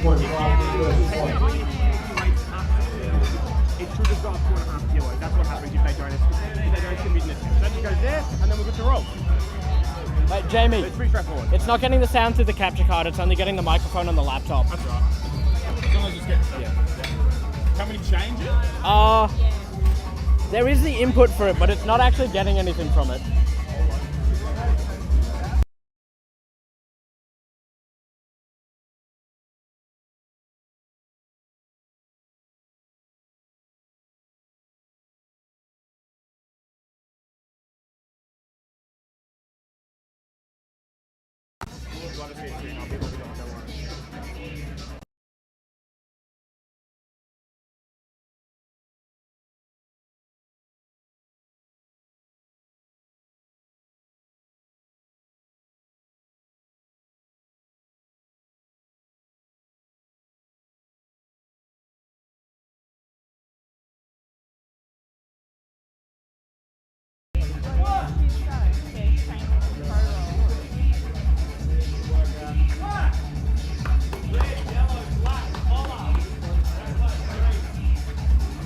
point for the first point. It should have got 2.5 kilos. That's what happens if they don't commit an attempt. That just goes there, and then we're good to roll. Wait, Jamie, It's pretty straightforward. it's not getting the sound through the capture card, it's only getting the microphone on the laptop. That's right. As long as it's getting yeah. How many changes? There is the input for it, but it's not actually getting anything from it.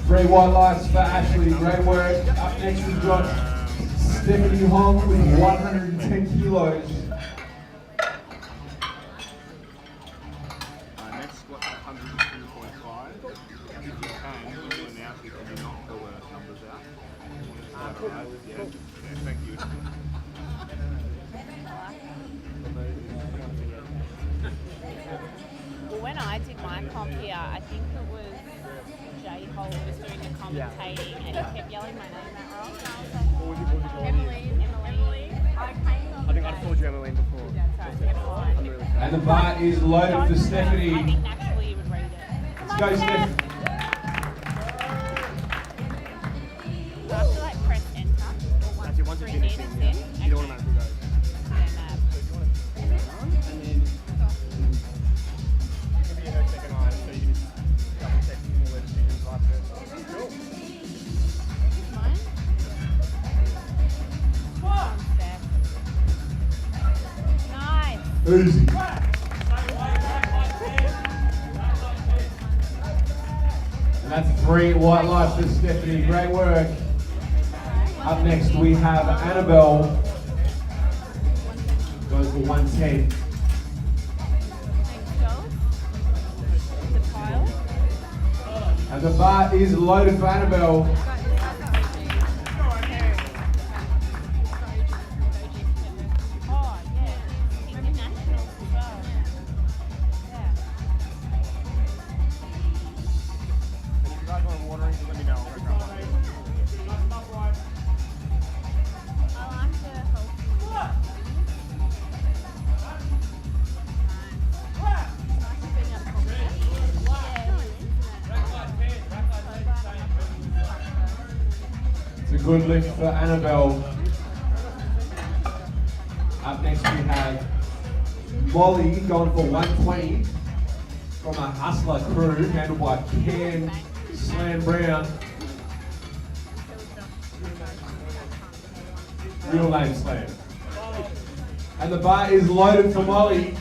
Three white lights for Ashley, great work. Up next we've got Stephanie Hong with 110 kilos. Next squat at 102.5. If you can, when you announce it, can you knock the numbers out? Yeah, thank you. Well, when I did my comp here, I think it was Jay Hole was doing the commentating and he kept yelling my name out wrong. And I was like, What was it called? Emily. I think I told you Emmeline before. I'm really sorry. And the bar is loaded for I Stephanie. think naturally you would read it. Let's go, Steph. You have to like press enter or That's it, once you three finish meters it, in. you don't automatically go. Maybe her second eye, so you can just double check all the decisions like this. Cool. Mine? Nice. Easy. And that's three white lights for Stephanie, great work. Up next we have Annabelle. Goes for 110. Thanks, Joel. The pile. And the bar is loaded for Annabelle. Oh, yeah. Internationals as well. Yeah. And if you guys want watering, just let me know. I'll go grab one. I like the healthy. It's a good lift for Annabelle. Up next we have Molly going for 120 from a Hustler crew handled by Cam Slam Brown. Real name Slam. And the bar is loaded for Molly.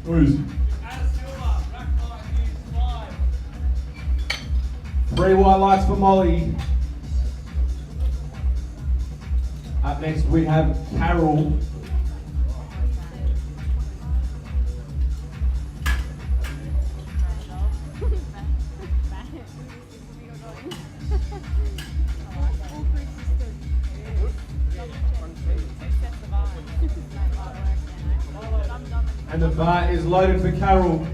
Easy. Three white lights for Molly. Up next we have Carol. And the bar is loaded for Carol.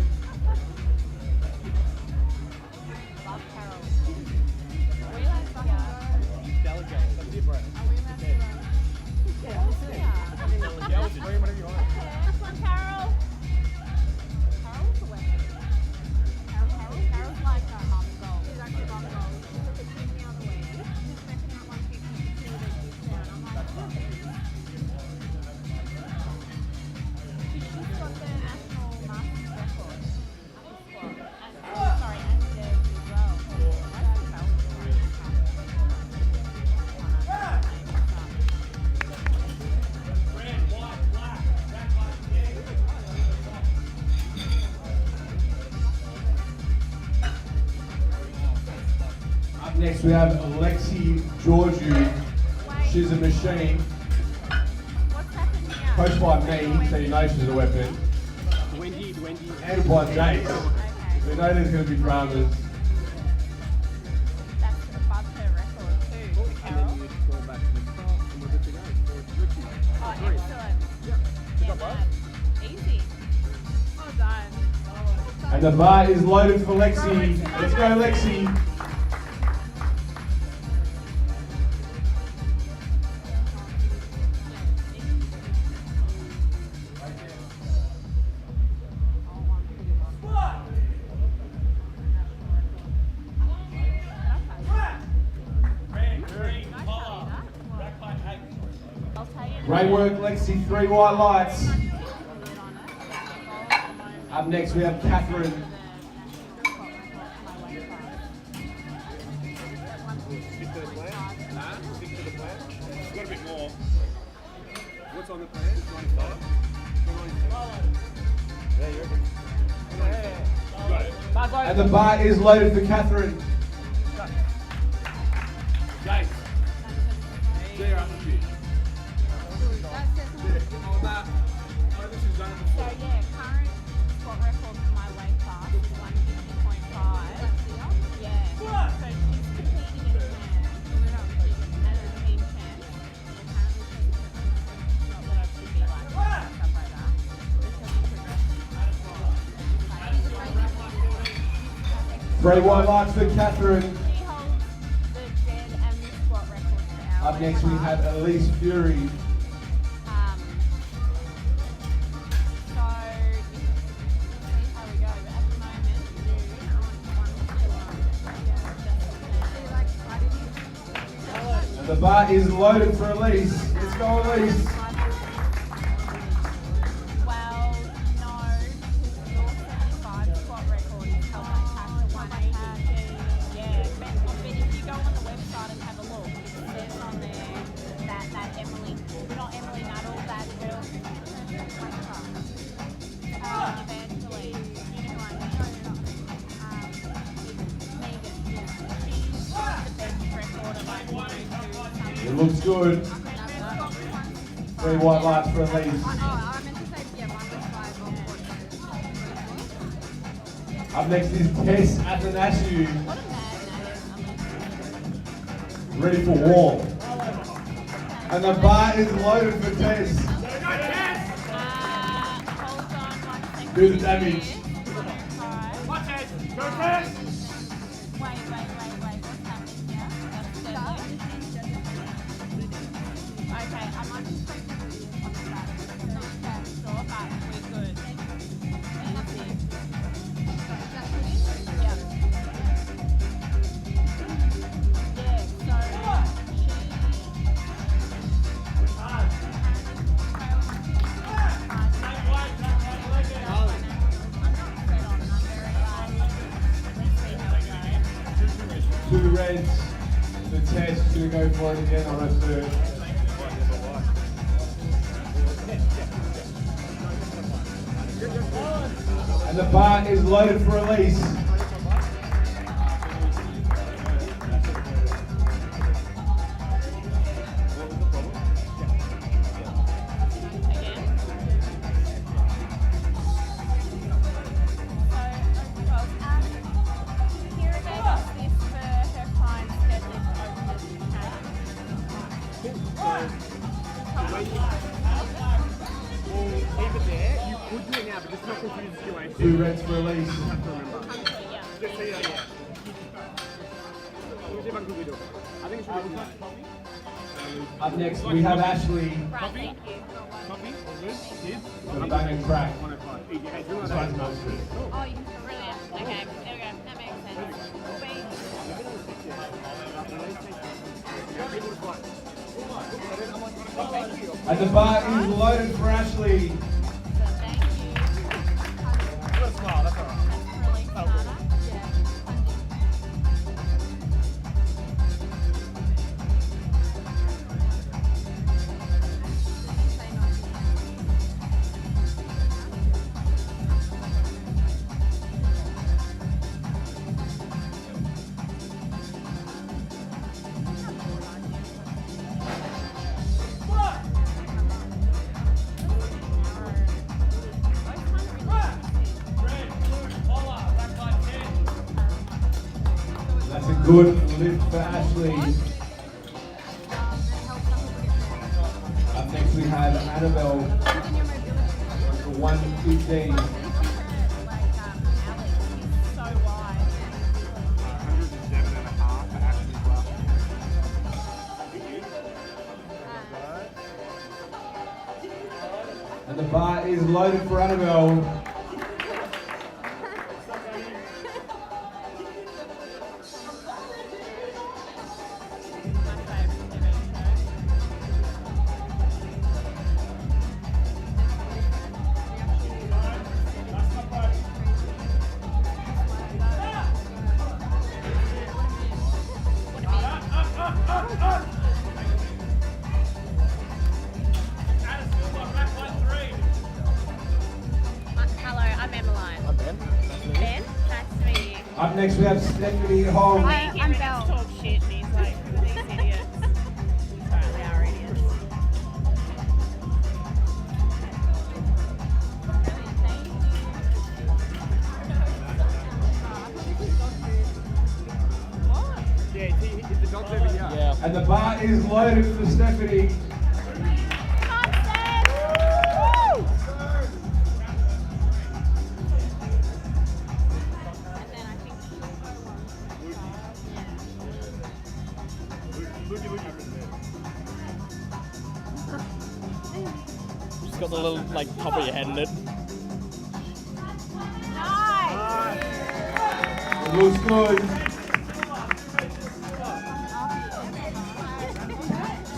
Up next we have Lexi Georgiou. She's a machine. What's happened here? Coached by me, so you know she's a weapon. Wendy. And by Jace. Okay. We know there's going to be dramas. That's above her record too, And Carol. then you scroll back to the top and we're good to go. So Richie. Oh, Three. excellent. Yep. Yeah, man. Easy. Well done. And the bar is loaded for Lexi. Let's go, Lexi. Great work, Lexi. 3 white lights. Up next we have Catherine. Stick to the plan. Stick to the plan. Got a bit more. What's on the plan? 95. Yeah, you're good. You got it. And the bar is loaded for Catherine. Jace. There up the pitch. This is done So yeah, current spot record for my weight class is 150.5. Yeah. So she's competing in there as a team champ. Not that I should be like stuff like that. Because 3 white lights for Catherine. she holds the dead and the squat record for our Up next we weight have class. Elise Fury. So, see how we go. But at the moment, And the bar is loaded for Elise. Let's go, Elise. well, no, because your 75 squat record is held by Tasha 180. Yeah, but if you go on the website and have a look, it says on there that Emily, not Emily Nuttall, that girl, Evangeline, you know who I mean? Megan, she's got the best record of like 102 something. It looks good. 3 white lights for Elise. Up next is Tess Athanasiou. What a mad name. Ready for war. And the bar is loaded for Tess. Hold on 1 second. Do the damage. Alright. Watch it. Go first. Wait. What's happening here? That's deadly. Okay, I might just break the rule on the back. Not sure, but we're good. Easy. Yeah. Two reds. The Tess is going to go for it again on her third. And the bar is loaded for Elise. Keep it there. You could do it now, but just not confuse the situation. 2 reds for Elise. Just say that, yeah. Let me see if I can quickly do it. I think it should be coffee. Up next we have Ashley. Right, thank you. Coffee? All good? Cheers. The bang and crack. 105. Easy. Hey, do This that. one's not good. Oh, you brilliant. Okay, there we go. That makes sense. Cool beans. And the bar is loaded for Ashley. So thank you. Let's smile. That's all right. That's really smarter. Good lift for Ashley. Up next we have Annabelle for 115. So wide. 107.5 for Ashley's last And the bar is loaded for Annabelle. Hello, I'm Emmeline. I'm Ben. Ben, nice to meet you. Up next we have Stephanie Hong. I'm Belle. Talk shit and he's like, these idiots. Sorry, they are idiots. Yeah, the dog's over here. Yeah. And the bar is loaded for Stephanie. Just got the little like top of your head in it. Nice! It looks good.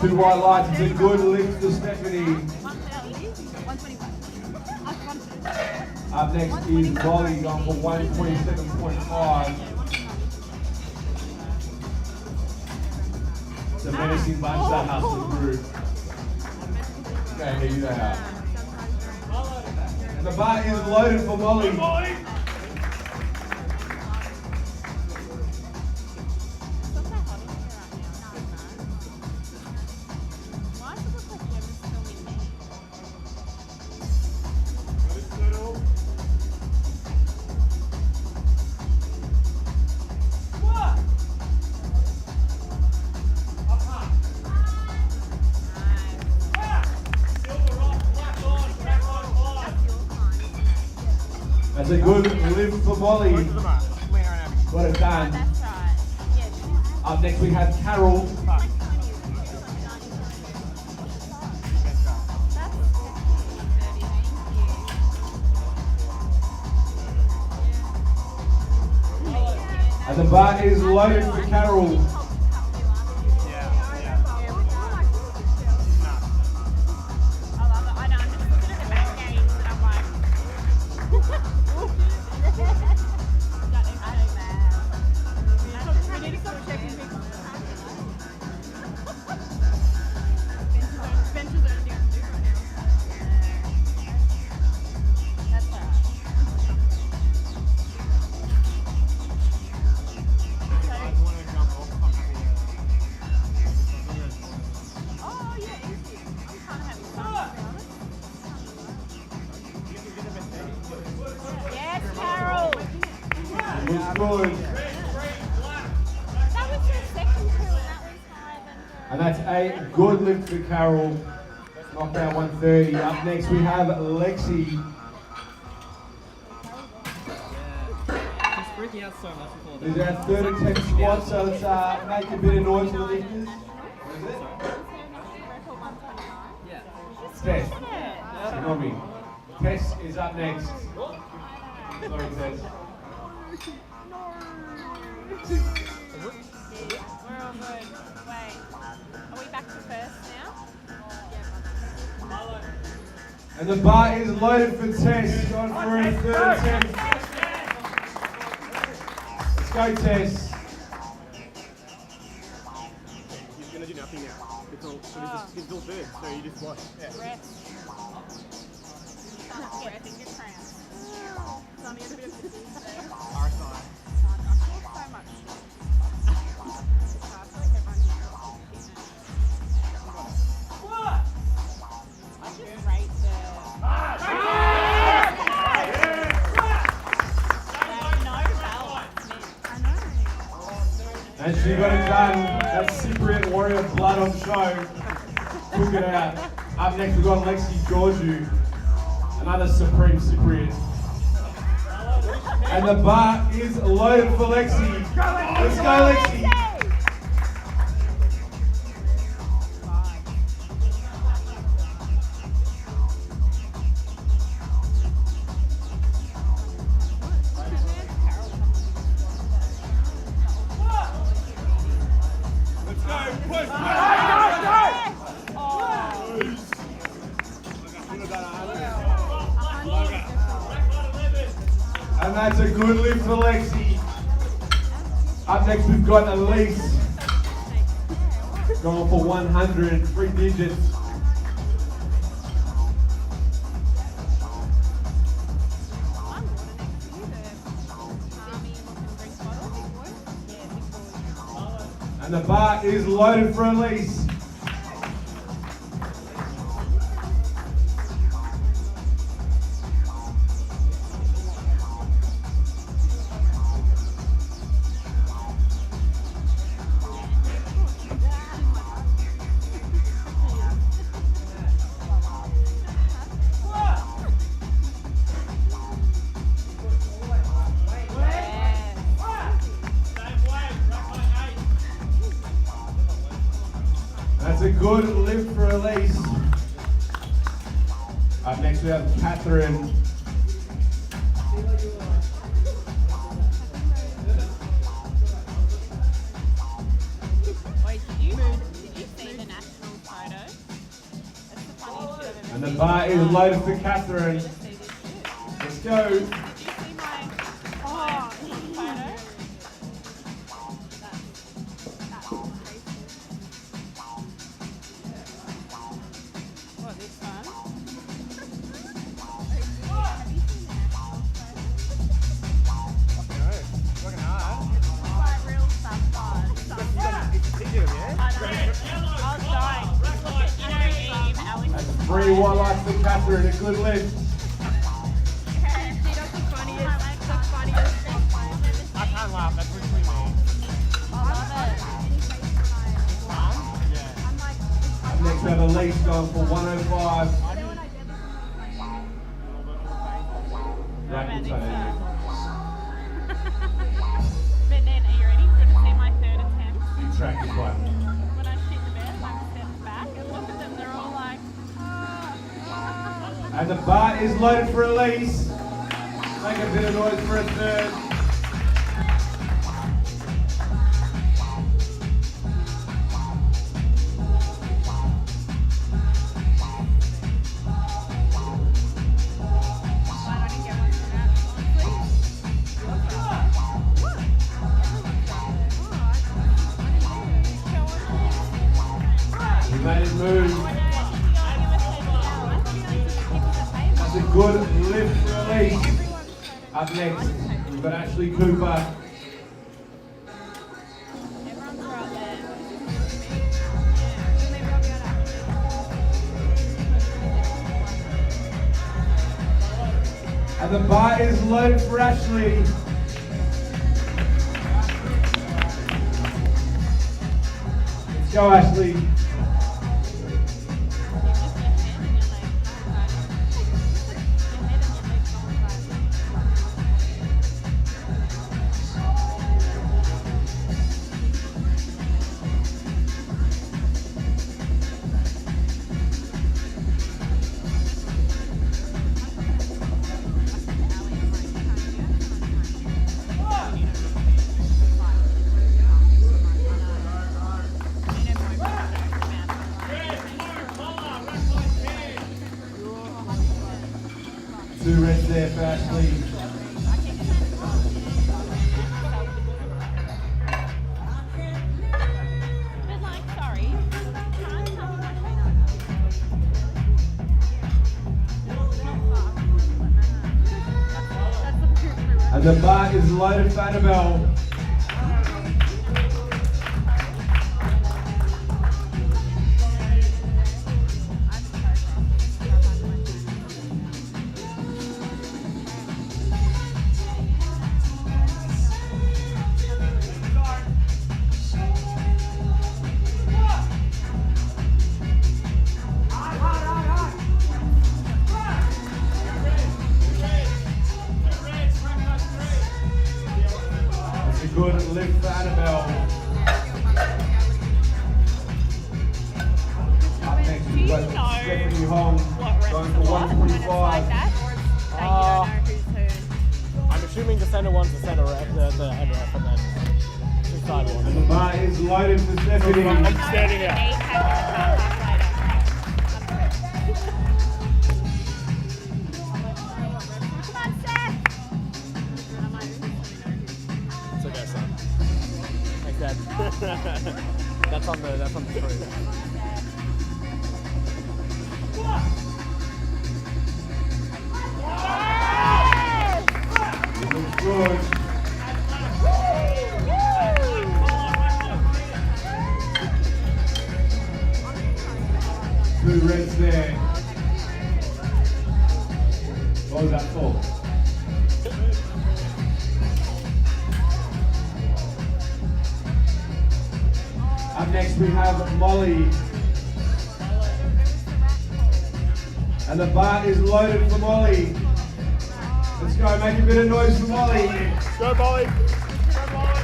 2 white lights is a good lift for Stephanie. Up next is Molly going for 127.5. It's a menacing bunch that hustling group. Okay, here you are. And the bar is loaded for Molly. That's a good lift for Molly. Got it done. That's right. Yeah, Up next we have Carol. And the bar is loaded for Carol. Yes, Carol. Looks good. That was her second two, and that was higher than her. And that's a good lift for Carol. Knocked out 130. Up next we have Lexi. She's freaking out so much before These are 3rd and 10 squats, so let's make a bit of noise for the lifters. Yeah. Tess. Ignore me. Tess is up next. Sorry, Tess. We're all good. Wait, are we back to first now? And the bar is loaded for Tess. Going for a 3rd and 10. Let's go, Tess. He's gonna do nothing now. It's all third, so you just watch. Yeah. Rest. Get finger cramps. It's only a bit of disease there. RSI. I feel so much. I feel like everyone here is I just rate the... There's no balance, man. I know. done. That's Cypriot Warrior Blood on show. Took it out. Up next we've got Lexi Georgiou. Another Supreme Cypriot. And the bar is loaded for Lexi. Let's go, Lexi. And that's a good lift for Lexi. Up next we've got Elise. Going for 100, 3 digits. And the bar is loaded for Elise. That's a good lift for Elise. Up next we have Catherine. Wait, did you see the national photo? That's the funniest shit I've ever And the seen. bar is loaded for Catherine. See this shit. Let's go. Did you see my photo? That's crazy. What, this one? Have you seen that? Working hard. It's like real sunflower. It's easier, yeah? I know. I was dying. Look at, you know, Eve, Alex. That's 3 walleyes for Catherine. A good lift. I can't laugh, that's literally me. Yeah. Up next we have Elise going for 105. Right, we'll take it. But then, are you ready? Do you want to see my third attempt? Big track this one. When I shit the bed, I step back and look at them. They're all like, ah. And the bar is loaded for Elise. Make a bit of noise for a third. Glad I didn't get one from that, honestly. He made it move. That's a good lift for Elise. Up next, we've got Ashley Cooper. Everyone's right there. And the bar is loaded for Ashley. Let's go, Ashley. Two reds there for Ashley. But like, sorry, can't tell me And the bar is loaded for Annabelle. We've got know Stephanie Hong what going reps for are when it's like 125. that, or it's that you don't know who's who? I'm assuming the center one's the center rep, the head rep, and then two side And ones. the bar is loaded for Stephanie. I'm No, standing the out. knee tap on the car park later. Come on, Steph! It's okay, son. Like that. That's on the screen. Looks good. Two reds there. What was that for? Up next we have Molly. And the bar is loaded for Molly. Let's go, make a bit of noise for Molly. Go, Molly! Go, Molly!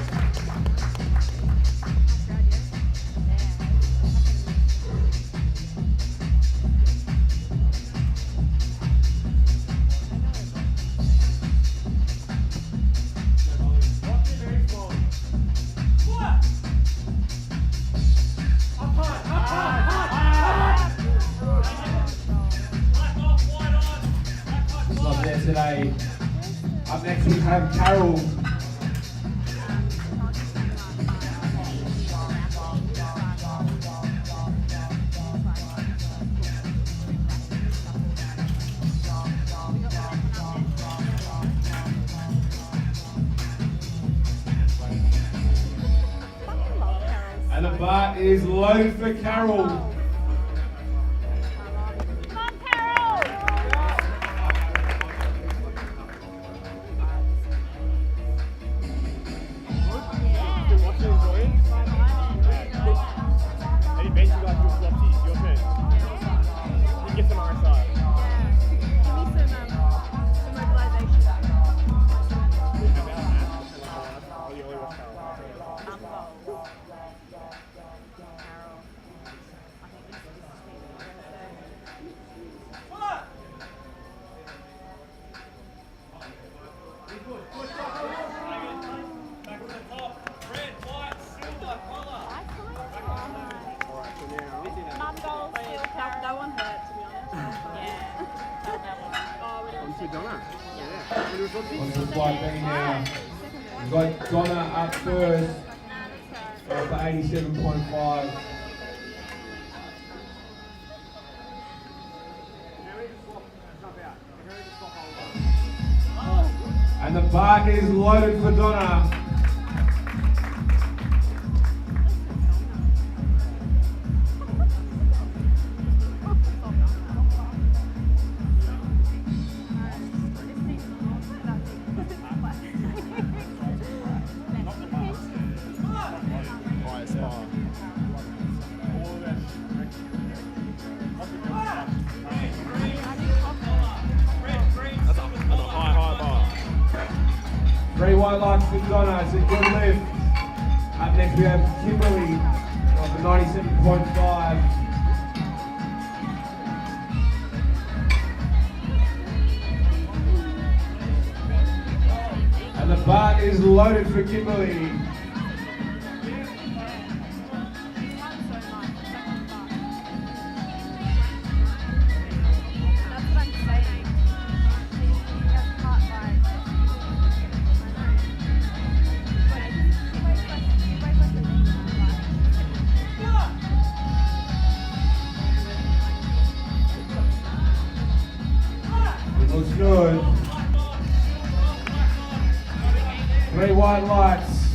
It's not there today. Up next we have Carol. And the bar is loaded for Carol. Come on, Carol! What you enjoying? Any bench you guys do flopsies? Your turn. You get some RSI. Mum goals, still Carol. That one hurt, to be honest. Yeah. Felt that one. Oh, we don't. On to Donna. Yeah. What do we On to Flight B now. We've got Donna up first for 87.5. And the bar is loaded for Donna. That's a high bar. Three white lights for Donna. It's a good lift. Up next we have Kimberly for 97.5. And the bar is loaded for Kimberly. That's what I'm saying. He gets caught It looks good. Three white lights.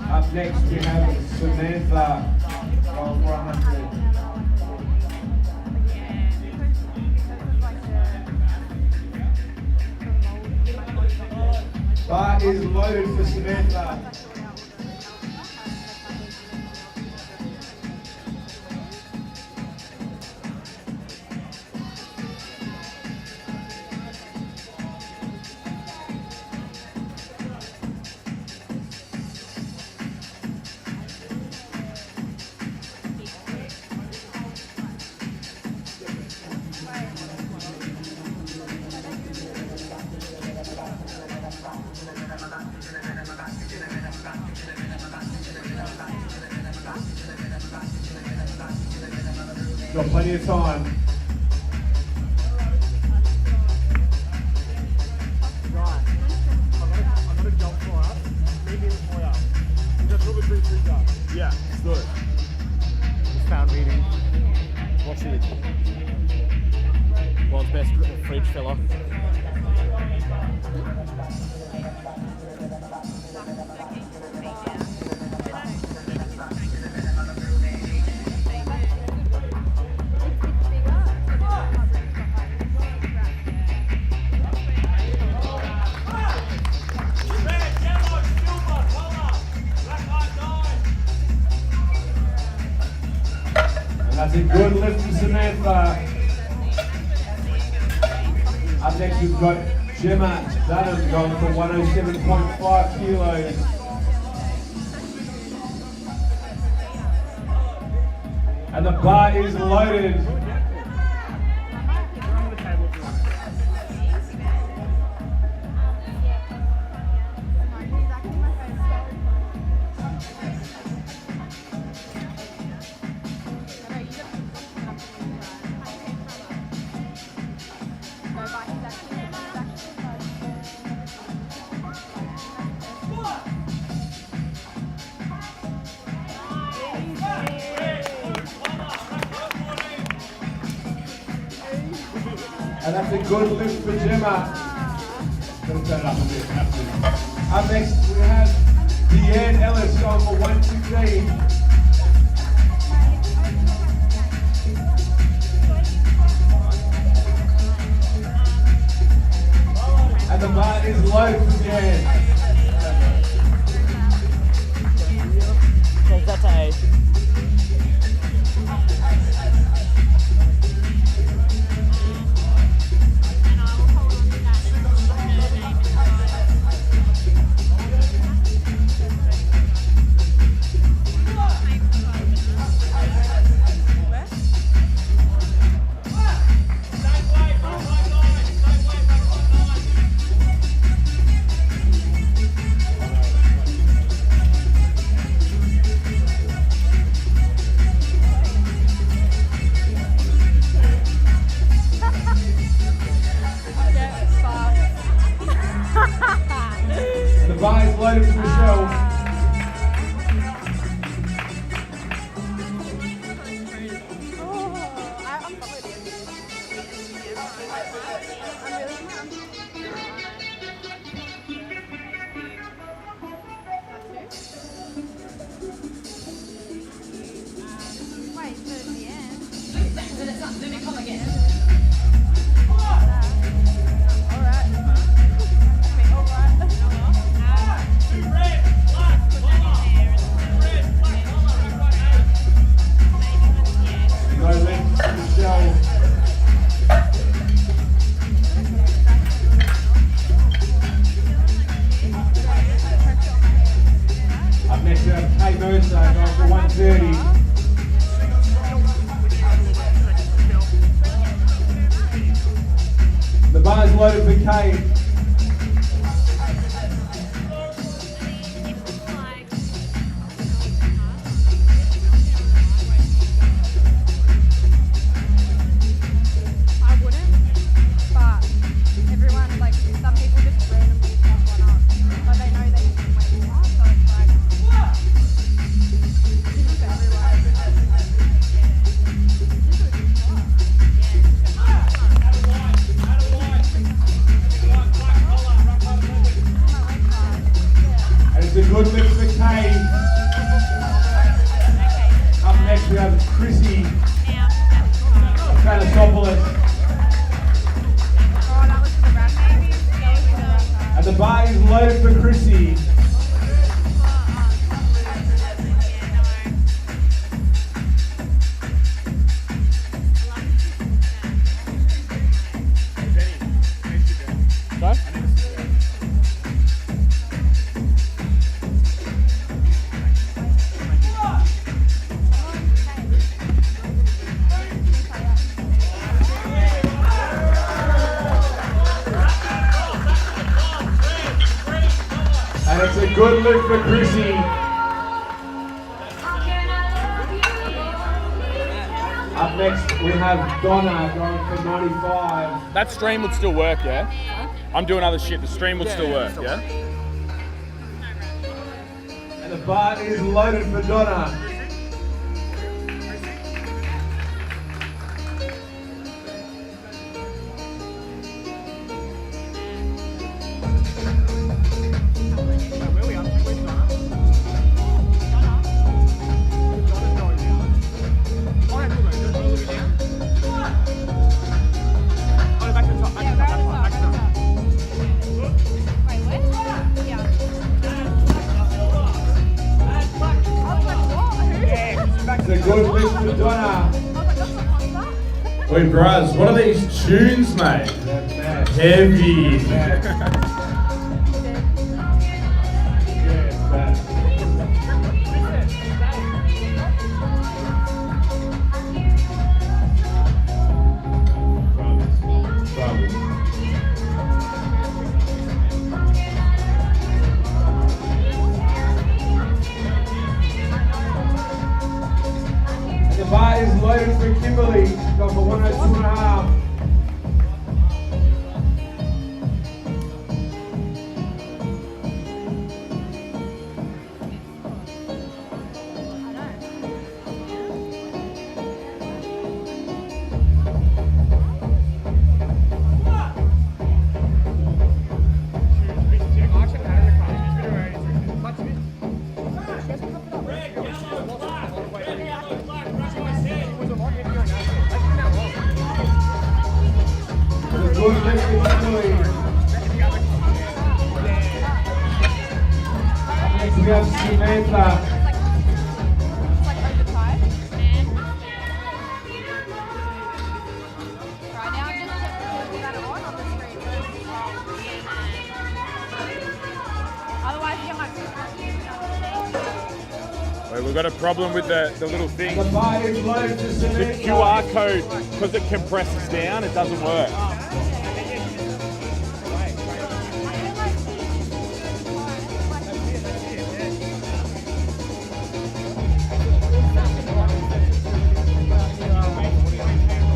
Up next we have Samantha going for 100. Bar is loaded for Samantha. Got plenty of time. Right. I've got a job for us. Meet me before you. That's what we're doing for you. Yeah, let's do it. Just found meeting. What's it? World's best fridge filler. That's a good lift from Samantha. Up next we've got Gemma Dunham going for 107.5 kilos. And the bar is loaded. Under the table if you want. And that's a good lift for Gemma. Gotta turn it up a bit. Have to. Up next we have Deanne Ellis going for 115. And the bar is loaded for Deanne. Take that to A. The bar is loaded for Michelle. No left for Michelle. Up next we have Kay Mercer going for 130. The bar is loaded for Kay. I wouldn't, but everyone, like, some people just randomly pop one up. But they know they can wait more, so it's like, just everyone. And it's a good lift for Kay. Up next we have Chrissy Thanasopoulos. Oh, that was for the rack, maybe? That was for the rack. And the bar is loaded for Chrissy. Sorry? Up next, we have Donna going for 95. That stream would still work, yeah? I'm doing other shit. The stream would still work, yeah? And the bar is loaded for Donna. Where are we up to? Where's Donna? Donna's going down. Oh, yeah, cool, mate. Just roll it down. Oh, back to the top. Back to the top. That's fine. Back to the top. Wait, where? Yeah. I was like, what? Who? It's a good lift for Donna. I was like, that's not Monster. Wait, Braz, what are these tunes, mate? Yeah, Heavy. bad. The bar is loaded for Kimberly. Go for 102.5. Good lift for Kimberly. Up next we have Samantha. It's like overtight. Right now, I'm just checking that on the screen. Otherwise, you might. Wait, we've got a problem with the little thing. The bar is loaded for The Samantha. QR code, because it compresses down, it doesn't work.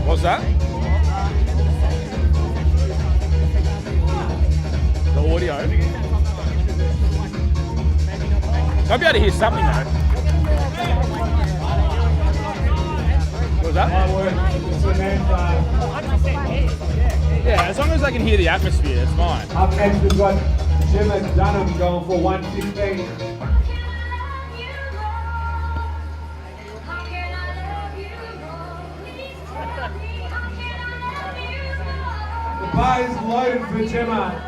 What's that? The audio? I'll be able to hear something though. What was that? Samantha. Yeah, as long as I can hear the atmosphere, it's fine. Up next we've got Gemma Dunham going for 115. The bar is loaded for Gemma.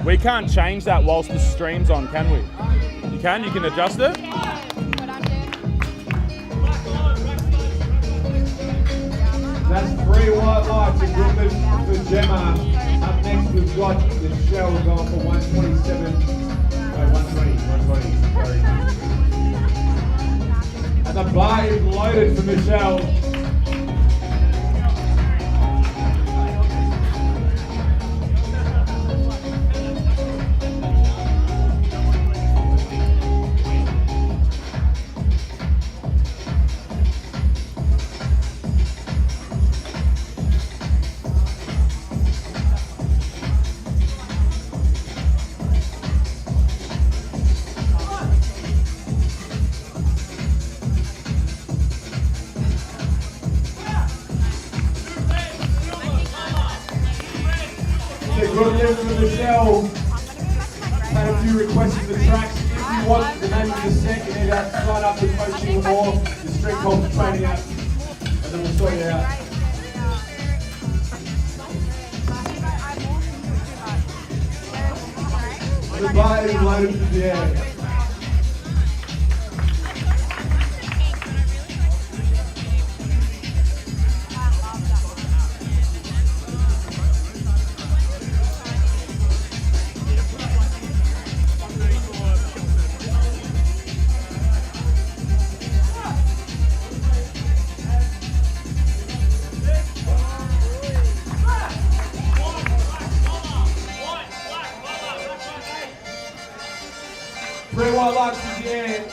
We can't change that whilst the stream's on, can we? You can? You can adjust it? That's 3 white lights. A good lift for Gemma. Up next we've got Michelle going for 127. No, 120. Sorry. And the bar is loaded for Michelle. It's a good lift for Michelle. Had a few requests for the tracks. If you want the name of the set, you need to sign up to coaching or the street comp training app, and then we'll sort it out. The bar is loaded for the air. 3 white lights again.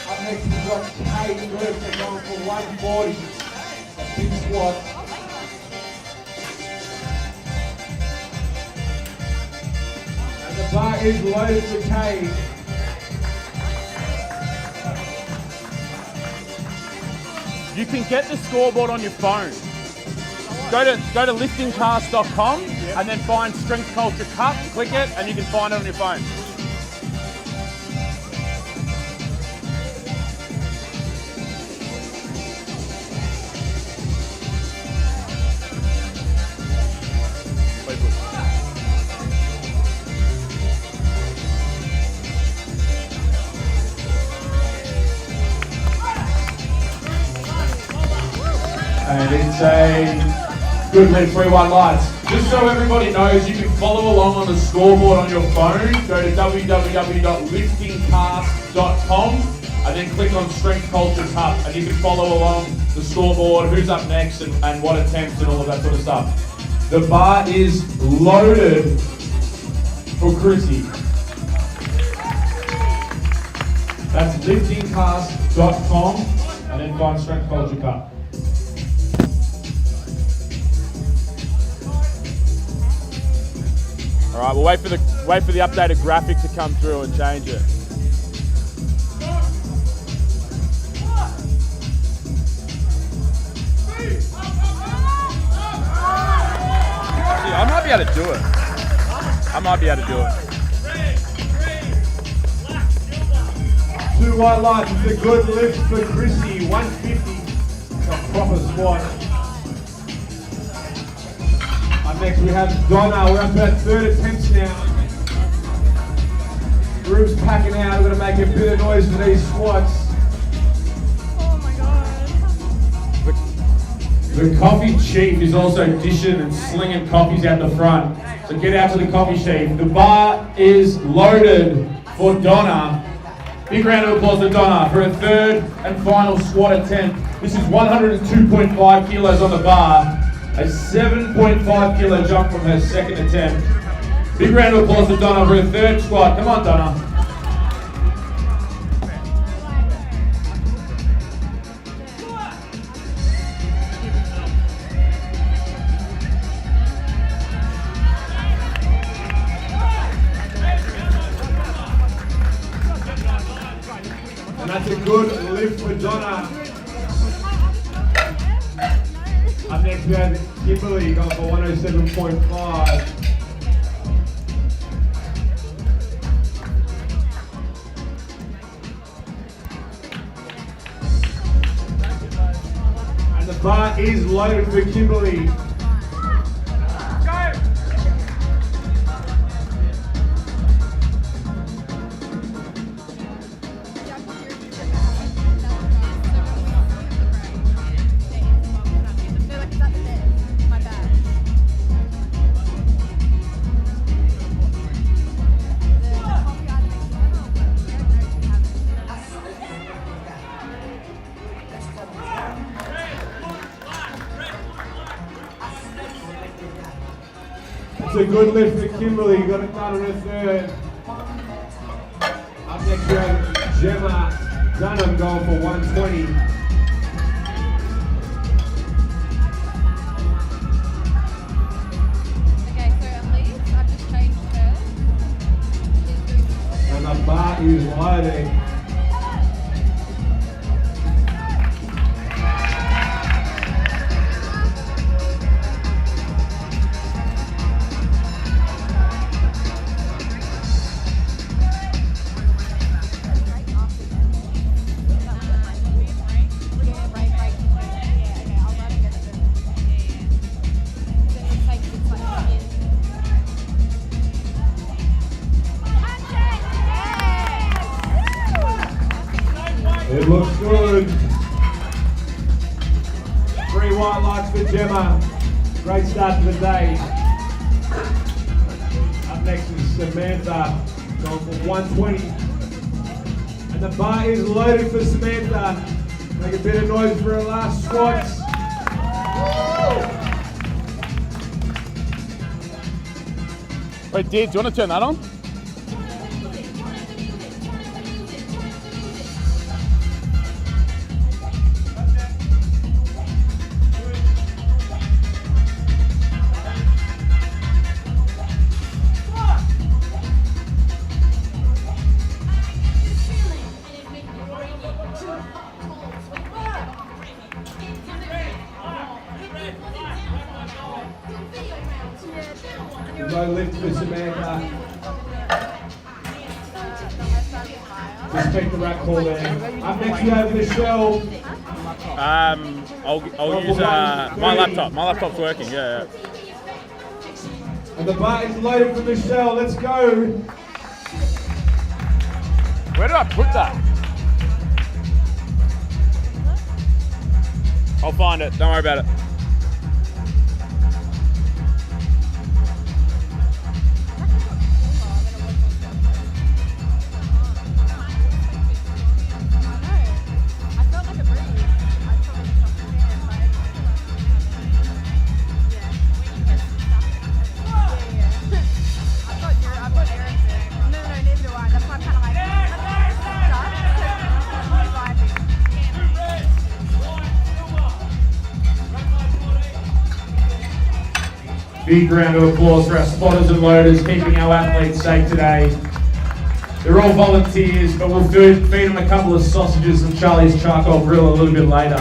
Up next we've got Kate Murphy. They're going for 140. A big squat. And the bar is loaded for Kate. You can get the scoreboard on your phone. Go to liftingcast.com and then find Strength Culture Cup, click it, and you can find it on your phone. And it's a good lift, 3 white lights. Just so everybody knows, you can follow along on the scoreboard on your phone. Go to www.liftingcast.com and then click on Strength Culture Cup, and you can follow along the scoreboard, who's up next and what attempts and all of that sort of stuff. The bar is loaded for Chrissy. That's liftingcast.com and then find Strength Culture Cup. All right, we'll wait for the updated graphic to come through and change it. I might be able to do it. I might be able to do it. 2 white lights. It's a good lift for Chrissy. 150. It's a proper squat. Up next we have Donna. We're up to our 3rd attempts now. The room's packing out. We're going to make a bit of noise for these squats. Oh my god. The coffee chief is also dishing and slinging coffees out the front. So get out to the coffee chief. The bar is loaded for Donna. Big round of applause for Donna for her 3rd and final squat attempt. This is 102.5 kilos on the bar. A 7.5 kilo jump from her 2nd attempt. Big round of applause for Donna for her 3rd squat. Come on, Donna. And that's a good lift for Donna. Up next we have Kimberly going for 107.5. And the bar is loaded for Kimberly. It's a good lift for Kimberly. Got it done on her 3rd. Up next we have Gemma Dunham going for 120. Okay, so Elise, I've just changed her. And the bar is loading. It looks good. 3 white lights for Gemma. Great start to the day. Up next is Samantha, going for 120. And the bar is loaded for Samantha. Make a bit of noise for her last squats. Wait, Did, do you want to turn that on? No lift for Samantha. Respect the rack call there. Up next we have Michelle. I'll use my laptop. My laptop's working. Yeah. And the bar is loaded for Michelle. Let's go. Where did I put that? I'll find it. Don't worry about it. I felt like a breeze. I felt like I've got Aaron there. No, neither do I. That's why I'm kind of like, Big round of applause for our spotters and loaders keeping our athletes safe today. They're all volunteers, but we'll feed them a couple of sausages from Charlie's Charcoal Grill a little bit later.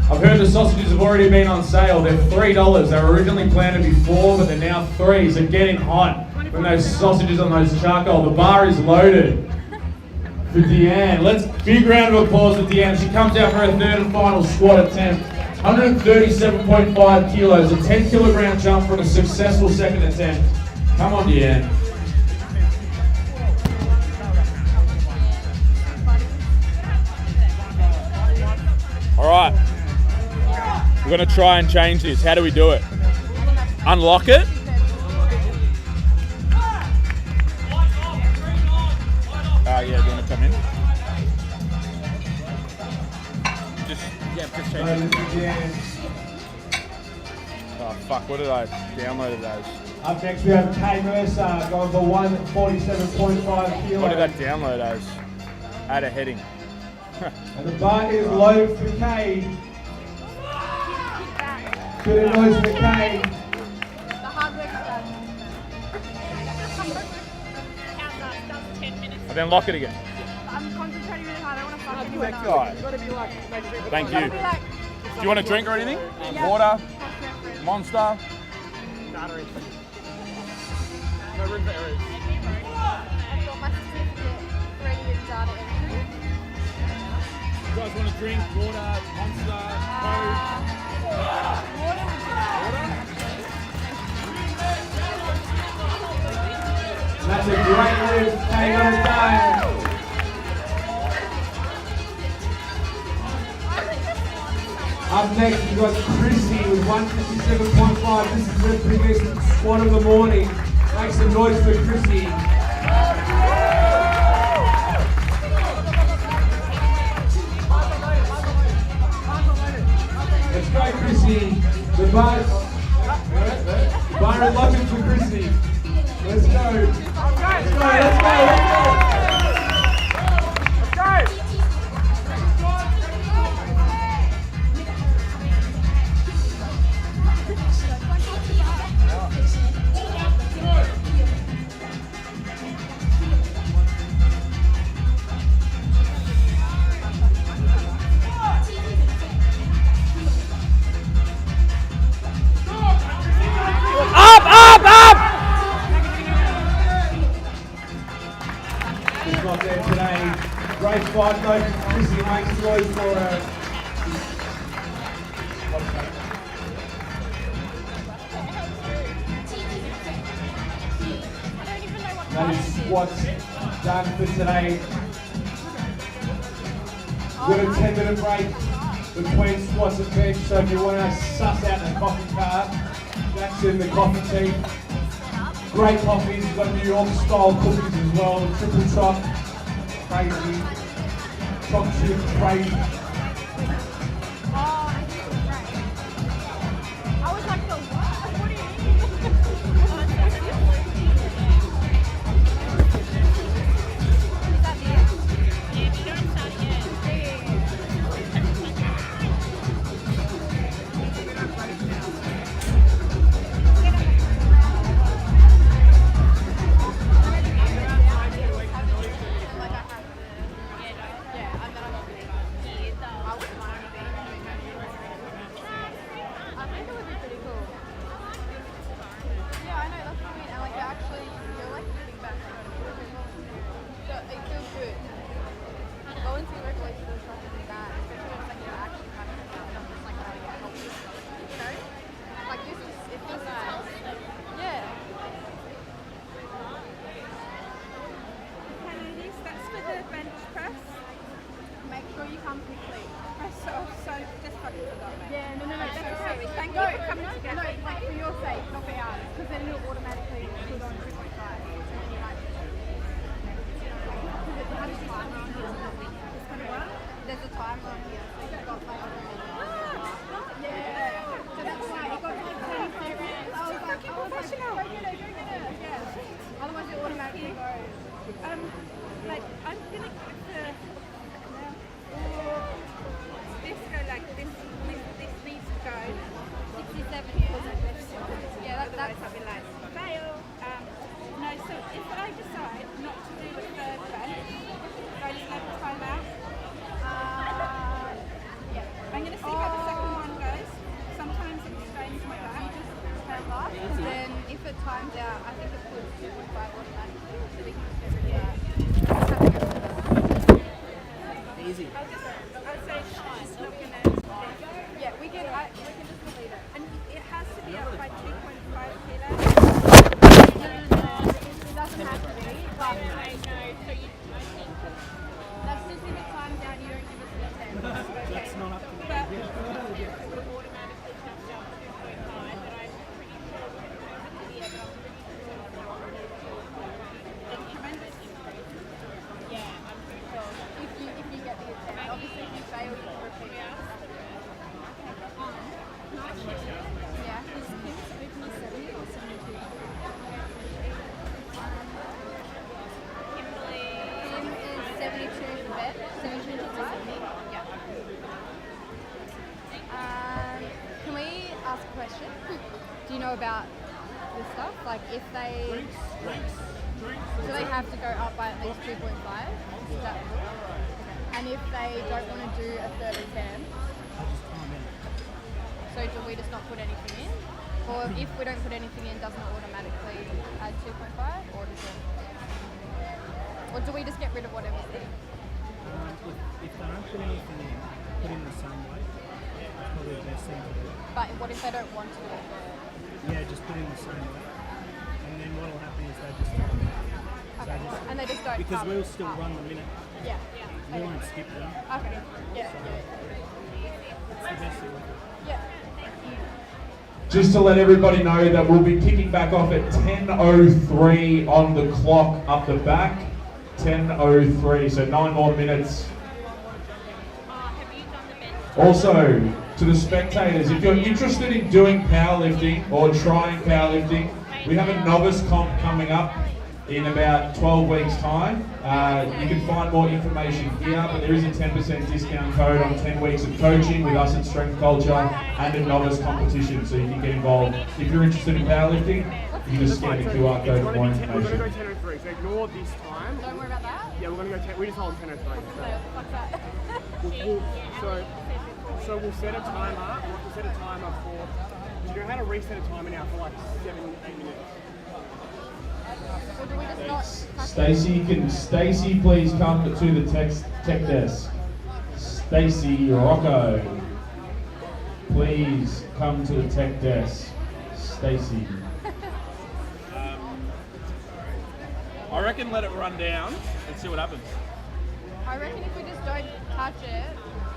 I've heard the sausages have already been on sale. They're $3. They were originally planned to be $4, but they're now $3. So getting hot from those sausages on those charcoal. The bar is loaded for Deanne. Let's big round of applause for Deanne. She comes out for her third and final squat attempt. 137.5 kilos, a 10 kilogram jump from a successful second attempt. Come on, Deanne. All right. We're going to try and change this. How do we do it? Unlock it? Yeah, do you want to come in? Just change it. Oh, fuck. What did I download those? Up next we have Kay Mercer going for 147.5 kilos. What did I download as? Add a heading. And the bar is loaded for Kay. Good of noise for Kay. the hard work done. That's 10 minutes. And then lock it again. I'm concentrating really hard. I don't want to fuck That anyone up. guy. You gotta be like, make sure Thank Gotta you. be like, Do you want a drink or anything? yeah, Water? cross-reference. Monster? data entry. No room for errors. I've got my certificate ready in data entry. You guys want a drink? Water? Monster? Water would That's a great lift. Kay got it done. Up next, we've got Chrissy with 157.5. This is her biggest squat of the morning. Make some noise for Chrissy. Let's go, Chrissy. The bar is looking for Chrissy. Let's go. Let's go. She's not there today. Great fight though for Chrissy. Makes noise for her. That is squats done for today. We've got a 10-minute break between squats and bench, so if you want to suss out the coffee cart, that's in the coffee tea. Great coffees, we've got New York style cookies as well, triple choc, crazy, choc chip, crazy. Oh, I think it's great. I was like, what do you mean? Is that the Yeah, you don't start yet. volunteer work always feels like really bad, especially when it's like you're actually kind of not just like trying to get help. You know? Like this is it feels nice. Yeah. Kennedy, that's for the bench press. Make sure you come quickly. So just fucking forgot that. Yeah, no, That's okay. Thank No, you for coming together. No, like for your sake, not for ours, because then it'll automatically put on 2.5. And then you might just, because it has a timer on here. It's gonna work. There's a timer on here, so you've got like, yeah. So that's why it got like 10 seconds. I was like, go get it. Yeah. Otherwise it automatically goes. Like I'm gonna give this go like this. This needs to go. 67 years. Yeah, Otherwise that's I'll be like fail. No. So if I decide not to do the third bench, do I just let the time out? yeah. I'm gonna see how the second one goes. Sometimes it strains my back. Then if it times out, I think it puts 2.5 automatically, so we can just get rid of that. Easy. I'll say she's not gonna. Yeah, we can just delete it. And it has to be up by 2.5 kilos. It doesn't have to be, but that's just if it times out and you don't give us the 10. That's not up to me. But If you get the 10, obviously if you fail, you can repeat it. Yeah. Is Kim's open 70 or 72? Kim is 72 for bed, 72 to 70. Yeah. Can we ask a question? Do you know about this stuff? Like if they... Do they have to go up by at least 2.5? Is that good? And if they don't want to do a third and 10, so do we just not put anything in? Or if we don't put anything in, doesn't it automatically add 2.5? Or does it? Or do we just get rid of whatever's there? If they don't put anything in, put in the same way. That's probably the best thing to do. But what if they don't want to do it? Yeah, just put in the same way. And then what'll happen is they just don't. Okay. And they just don't Because come we'll still up. run the minute. Yeah. We won't skip them. Okay. Yeah. It's the best thing. Yeah. Just to let everybody know that we'll be kicking back off at 10:03 on the clock up the back. 10:03, so 9 more minutes. Also, to the spectators, if you're interested in doing powerlifting or trying powerlifting, we have a novice comp coming up in about 12 weeks' time. You can find more information here, but there is a 10% discount code on 10 weeks of coaching with us at Strength Culture and a novice competition, so you can get involved. If you're interested in powerlifting, you can just scan the QR code for more We're going to information. go 10:03, so ignore this time. Don't worry about that. Yeah, we're going to go 10. We just hold 10:03. Fuck that. So we'll set a timer. We'll set a timer for. Do you know how to reset a timer now for like 7-8 minutes? Or do we just not touch it? Stacy, please come to the tech desk. Stacy Rocco, please come to the tech desk. Stacy. I reckon let it run down and see what happens. I reckon if we just don't touch it,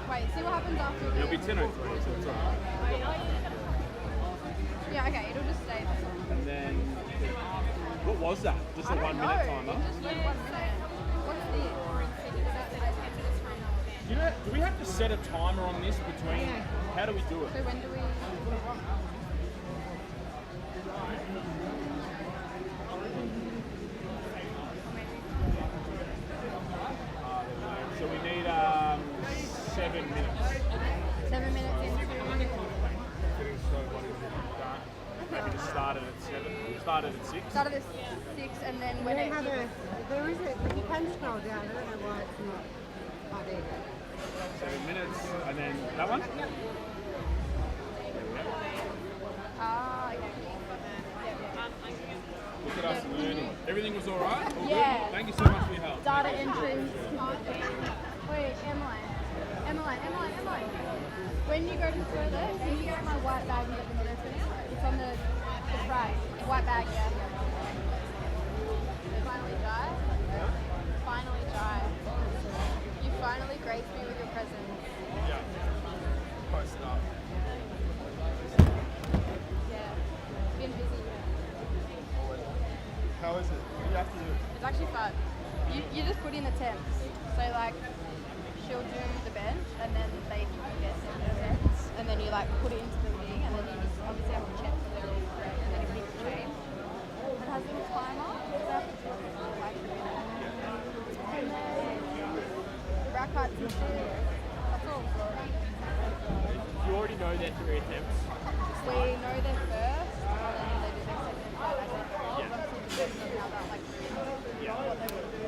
wait, see what happens after It'll be this. 10:03, so it's alright. Yeah, okay, it'll just stay there. And then, what was that? Just a I don't 1 know. minute timer? It just went 1 second. What's this? You know, do we have to set a timer on this between? How do we do So it? when do we? So we need 7 minutes. 7 minutes into. So what is it? Maybe just started at 7. We started at 6. Started at 6 and then We when don't it have there is you can scroll down, I don't know why it's not. Oh, there you go. 7 minutes, and then that one. okay. Look at us learning. Everything was all right. All Yeah. good? Thank you so much for your help. Data entry. Wait, Emmeline. When you go to the toilet, can you get my white bag and get the noodles in it? It's on the right. White bag, yeah. Finally dry? Finally dry. You finally graced me with your presence. Yeah. Post it up. Yeah. Been busy. How is it? What do you have to do? It's actually fun. You just put in the temps. So like, she'll do the bench and then they get sent the temps. And then you like put it into the thing and then you just obviously have to check that they're all correct and then it keeps train. It has a little timer. So I have to do it for like a minute. And then rack cuts and shit. That's all. You already know their 3 attempts. We know their first and then they do their second and third. And then obviously depends on how that like what they would do.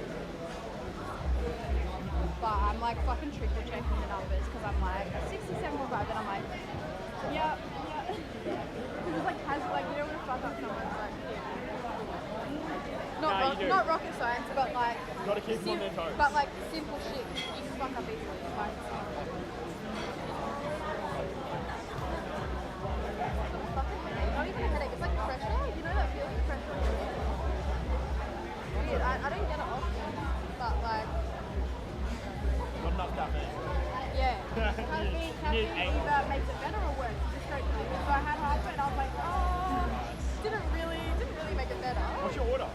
But I'm like fucking triple checking the numbers because I'm like 60, 75 and I'm like, yeah. Because it's like casual, like you don't want to fuck up someone's like, not rocket science, but like, Gotta keep them on their toes. but like simple shit you can fuck up easily. Like, not even a headache, it's like pressure. You know that feeling? Pressure. Weird. I don't get it often, but like, Not enough caffeine. yeah. Caffeine either makes it better or worse. Just don't do it. So I had hyper and I was like, oh, didn't really make it better. What's your order?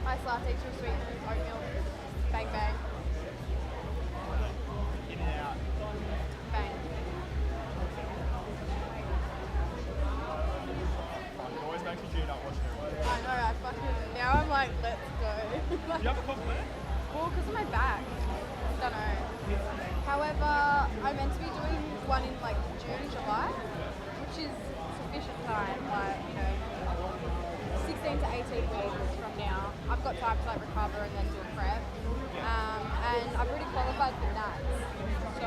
Iced latte, 2 sweeteners, oatmeal, bang bang, In and out. bang. It always makes you tune up watching it. I know, I fucking, now I'm like, let's go. Do you have a compliment? Well, because of my back. Don't know. However, I'm meant to be doing one in like June, July, which is sufficient time, like, you know, 16 to 18 weeks from now. I've got time to like recover and then do a prep. And I've already qualified for NATS. So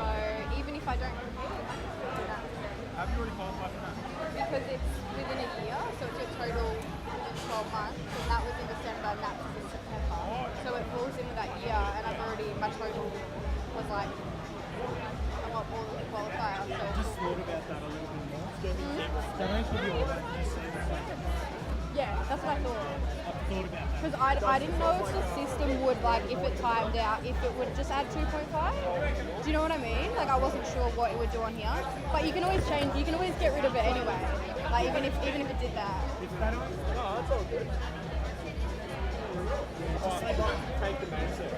even if I don't compete, I can still do NATS. Have you already qualified for that? Because it's within a year, so it's your total 12 months, and that was in December, and NATS is in September. So it falls in with that year, and I've already, my total was like a lot more than the qualifier. So Just thought about that a little bit more. They don't give you all that. You just say that. yeah, that's what I thought. I've thought about that. Because I didn't know if the system would, like, if it timed out, if it would just add 2.5. Do you know what I mean? Like, I wasn't sure what it would do on here. But you can always change, you can always get rid of it anyway. Like, even if it did that. If they don't, no, that's all good. Just they don't take the main set.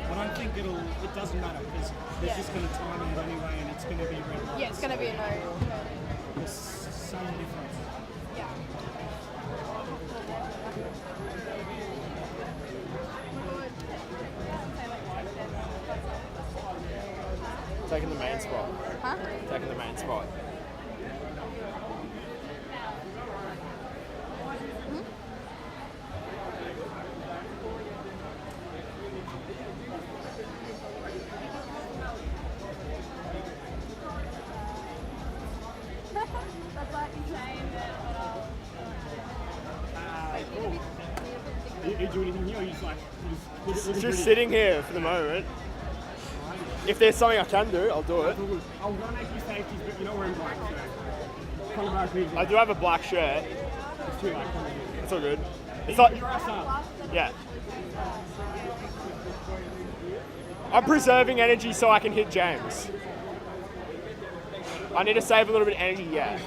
I don't think it doesn't matter because they're just going to time it anyway and it's going to be red lights. Yeah, it's going to be a no. There's some difference. Yeah. Taking the main spot. Huh? Taking the main spot. That's like insane. You do anything here or you just like, you just Just sitting here for the moment. If there's something I can do, I'll do it. I'll run make you safeties, but you're not wearing black, so. Come back, please. I do have a black shirt. It's too late. It's all good. It's like, Your ass up. yeah. I'm preserving energy so I can hit James. I need to save a little bit of energy, yeah.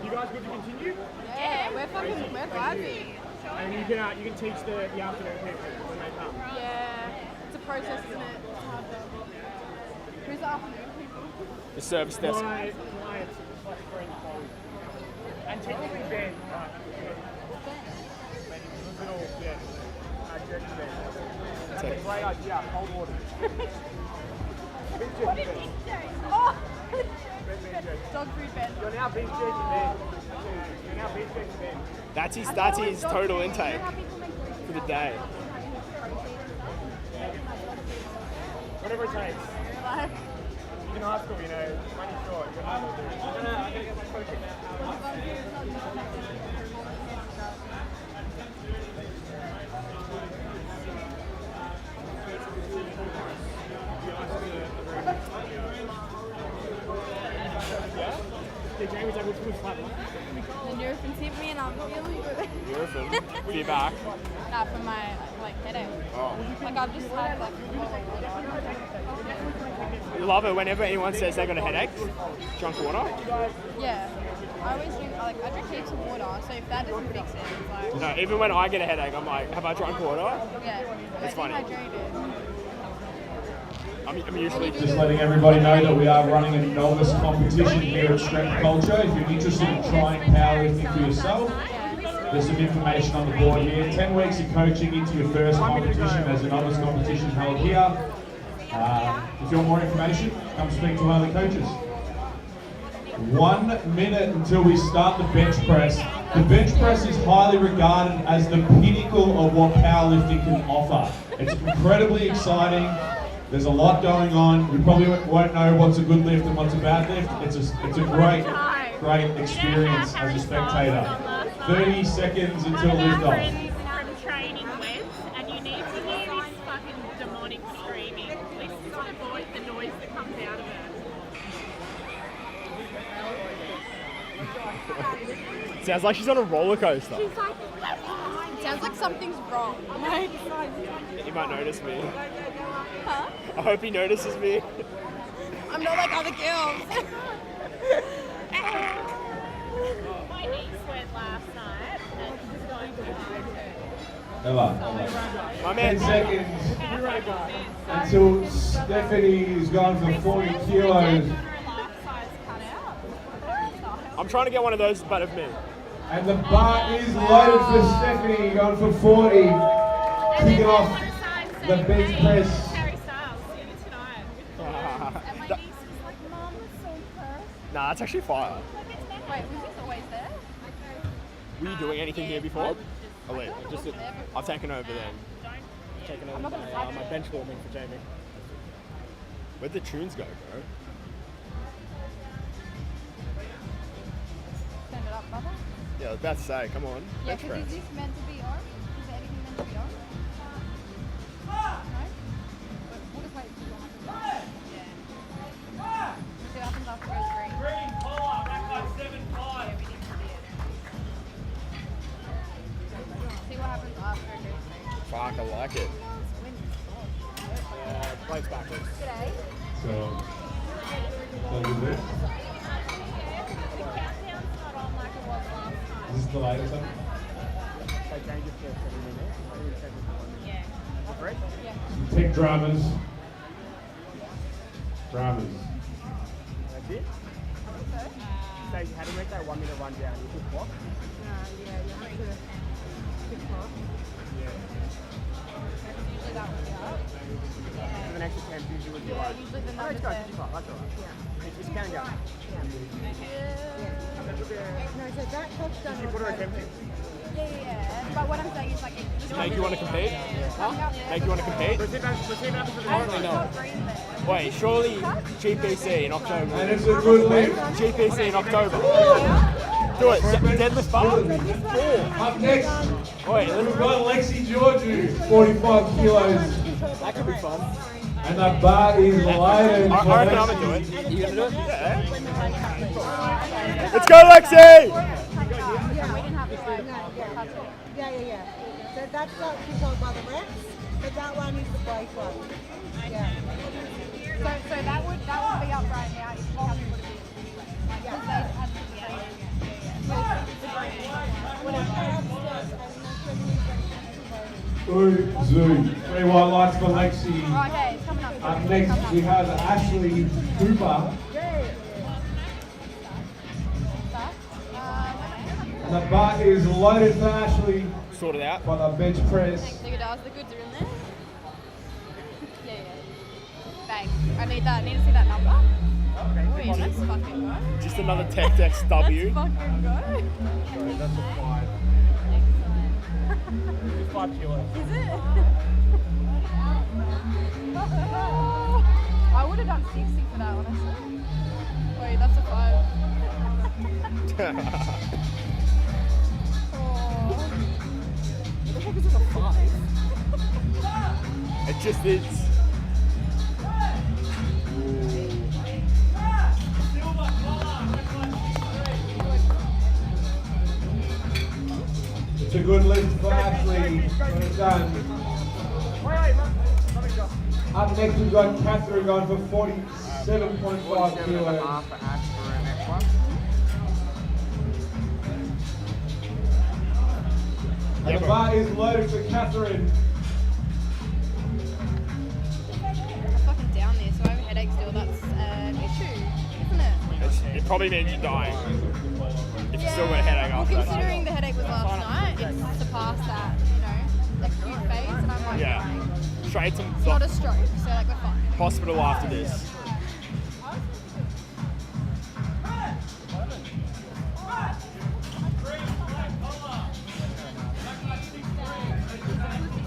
You guys good to continue? Yeah, we're vibing. And you can teach the afternoon people when they come. Yeah, it's a process, isn't it? It's hard though. Who's the afternoon people? The service desk. My clients, like friend colleagues. And technically Ben, right? Little Ben. Jerky Ben. That's a great idea, cold water. What did he say? Oh! Dog food Ben. You're now beef jerky Ben. You're now beef jerky Ben. That's his total intake for the day. Whatever it takes. You can ask them, you know, money short. You're not going to do it. I'm going to get my coaching. I'm feeling good. Beautiful. For your back. Nah, for my like headache. Oh. Like I've just had like You love it whenever anyone says they got a headache. Drunk water. yeah. I always drink I drink heaps of water, so if that doesn't fix it, it's like No, even when I get a headache, I'm like, have I drunk water? yeah. It's funny. Dehydrated. I'm usually Just letting everybody know that we are running a novice competition here at Strength Culture. If you're interested in trying powerlifting for yourself, there's some information on the board here. 10 weeks of coaching into your first competition as a novice competition held here. If you want more information, come speak to one of the coaches. 1 minute until we start the bench press. The bench press is highly regarded as the pinnacle of what powerlifting can offer. It's incredibly exciting. There's a lot going on. You probably won't know what's a good lift and what's a bad lift. It's a great experience as a spectator. 30 seconds until liftoff. From training with, and you need to hear this fucking demonic screaming. Listen to the noise that comes out of it. sounds like she's on a roller coaster. It sounds like something's wrong. Like, He might notice me. huh? I hope he notices me. I'm not like other girls. My niece went last night, and she's going to Ella. My 10 man. seconds until Stephanie's gone for 40 kilos. her life size cut out. I'm trying to get one of those, but of me. And the bar is loaded for Stephanie, going for 40. Kicking off the bench press. Harry Styles, see you tonight. And my niece was like, Mom, that's so cursed. Nah, it's actually fire. Wait, was this always there? Were you doing anything here before? Oh wait, I've taken over then. Taken over my bench warming for Jamie. Where'd the tunes go, bro? Stand it up, brother. Yeah, I was about to say, come on. Yeah, Bench because press. is this meant to be on? Is there anything meant to be on? No? We'll just wait until what happens. Yeah. See what happens after it goes green. Green, pull up, back by 7-5. See what happens after it goes green. Fuck, I like it. Yeah, plates backwards. G'day. So you lift. Is this the latest one? Tech dramas. Dramas. That's it? Stacey, how do you make that 1 minute run down? You put clock? Yeah, you have to pick off. Usually that would be up. The next attempt usually would be Yeah, like, usually the oh, number's it's got there. 55, that's alright. Yeah. It's counting down. No, so that clock's done. What are attempting? Yeah. But what I'm saying is like... Make you want to compete? Make you want to compete? Apparently not. Green there. Wait, surely GPC in October. And it's a good lift. GPC in October. Do it. Deadlift bar? Up next, Wait, we've got Lexi Georgiou, 45 kilos. that could be fun. And the bar is loaded for I reckon I'm Lexi. gonna do it. You gonna do it? Yeah. Let's go, Lexi! We didn't have to like touch it. Yeah. So that's not controlled by the reps, but that one is the bike one. Yeah. So that would be up right now if you haven't put it in. Like, because they have to be out. Ooh, zoo. 3 white lights for Lexi. Okay, it's coming up. Up next, we have Ashley Cooper. And the bar is loaded for Ashley Sort it out. for the bench press. Look at us, the goods are in there. Yeah. Bang. I need that. I need to see that number. Wait, let's fucking go. Just another Tech Dex W. Let's fucking go. That's a 5. Excellent. 5 kilos. Is it? I would have done 60 for that, honestly. Wait, that's a 5. What the heck is this a 5? It just is. It's a good lift for Ashley. Well done. Up next we've got Catherine going for 47.5 kilos. Half for Ash for our next one. And the bar is loaded for Catherine. I'm fucking down there, so I have a headache still. That's an issue, isn't it? It probably means you're dying. If you still got a headache Well, after that. considering the headache was last night, it's surpassed that, acute phase, and I'm like, Yeah. fine. Straight to It's not a stroke, so like we're fine. hospital after this.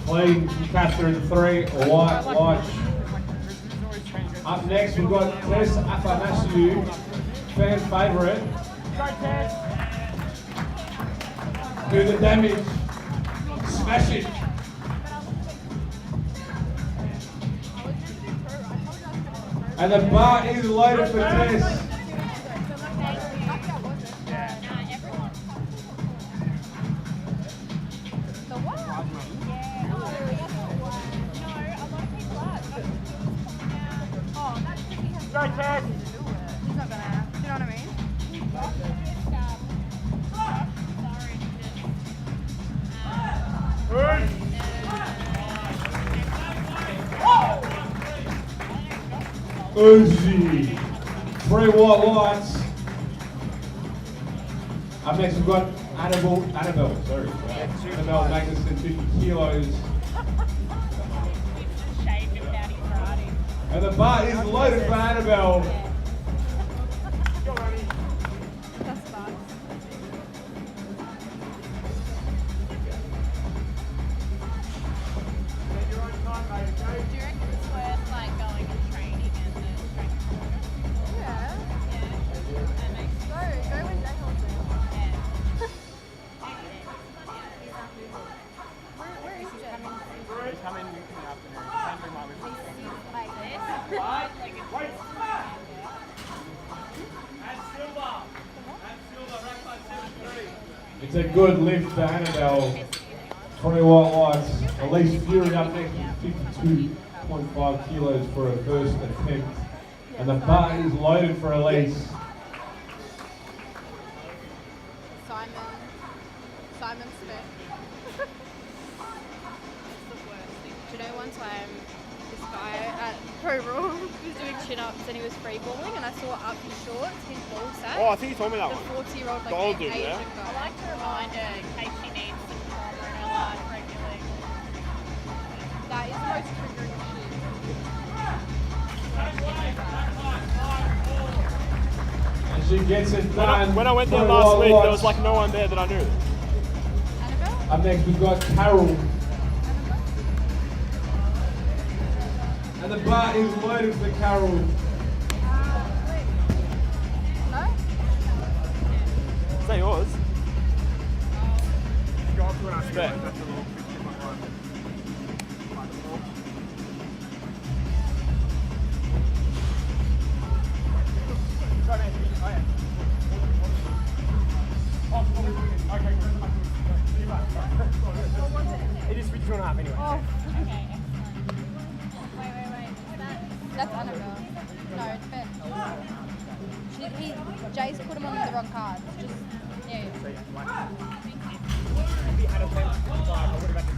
Clean, Catherine 3, white watch. Up next we've got Tess Athanasiou, fan favourite. Do the damage. Smash it. And the bar is loaded for Tess. He's not gonna, do you know what I mean? Uzi. 3 white lights. Up next we've got Annabelle Magnuson, 50 kilos. And the bar is loaded for Annabelle. That's fun. Do you reckon it's worth like going and training and then Yeah. that makes Go when Jay holds it. Where is Jay? He's coming in the afternoon. Andrew might be Like this. It's a good lift for Annabelle. 20 white lights. Elise Fury up next with 52.5 kilos for her first attempt. And the bar is loaded for Elise. Simon Smith. Do you know one time this guy at Pro Raw was doing chin-ups and he was free-balling and I saw up his shorts, his ball sack. Oh, I think you told me that The one. 40-year-old The old like dude, Asian yeah? guy. I like to remind her in case she needs some trauma in her life regularly. That is the most triggering shit. And she gets it done. When I went there 20 last white week, lights. there was like no one there that I knew. Annabelle? Up next we've got Carol. And the bar is loaded for Carol. No? Is that yours? Go up to an afternoon. Bet. That's a little 50.1. It is 52.5 anyway. Oh, Okay, excellent. Wait. that's Annabelle. No, it's Ben. Jay's put him on the wrong card. Just, yeah. So yeah, like, if he had a 10.5, I would have had to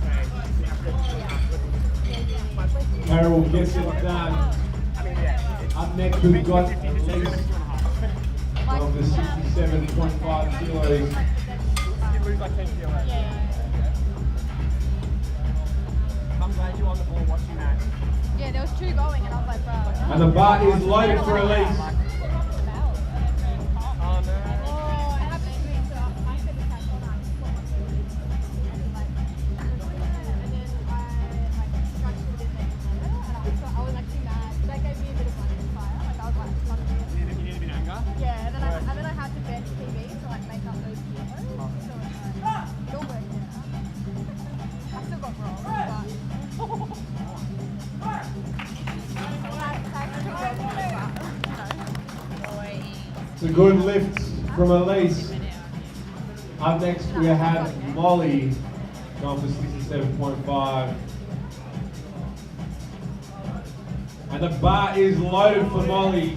say, Carol gets it done. I mean, yeah. Up next we've got Elise of the 67.5 kilos. You lose like 10 kilos. I'm glad you're on the ball watching that. Yeah, there was 2 going and I was like, bro. And the bar is loaded for Elise. Oh no. Oh, it happened to me. So I said the catch on ice. And then I tried to put it in there. And I was actually mad. That gave me a bit of fire. Like I was like, fuck this. You need a bit of anger. Yeah, and then I had to bend TV to like make up those kilos. So it all worked out. I still got wrong, but It's a good lift from Elise. Up next we have Molly, going for 67.5. And the bar is loaded for Molly.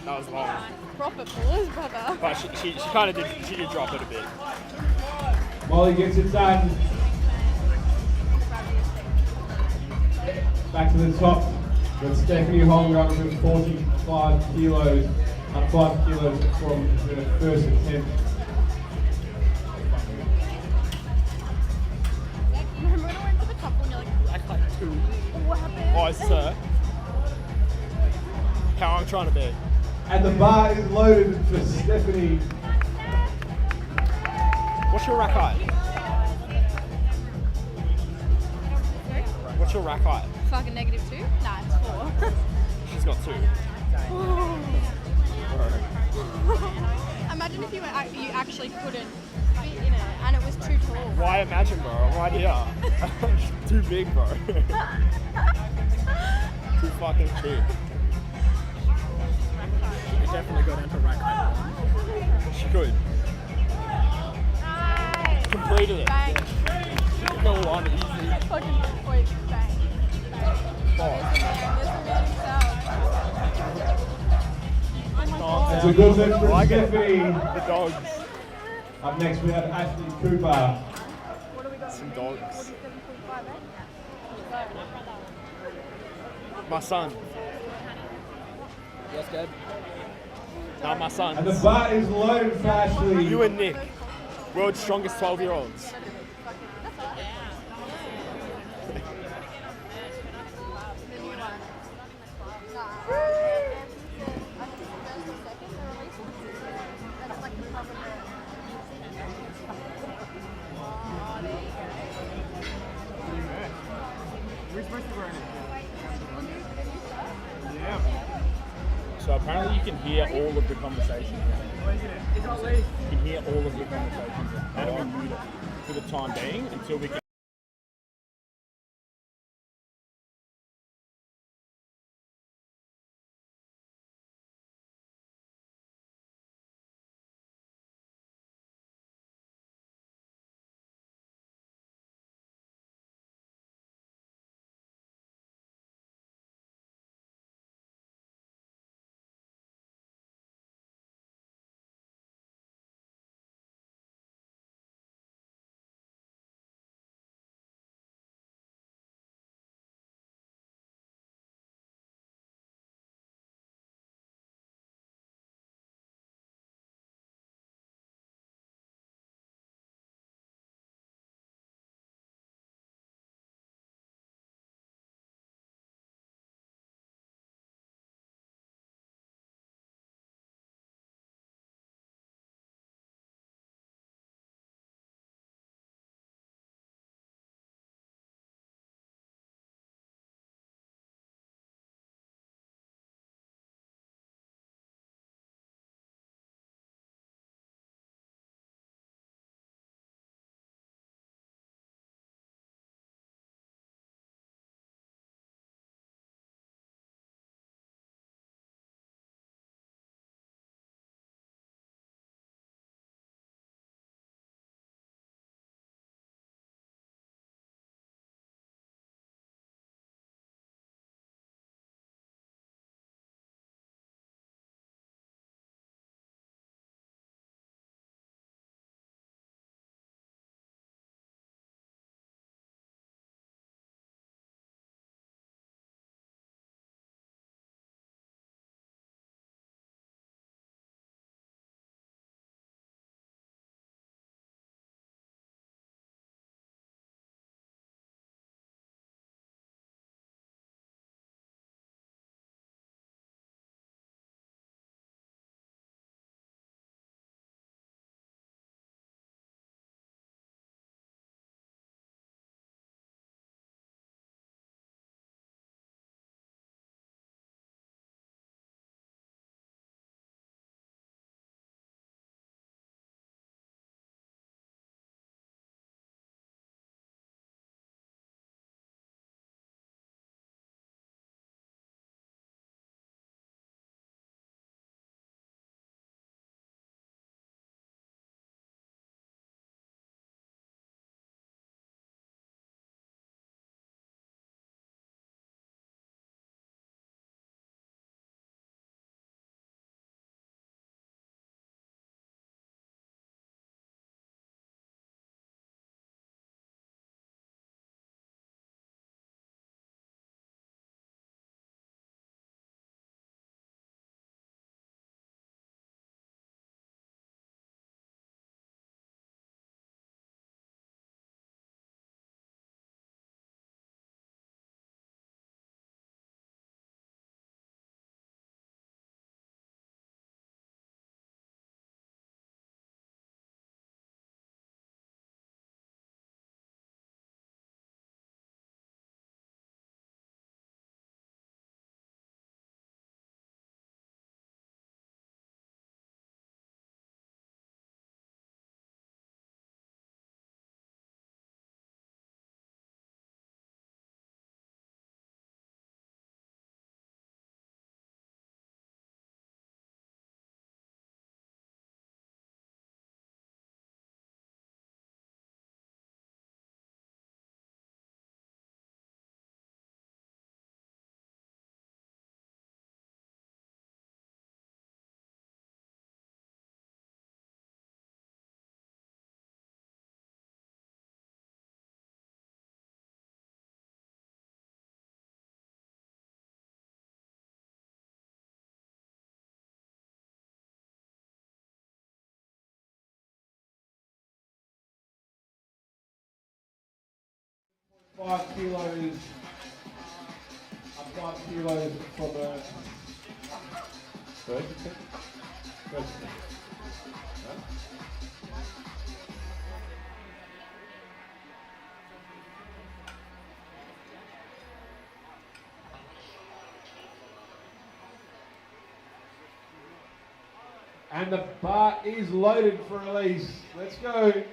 That was long. Proper pullers, brother. But she kind of did, she did drop it a bit. Molly gets it done. Back to the top. Got Stephanie Holger up to 45 kilos. Up 5 kilos from the first attempt. Remember when I went to the couple and you're like, Act like two. what happened? Oh, sir. How I'm trying to be. And the bar is loaded for Stephanie. What's your rack height? What's your rack height? Fucking -2? Nah, it's 4. She's got 2. Imagine if you actually couldn't fit in it and it was too tall. Why imagine, bro? I'm right here. Too big, bro. Too fucking big. You could definitely go down to rack height. She could. Nice. Completed it. Bang. She could go on easy. Fucking wait, bang. It's a good lift from Like it. Stephanie. The dogs. Up next we have Ashley Cooper. Some dogs. My son. Yes, Dad. Nah, my son. And the bar is loaded for Ashley. You and Nick. World's strongest 12-year-olds. So apparently you can hear all of the conversations. You can hear all of the conversations. And I'll mute it for the time being until we can. 5 kilos. 5 kilos for the first attempt. First attempt. No? And the bar is loaded for release. Let's go.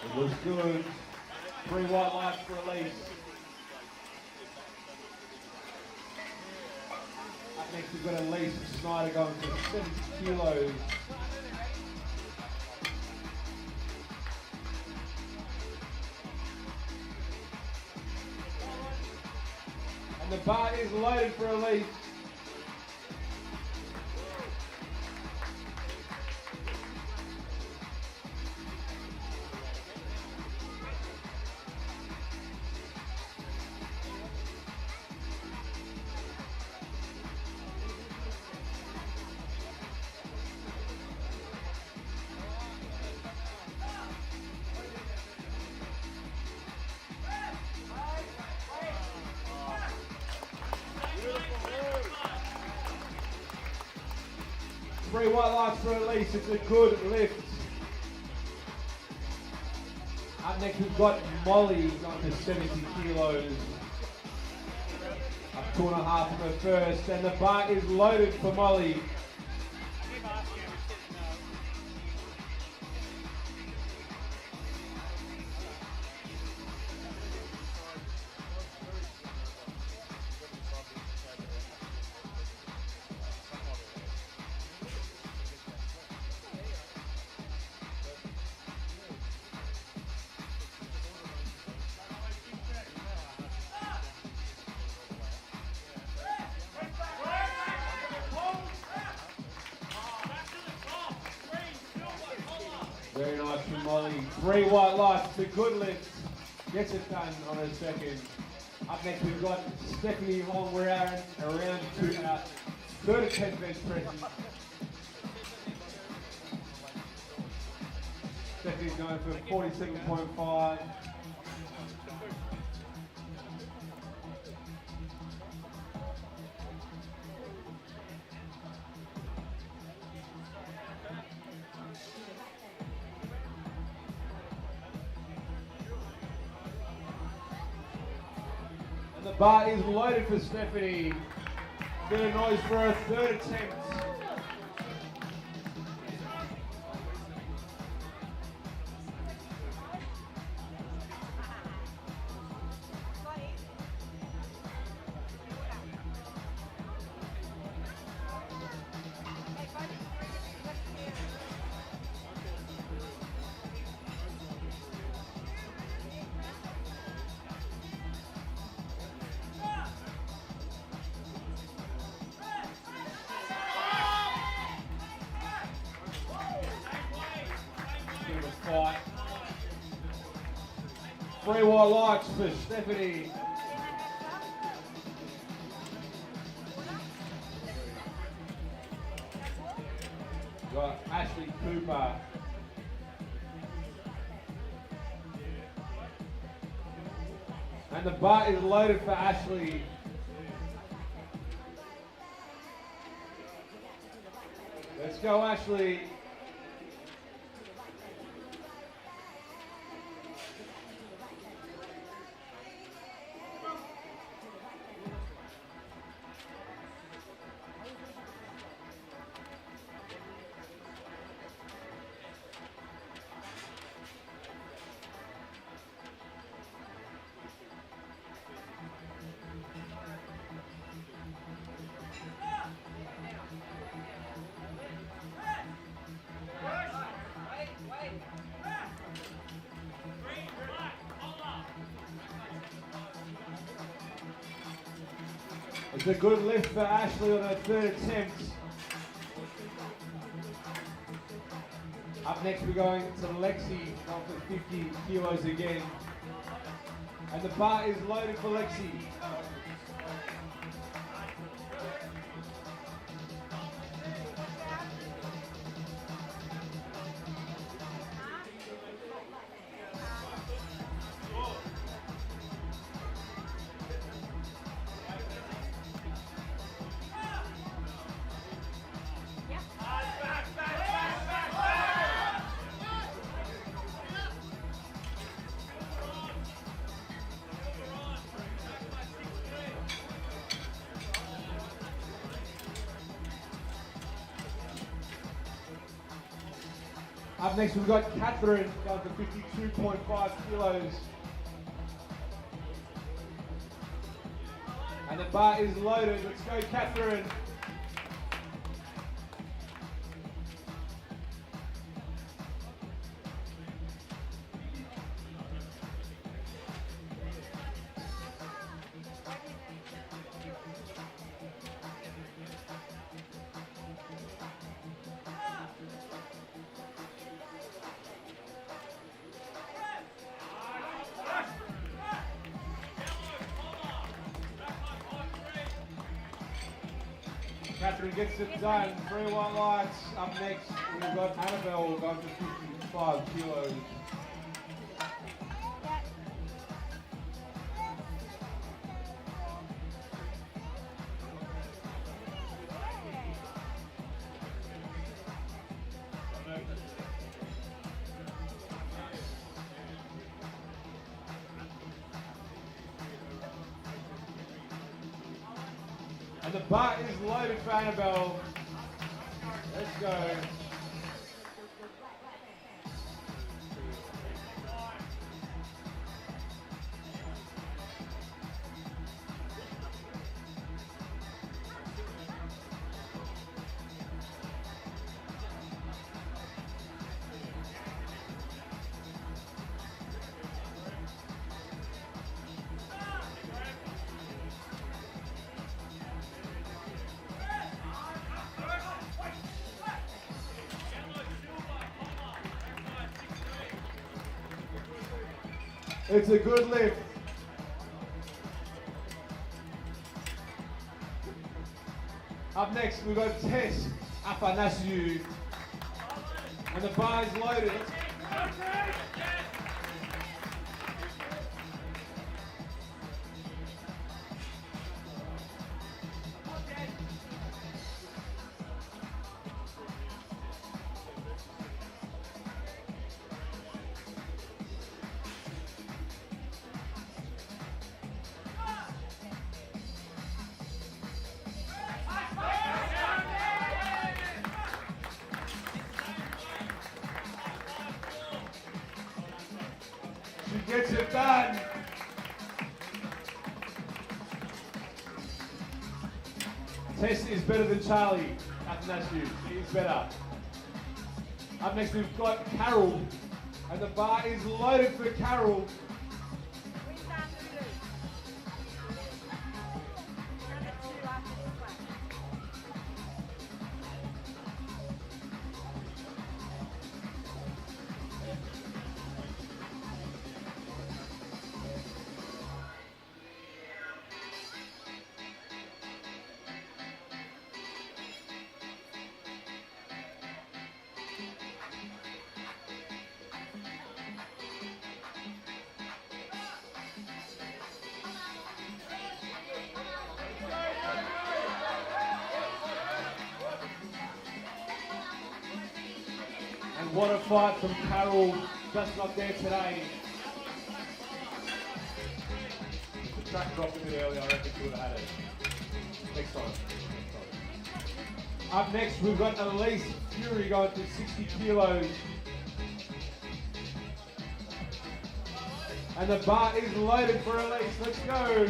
It looks good. 3 white lights for release. Up next we've got Elise Snyder going for 70 kilos. And the bar is loaded for Elise. Three white lights for Elise, it's a good lift. Up next we've got Molly going to 70 kilos. Up 2.5 from her first, and the bar is loaded for Molly. Very nice from Molly. 3 white lights, the good lift. Gets it done on her second. Up next we've got Stephanie Long. We're around to our third attempt bench press. Stephanie's going for 47.5. And the bar is loaded for Stephanie. Bit of noise for her third attempt. Fight. 3 white lights for Stephanie. Got Ashley Cooper. And the bar is loaded for Ashley. Let's go, Ashley. It's a good lift for Ashley on her third attempt. Up next we're going to Lexi, going for 50 kilos again. And the bar is loaded for Lexi. Up next we've got Catherine going for 52.5 kilos. And the bar is loaded. Let's go, Catherine. Catherine gets it done. 3 white lights. Up next, we've got Annabelle going for 55 kilos. And the bar is loaded for Annabelle. Let's go. It's a good lift. Up next, we've got Tess Afanasiou. And the bar is loaded. She gets it done. Tess is better than Charlie Afanasiou. She is better. Up next we've got Carol. And the bar is loaded for Carol. And what a fight from Carol, just not there today. If the track dropped a bit early, I reckon she would have had it. Next time. Up next, we've got Elise Fury going to 60 kilos. And the bar is loaded for Elise. Let's go.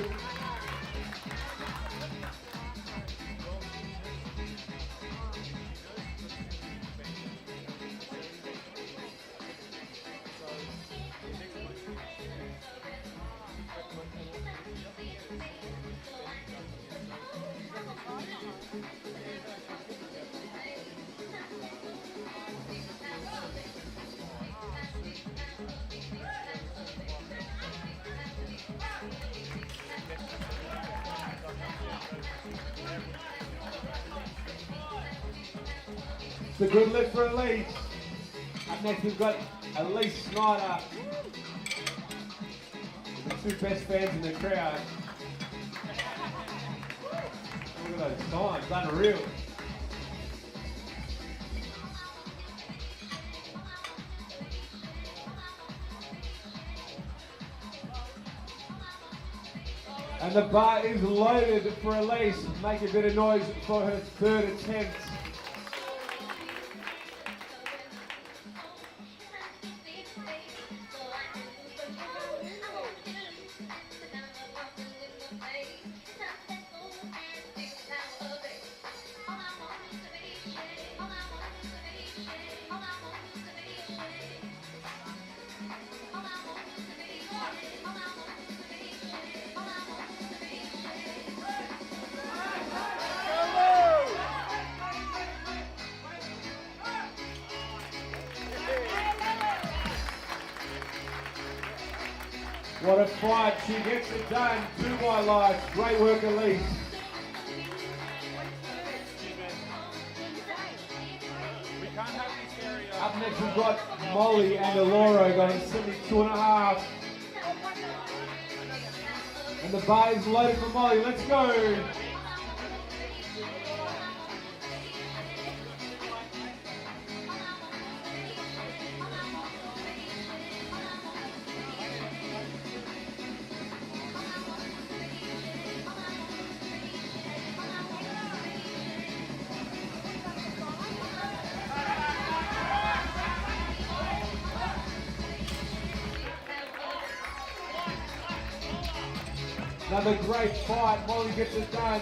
It's a good lift for Elise. Up next we've got Elise Snyder. The two best fans in the crowd. Look at those times, unreal. And the bar is loaded for Elise. Make a bit of noise for her third attempt. What a fight, she gets it done. 2 white lights, great work Elise. We can't have this area. Up next we've got Molly and Alora going 72.5. And the bar is loaded for Molly, let's go. Another great fight, Molly gets it done.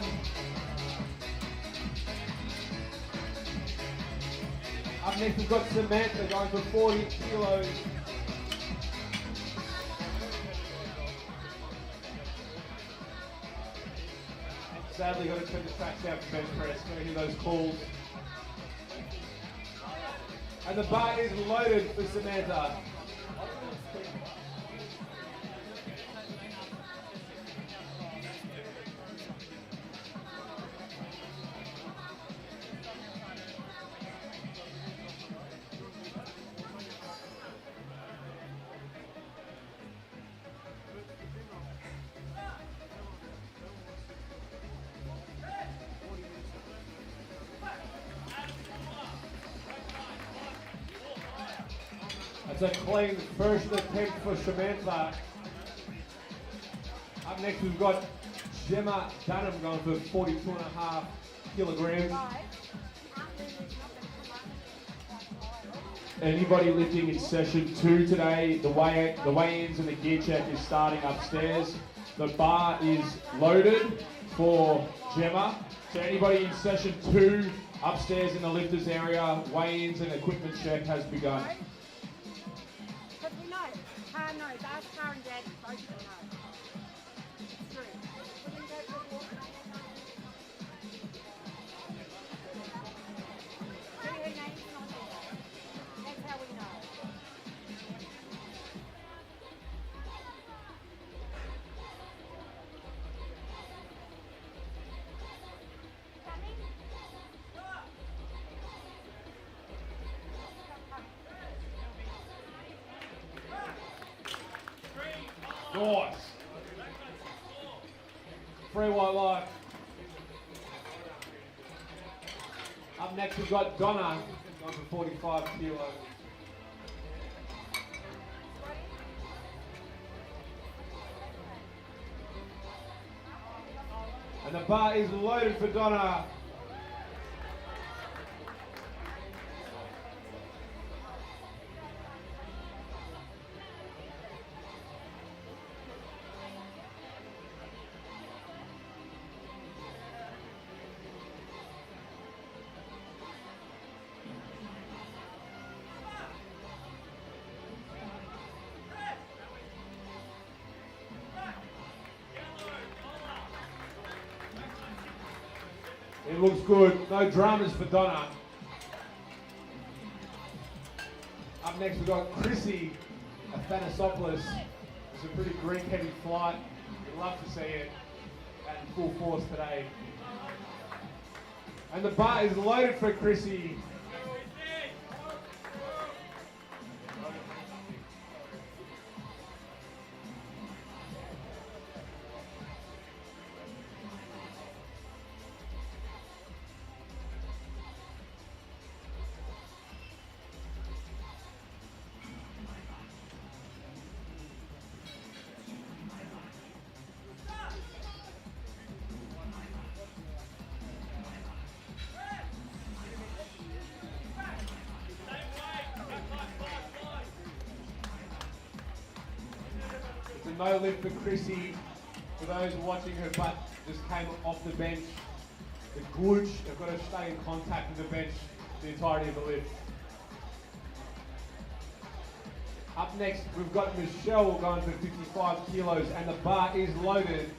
Up next we've got Samantha going for 40 kilos. Sadly got to turn the tracks out for bench press, got to hear those calls. And the bar is loaded for Samantha. It's a clean first attempt for Samantha. Up next we've got Gemma Dunham going for 42.5 kilograms. Anybody lifting in session 2 today, the weigh-ins and the gear check is starting upstairs. The bar is loaded for Gemma. So anybody in session 2 upstairs in the lifters area, weigh-ins and equipment check has begun. But we know. No, that's Karen Dad. Both of them know. It's true. We can go for a walk. See, her name's not there. That's how we know. Nice. 3 white light. Up next we've got Donna going for 45 kilos. And the bar is loaded for Donna. It looks good. No dramas for Donna. Up next we've got Chrissy Athanasopoulos. It's a pretty Greek-heavy flight. We'd love to see it at full force today. And the bar is loaded for Chrissy. no lift for Chrissy. For those watching, her butt just came off the bench. The glutes have got to stay in contact with the bench the entirety of the lift. Up next, we've got Michelle going for 55 kilos, and the bar is loaded.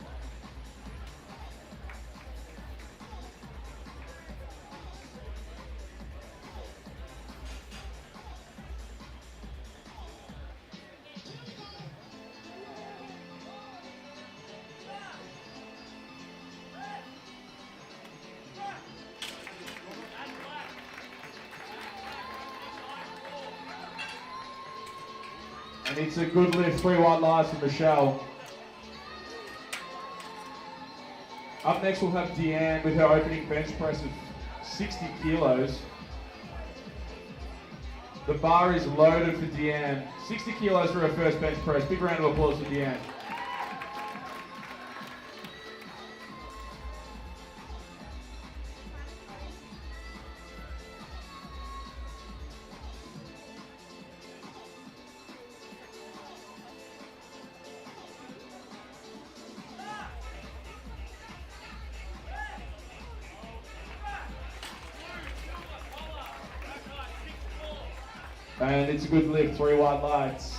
And it's a good lift, 3 wide lives for Michelle. Up next we'll have Deanne with her opening bench press of 60 kilos. The bar is loaded for Deanne. 60 kilos for her first bench press. Big round of applause for Deanne. And it's a good lift, 3 wide lights.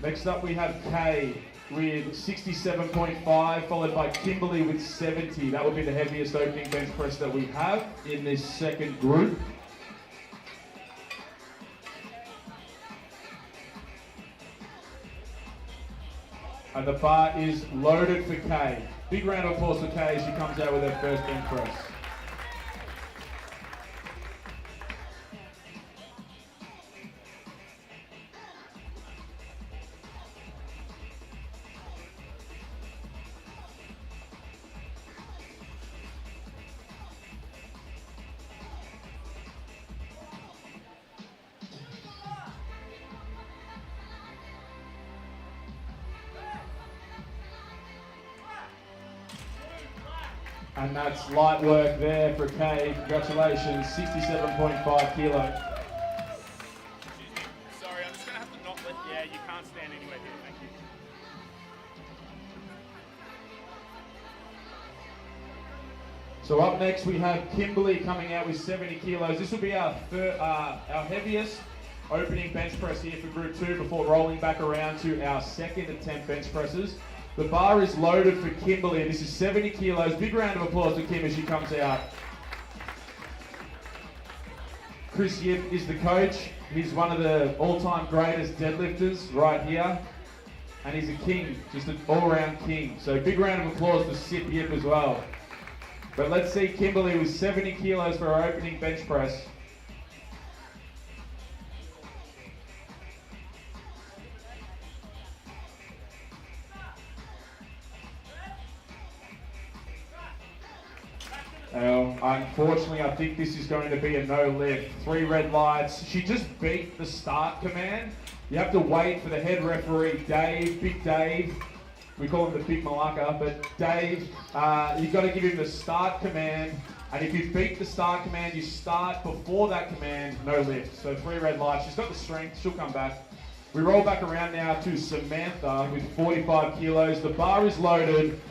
Next up we have Kay with 67.5, followed by Kimberly with 70. That would be the heaviest opening bench press that we have in this second group. And the bar is loaded for Kay. Big round of applause for Kay as she comes out with her first bench press. And that's light work there for Kay. Congratulations, 67.5 kilo. Sorry, I'm just going to have to not lift. Yeah, you can't stand anywhere here. Thank you. So up next we have Kimberly coming out with 70 kilos. This will be our heaviest opening bench press here for group 2 before rolling back around to our second attempt bench presses. The bar is loaded for Kimberly. This is 70 kilos. Big round of applause for Kim as she comes out. Chris Yip is the coach. He's one of the all-time greatest deadlifters right here. And he's a king, just an all-round king. So big round of applause for Sip Yip as well. But let's see Kimberly with 70 kilos for her opening bench press. Unfortunately, I think this is going to be a no lift. 3 red lights. She just beat the start command. You have to wait for the head referee, Dave, Big Dave. We call him the Big Malacca, but Dave, you've got to give him the start command. And if you beat the start command, you start before that command, no lift. So 3 red lights. She's got the strength. She'll come back. We roll back around now to Samantha with 45 kilos. The bar is loaded.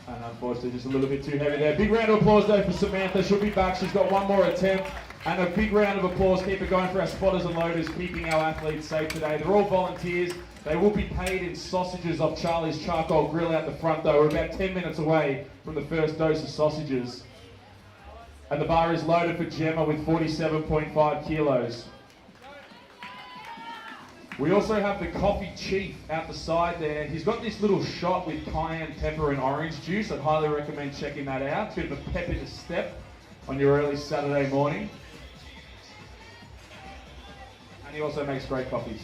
And unfortunately, just a little bit too heavy there. Big round of applause though for Samantha. She'll be back. She's got one more attempt. And a big round of applause. Keep it going for our spotters and loaders, keeping our athletes safe today. They're all volunteers. They will be paid in sausages off Charlie's Charcoal Grill out the front though. We're about 10 minutes away from the first dose of sausages. And the bar is loaded for Gemma with 47.5 kilos. We also have the Coffee Chief out the side there. He's got this little shot with cayenne pepper and orange juice. I'd highly recommend checking that out. It's a bit of a pep in the step on your early Saturday morning. And he also makes great coffees.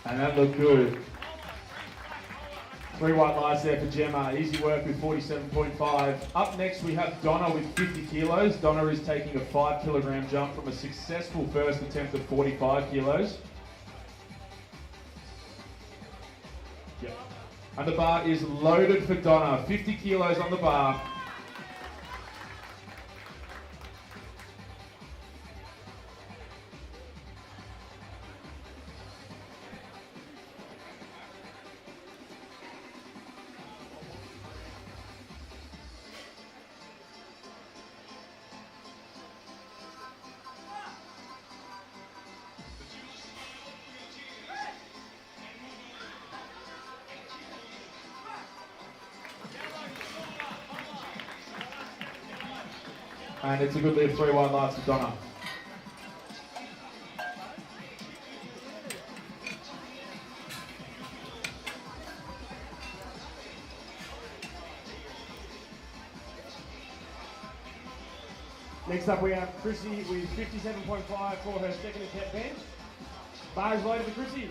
And that looked good. 3 white lights there for Gemma. Easy work with 47.5. Up next we have Donna with 50 kilos. Donna is taking a 5 kilogram jump from a successful first attempt of 45 kilos. Yep. And the bar is loaded for Donna. 50 kilos on the bar. And it's a good lift, 3 white lights for Donna. Next up we have Chrissy with 57.5 for her second attempt bench. Bar is loaded for Chrissy.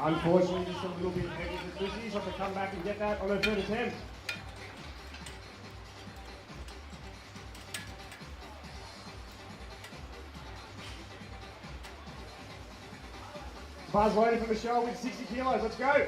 Unfortunately, just a little bit heavy for Chrissy, so to come back and get that on her third attempt. Bar's loaded for Michelle with 60 kilos. Let's go.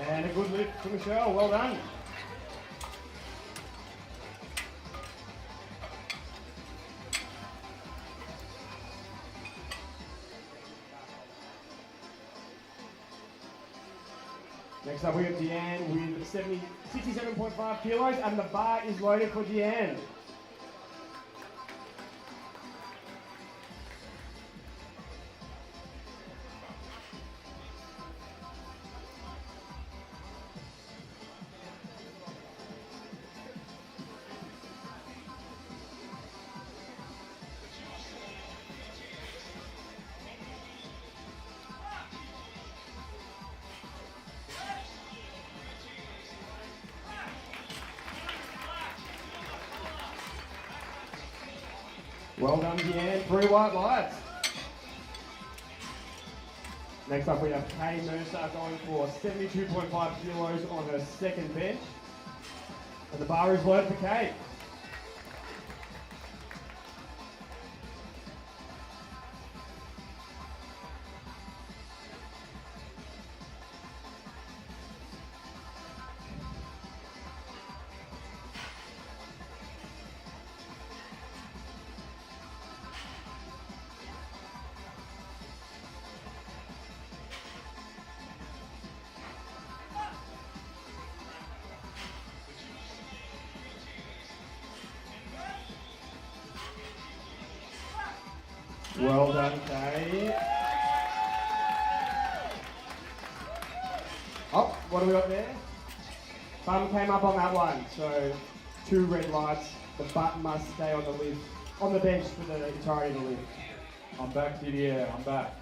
And a good lift for Michelle, well done. Next up we have Deanne with 67.5 kilos and the bar is loaded for Deanne. Well done, Deanne. 3 white lights. Next up, we have Kay Mercer going for 72.5 kilos on her second bench. And the bar is loaded for Kay. Well done, Kay. Oh, what do we got there? Bum came up on that one, so 2 red lights. The butt must stay on the lift, on the bench for the entirety of the lift. I'm back, Didier, I'm back.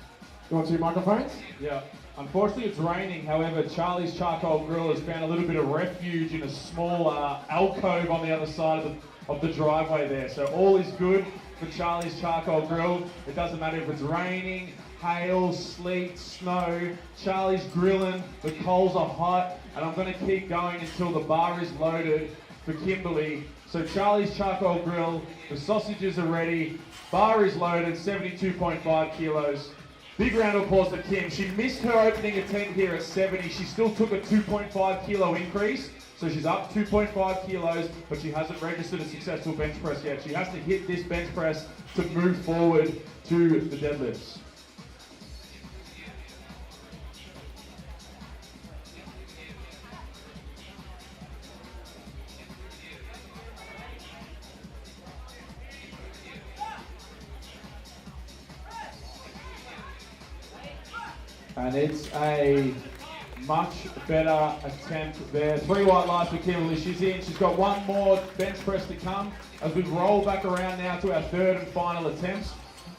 You want 2 microphones? Yeah. Unfortunately, it's raining. However, Charlie's Charcoal Grill has found a little bit of refuge in a small alcove on the other side of the driveway there. So all is good for Charlie's Charcoal Grill. It doesn't matter if it's raining, hail, sleet, snow. Charlie's grilling, the coals are hot, and I'm going to keep going until the bar is loaded for Kimberly. So Charlie's Charcoal Grill, the sausages are ready, bar is loaded, 72.5 kilos. Big round of applause for Kim. She missed her opening attempt here at 70. She still took a 2.5 kilo increase. So she's up 2.5 kilos, but she hasn't registered a successful bench press yet. She has to hit this bench press to move forward to the deadlifts. And it's a much better attempt there. 3 white lights for Kimberly. She's in. She's got one more bench press to come. As we roll back around now to our third and final attempts,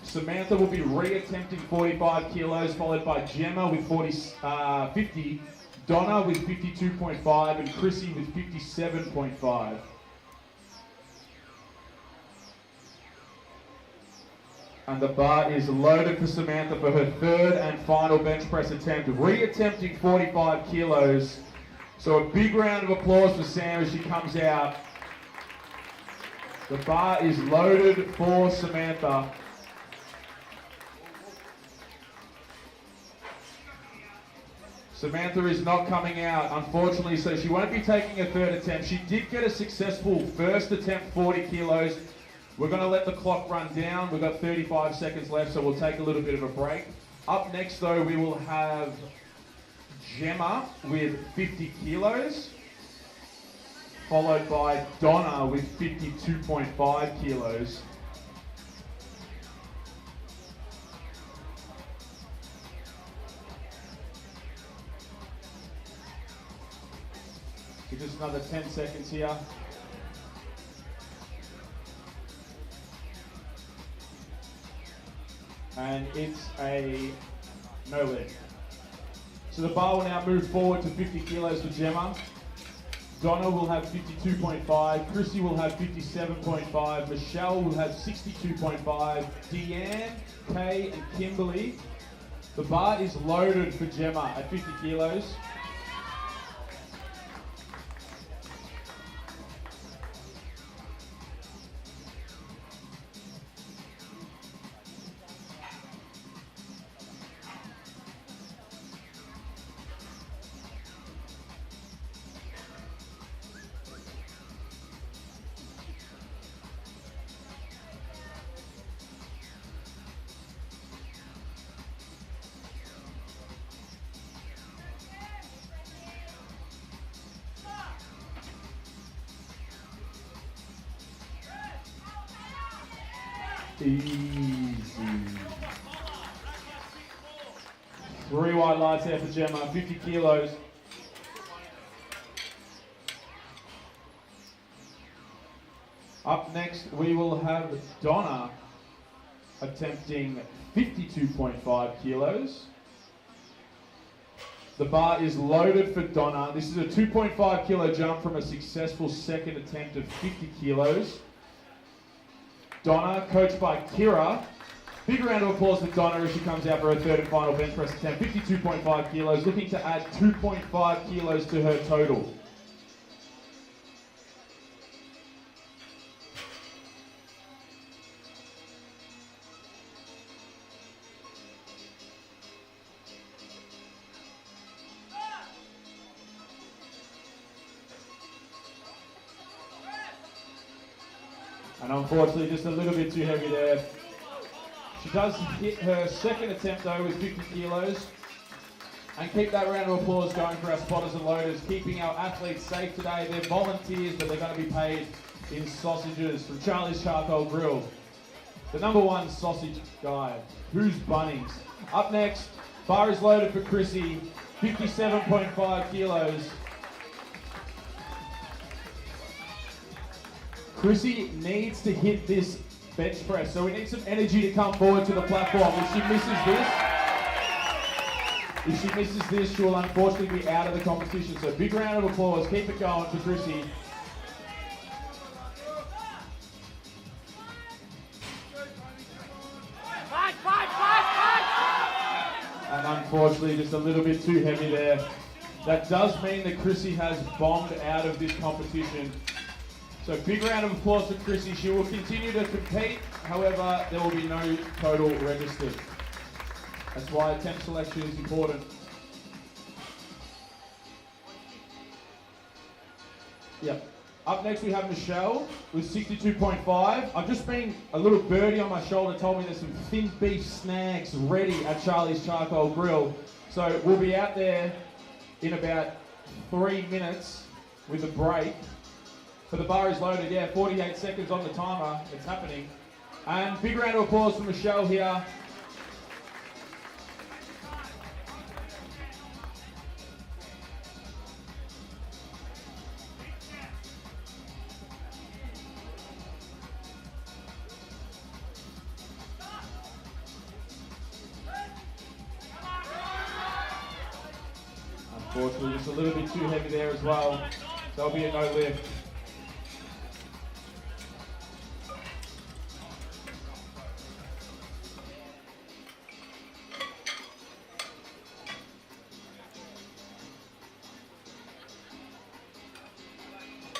Samantha will be re-attempting 45 kilos, followed by Gemma with 50, Donna with 52.5, and Chrissy with 57.5. And the bar is loaded for Samantha for her third and final bench press attempt, re-attempting 45 kilos. So a big round of applause for Sam as she comes out. The bar is loaded for Samantha. Samantha is not coming out, unfortunately, so she won't be taking a third attempt. She did get a successful first attempt, 40 kilos. We're going to let the clock run down. We've got 35 seconds left, so we'll take a little bit of a break. Up next, though, we will have Gemma with 50 kilos, followed by Donna with 52.5 kilos. So just another 10 seconds here. And it's a no leg. So the bar will now move forward to 50 kilos for Gemma. Donna will have 52.5, Chrissy will have 57.5, Michelle will have 62.5, Deanne, Kay, and Kimberly. The bar is loaded for Gemma at 50 kilos. Easy. 3 white lights there for Gemma, 50 kilos. Up next, we will have Donna attempting 52.5 kilos. The bar is loaded for Donna. This is a 2.5 kilo jump from a successful second attempt of 50 kilos. Donna, coached by Kira. Big round of applause for Donna as she comes out for her third and final bench press attempt. 52.5 kilos, looking to add 2.5 kilos to her total. And unfortunately, just a little bit too heavy there. She does hit her second attempt though with 50 kilos. And keep that round of applause going for our spotters and loaders, keeping our athletes safe today. They're volunteers, but they're going to be paid in sausages from Charlie's Charcoal Grill. The #1 sausage guy, who's Bunnings. Up next, bar is loaded for Chrissy, 57.5 kilos. Chrissy needs to hit this bench press, so we need some energy to come forward to the platform. If she misses this, she will unfortunately be out of the competition. So big round of applause, keep it going for Chrissy. And unfortunately, just a little bit too heavy there. That does mean that Chrissy has bombed out of this competition. So big round of applause for Chrissy. She will continue to compete. However, there will be no total registered. That's why attempt selection is important. Yep. Up next we have Michelle with 62.5. I've just been a little birdie on my shoulder told me there's some thin beef snags ready at Charlie's Charcoal Grill. So we'll be out there in about 3 minutes with a break. But the bar is loaded, yeah, 48 seconds on the timer. It's happening. And big round of applause for Michelle here. Unfortunately, just a little bit too heavy there as well. There'll be a no lift.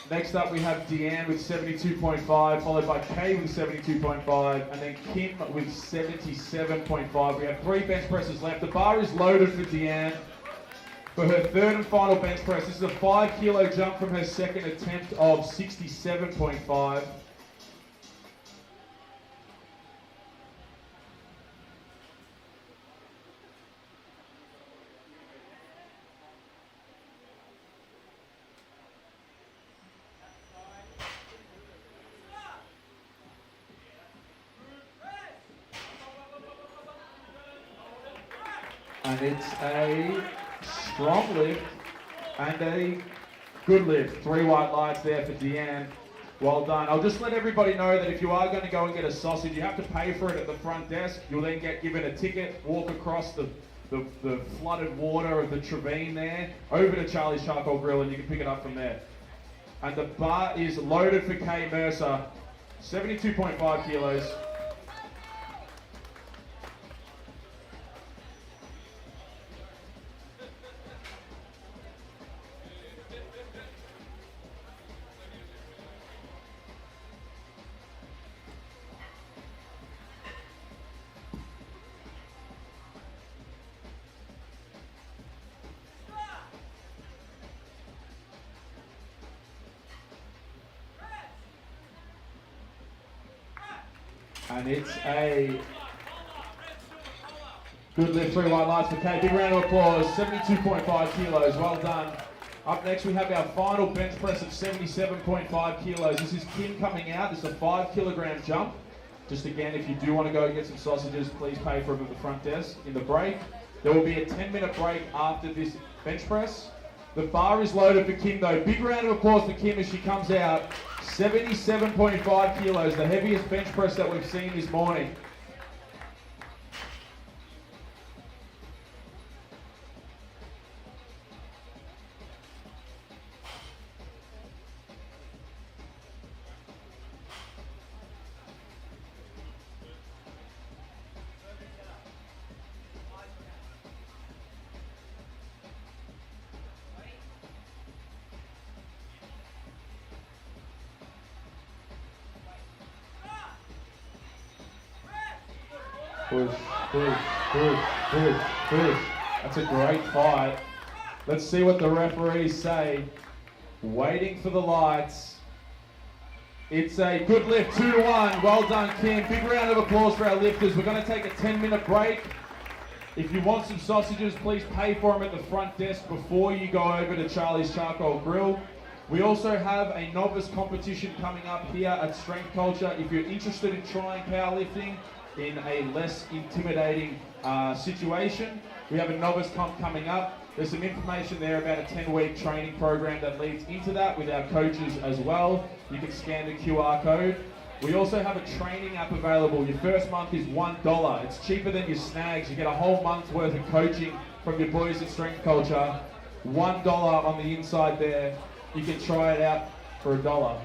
Next up we have Deanne with 72.5, followed by Kay with 72.5, and then Kim with 77.5. We have 3 bench presses left. The bar is loaded for Deanne for her third and final bench press. This is a 5 kilo jump from her second attempt of 67.5. And it's a strong lift and a good lift. 3 white lights there for Deanne. Well done. I'll just let everybody know that if you are going to go and get a sausage, you have to pay for it at the front desk. You'll then get given a ticket, walk across the flooded water of the Trevine there, over to Charlie's Charcoal Grill, and you can pick it up from there. And the bar is loaded for Kay Mercer, 72.5 kilos. And it's a good lift, 3 white lights for Kate. Big round of applause, 72.5 kilos, well done. Up next we have our final bench press of 77.5 kilos. This is Kim coming out. This is a 5 kilogram jump. Just again, if you do want to go and get some sausages, please pay for them at the front desk in the break. There will be a 10-minute break after this bench press. The bar is loaded for Kim though. Big round of applause for Kim as she comes out. 77.5 kilos, the heaviest bench press that we've seen this morning. Push, push, push, push, push. That's a great fight. Let's see what the referees say. Waiting for the lights. It's a good lift, 2-1. Well done, Kim. Big round of applause for our lifters. We're going to take a 10-minute break. If you want some sausages, please pay for them at the front desk before you go over to Charlie's Charcoal Grill. We also have a novice competition coming up here at Strength Culture. If you're interested in trying powerlifting in a less intimidating situation, we have a novice comp coming up. There's some information there about a 10-week training program that leads into that with our coaches as well. You can scan the QR code. We also have a training app available. Your first month is $1. It's cheaper than your snags. You get a whole month's worth of coaching from your boys at Strength Culture. $1 on the inside there. You can try it out for $1.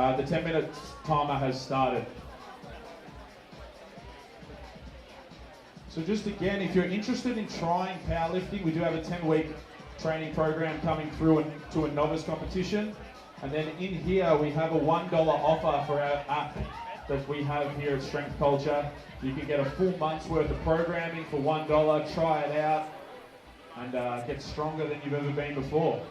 The 10-minute timer has started. So just again, if you're interested in trying powerlifting, we do have a 10-week training program coming through to a novice competition. And then in here, we have a $1 offer for our app that we have here at Strength Culture. You can get a full month's worth of programming for $1, try it out, and get stronger than you've ever been before.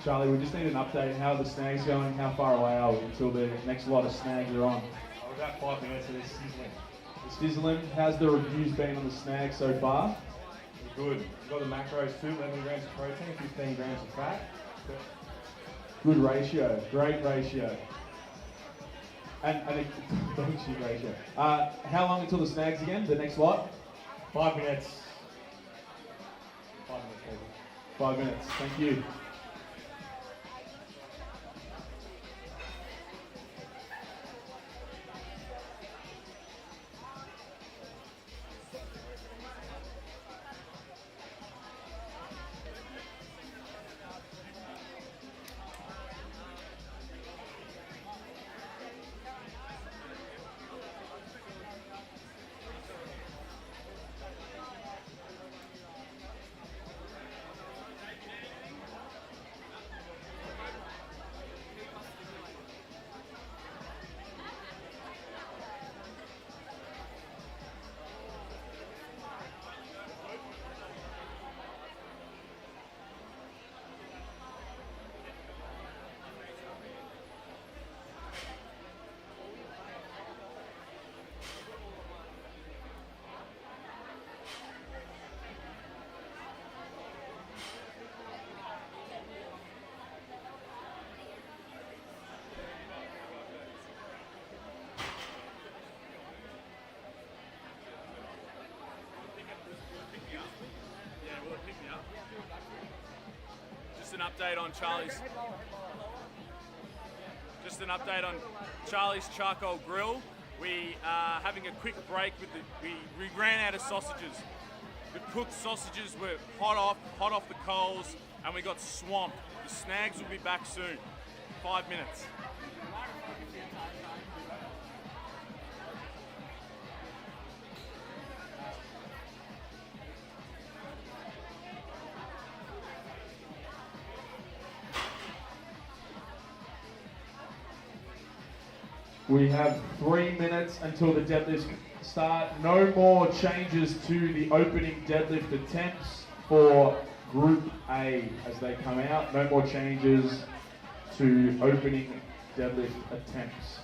Charlie, we just need an update. How are the snags going? How far away are we until the next lot of snags are on? We're about 5 minutes of this sizzling. The sizzling, how's the reviews been on the snags so far? Good. We've got the macros too, 11 grams of protein, 15 grams of fat. Good ratio, great ratio. And a dog shit ratio. How long until the snags again, the next lot? 5 minutes. 5 minutes, baby. 5 minutes, thank you. an update on Charlie's. Just an update on Charlie's Charcoal Grill. We are having a quick break with we ran out of sausages. The cooked sausages were hot off the coals, and we got swamped. The snags will be back soon. 5 minutes. We have 3 minutes until the deadlifts start. No more changes to the opening deadlift attempts for Group A as they come out. No more changes to opening deadlift attempts.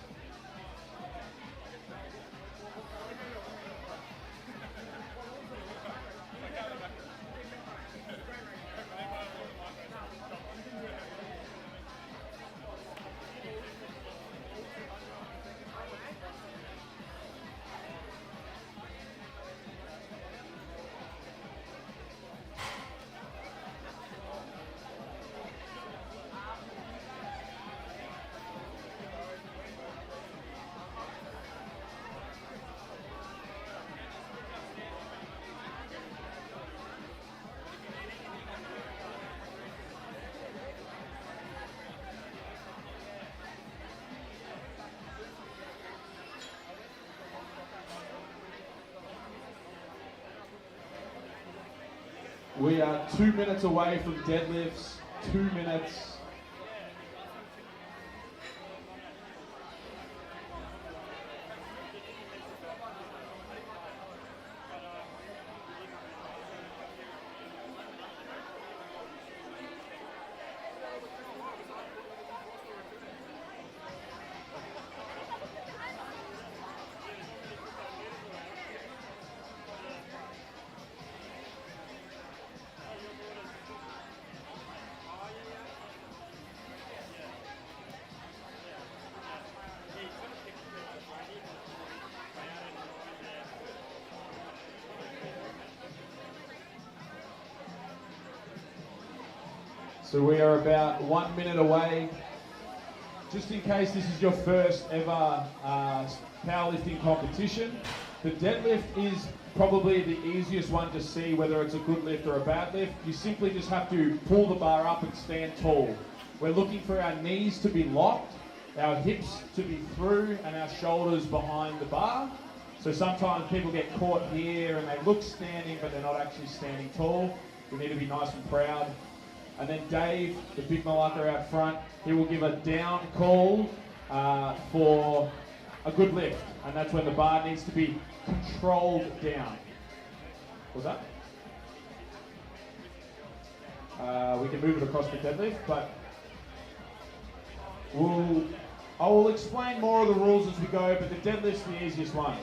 We are 2 minutes away from deadlifts. 2 minutes. So we are about 1 minute away. Just in case this is your first ever powerlifting competition, the deadlift is probably the easiest one to see whether it's a good lift or a bad lift. You simply just have to pull the bar up and stand tall. We're looking for our knees to be locked, our hips to be through, and our shoulders behind the bar. So sometimes people get caught here and they look standing, but they're not actually standing tall. We need to be nice and proud. And then Dave, the big malacca out front, he will give a down call for a good lift. And that's when the bar needs to be controlled down. What was that? We can move it across the deadlift, but I will explain more of the rules as we go, but the deadlift's the easiest one.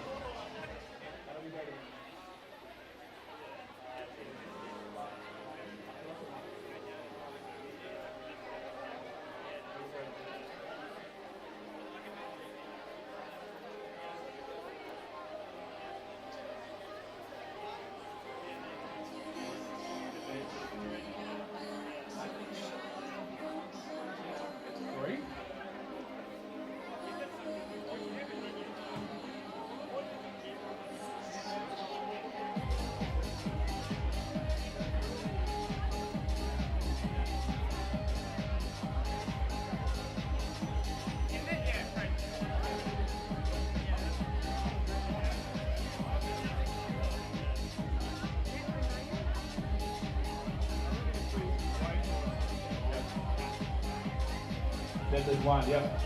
Deadlift one, yep.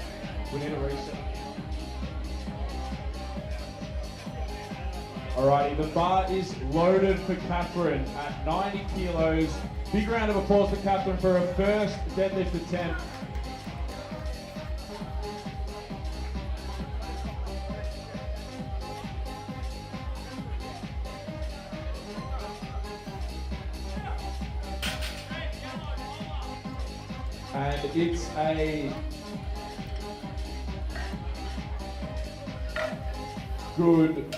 We need a reset. Alrighty, the bar is loaded for Catherine at 90 kilos. Big round of applause for Catherine for her first deadlift attempt. And it's a good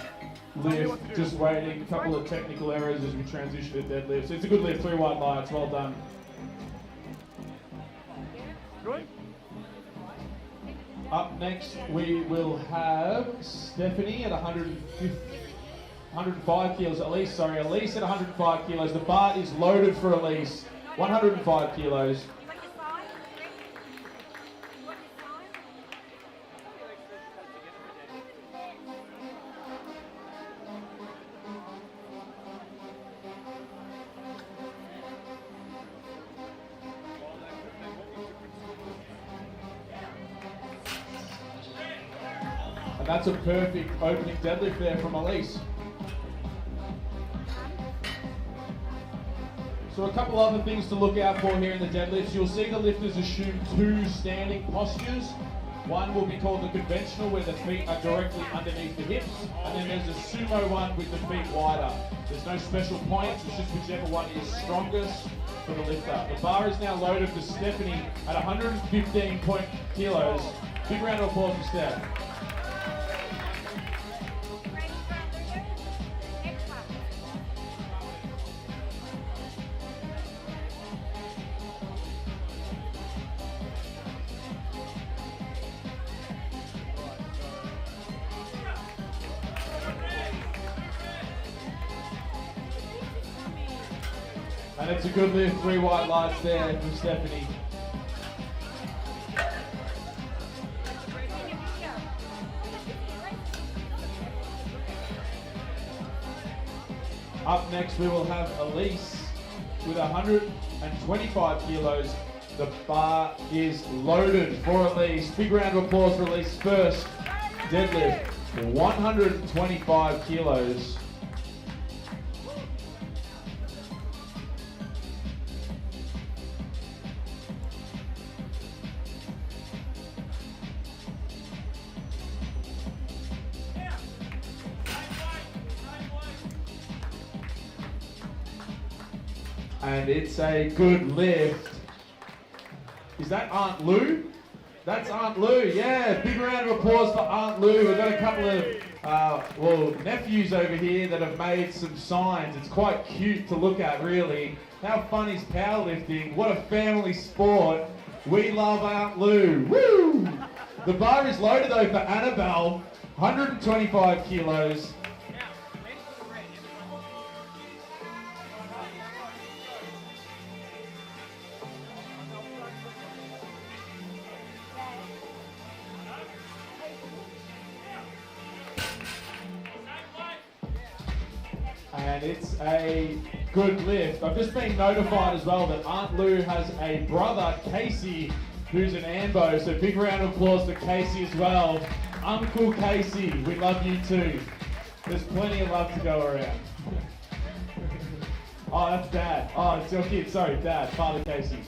lift, just waiting, a couple of technical errors as we transition to deadlifts. It's a good lift, 3 wide lats, well done. Good. Up next, we will have Stephanie at 105 kilos. Elise at 105 kilos. The bar is loaded for Elise. 105 kilos. You want your sign? You want your sign? And that's a perfect opening deadlift there from Elise. So a couple other things to look out for here in the deadlifts. You'll see the lifters assume two standing postures. One will be called the conventional, where the feet are directly underneath the hips. And then there's a sumo one with the feet wider. There's no special points, it's just whichever one is strongest for the lifter. The bar is now loaded for Stephanie at 115 kilos. Big round of applause for Steph. Ready for next one. And it's a good lift, 3 white lights there from Stephanie. Up next, we will have Elise with 125 kilos. The bar is loaded for Elise. Big round of applause for Elise. First deadlift, 125 kilos. And it's a good lift. Is that Aunt Lou? That's Aunt Lou, yeah. Big round of applause for Aunt Lou. We've got a couple of, nephews over here that have made some signs. It's quite cute to look at, really. How fun is powerlifting? What a family sport. We love Aunt Lou. Woo! The bar is loaded though for Annabelle, 125 kilos. And it's a good lift. I've just been notified as well that Aunt Lou has a brother, Casey, who's an AMBO. So big round of applause for Casey as well. Uncle Casey, we love you too. There's plenty of love to go around. Oh, that's Dad. Oh, it's your kid. Sorry, Dad. Father Casey.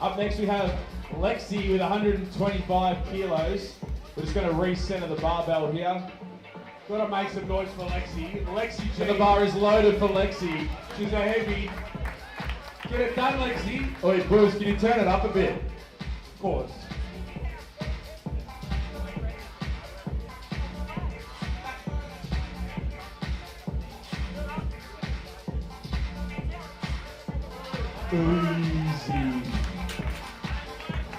Up next we have Lexi with 125 kilos. We're just going to recenter the barbell here. Gotta make some noise for Lexi. Lexi G. And the bar is loaded for Lexi. She's a heavy. Get it done, Lexi. Oi, Bruce, can you turn it up a bit? Of course. Easy.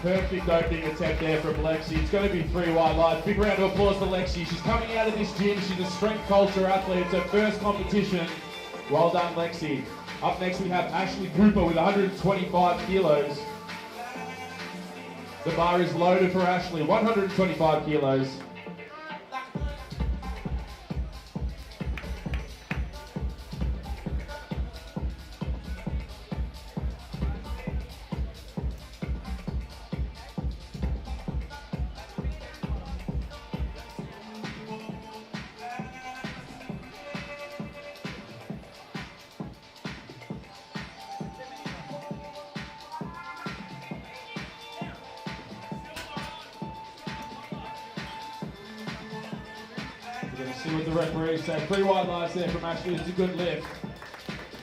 Perfect opening attempt there from Lexi. It's going to be 3 white lights. Big round of applause for Lexi. She's coming out of this gym. She's a strength culture athlete. It's her first competition. Well done, Lexi. Up next, we have Ashley Cooper with 125 kilos. The bar is loaded for Ashley. 125 kilos. We're going to see what the referees say. 3 white lights there from Ashley. It's a good lift.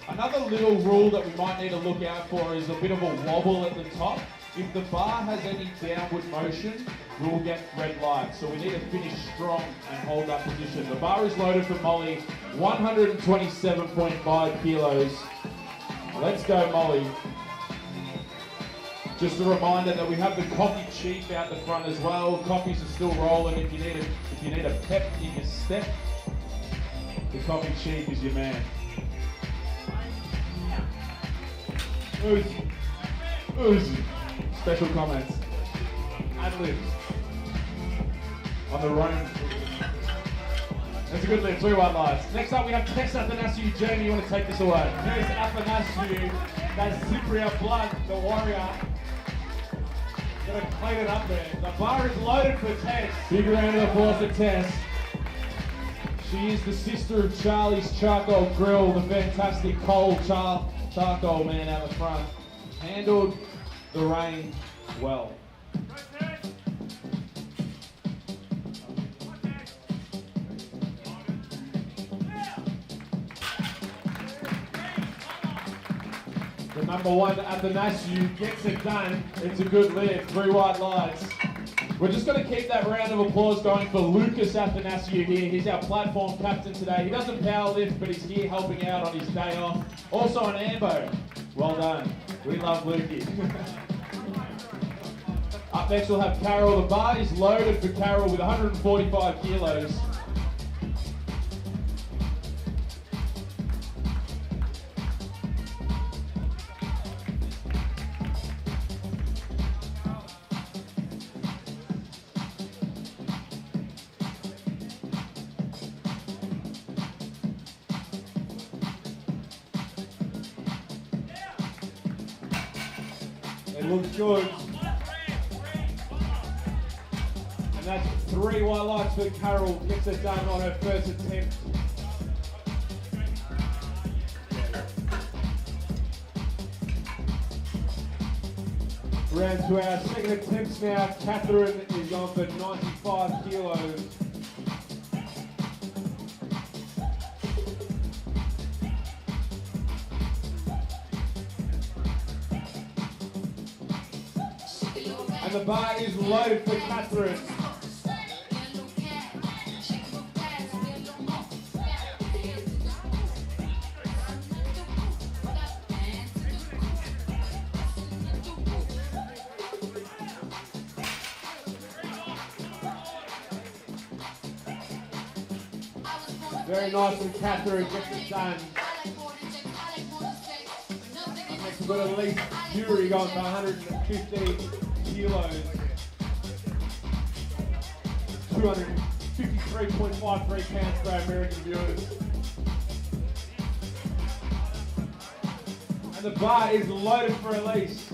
Another little rule that we might need to look out for is a bit of a wobble at the top. If the bar has any downward motion, we will get red lights. So we need to finish strong and hold that position. The bar is loaded for Molly, 127.5 kilos. Let's go, Molly. Just a reminder that we have the coffee chief out the front as well. Coffees are still rolling. If you need a pep in your step, the coffee chief is your man. Uzi. Special comments. Ad-libs. On the run. That's a good lift. 3 white lights. Next up we have Tess Athanasiou. Jamie, you want to take this away? Tess Athanasiou, that's Cypriot Blood, the warrior. Gonna clean it up there. The bar is loaded for Tess. Big round of applause for Tess. She is the sister of Charlie's Charcoal Grill, the fantastic Cole Charcoal man out the front. Handled the rain well. The number 1 Athanasiou gets it done. It's a good lift. 3 white lights. We're just going to keep that round of applause going for Lucas Athanasiou here. He's our platform captain today. He doesn't power lift, but he's here helping out on his day off. Also an ambo. Well done. We love Lukey. Up next we'll have Carol. The bar is loaded for Carol with 145 kilos. It looks good. And that's 3 white lights for Carol. Gets it done on her first attempt. Round to our second attempts now. Catherine is on for 95 kilos. And the bar is loaded for Catherine. Very nice from Catherine, gets it done. Next we've got Elise Fury going for 115 kilos. 253.53 pounds for our American viewers. And the bar is loaded for Elise.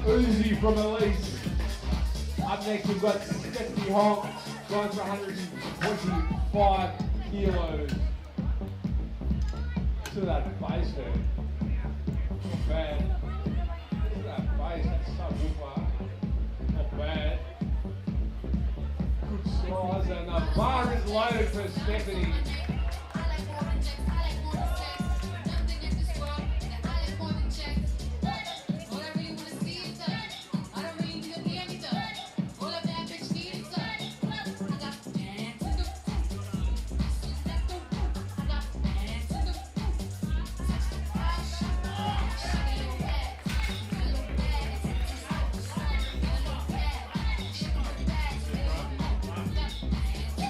Uzi from Elise. Up next we've got Stephanie Hong going for 125 kilos. Look at that base there. Not bad. Look at that base, that's so good, man. Not bad. Good size, and the bar is loaded for Stephanie.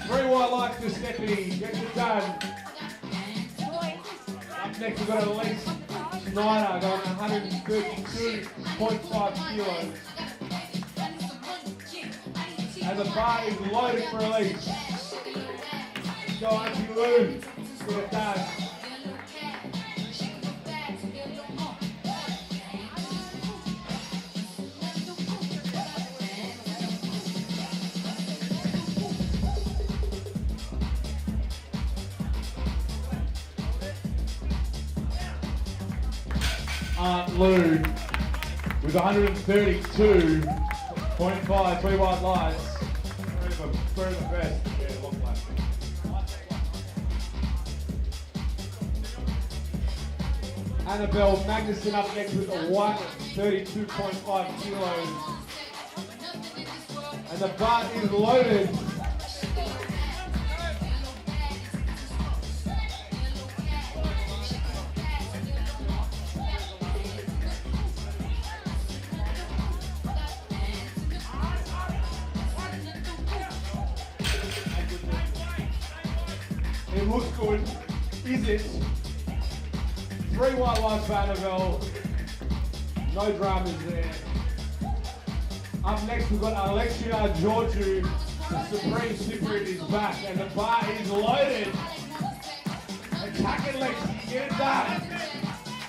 Very white lights for Stephanie, gets it done. Up next we've got Elise Schneider going 132.5 kilos. And the bar is loaded for Elise. Go Auntie Lou, get it done. Aunt Lou with 132.5, 3 white lights. We're the best. Yeah, long last. Annabelle Magnuson up next with a 132.5 kilos. And the bar is loaded. It looks good. Is it? 3 white lights for Annabelle. No dramas there. Up next we've got Alexia Georgiou. The Supreme Cypriot is back and the bar is loaded. Attack it, Lexi. Get it done.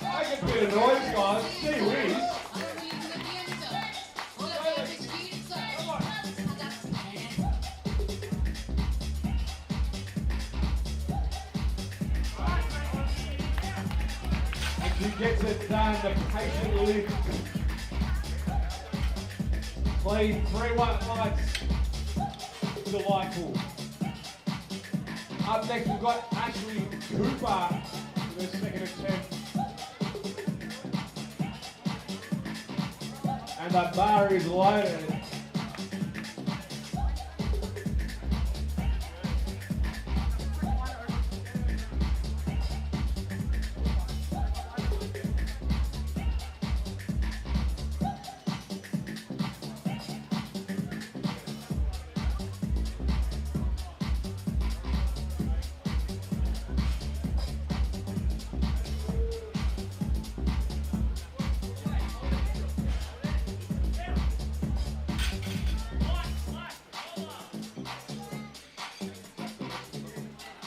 Make a bit of noise, guys. Gee whiz. She gets it done, the patient lift. Played 3 white lights to the white pool. Up next we've got Ashley Cooper for her second attempt. And the bar is loaded.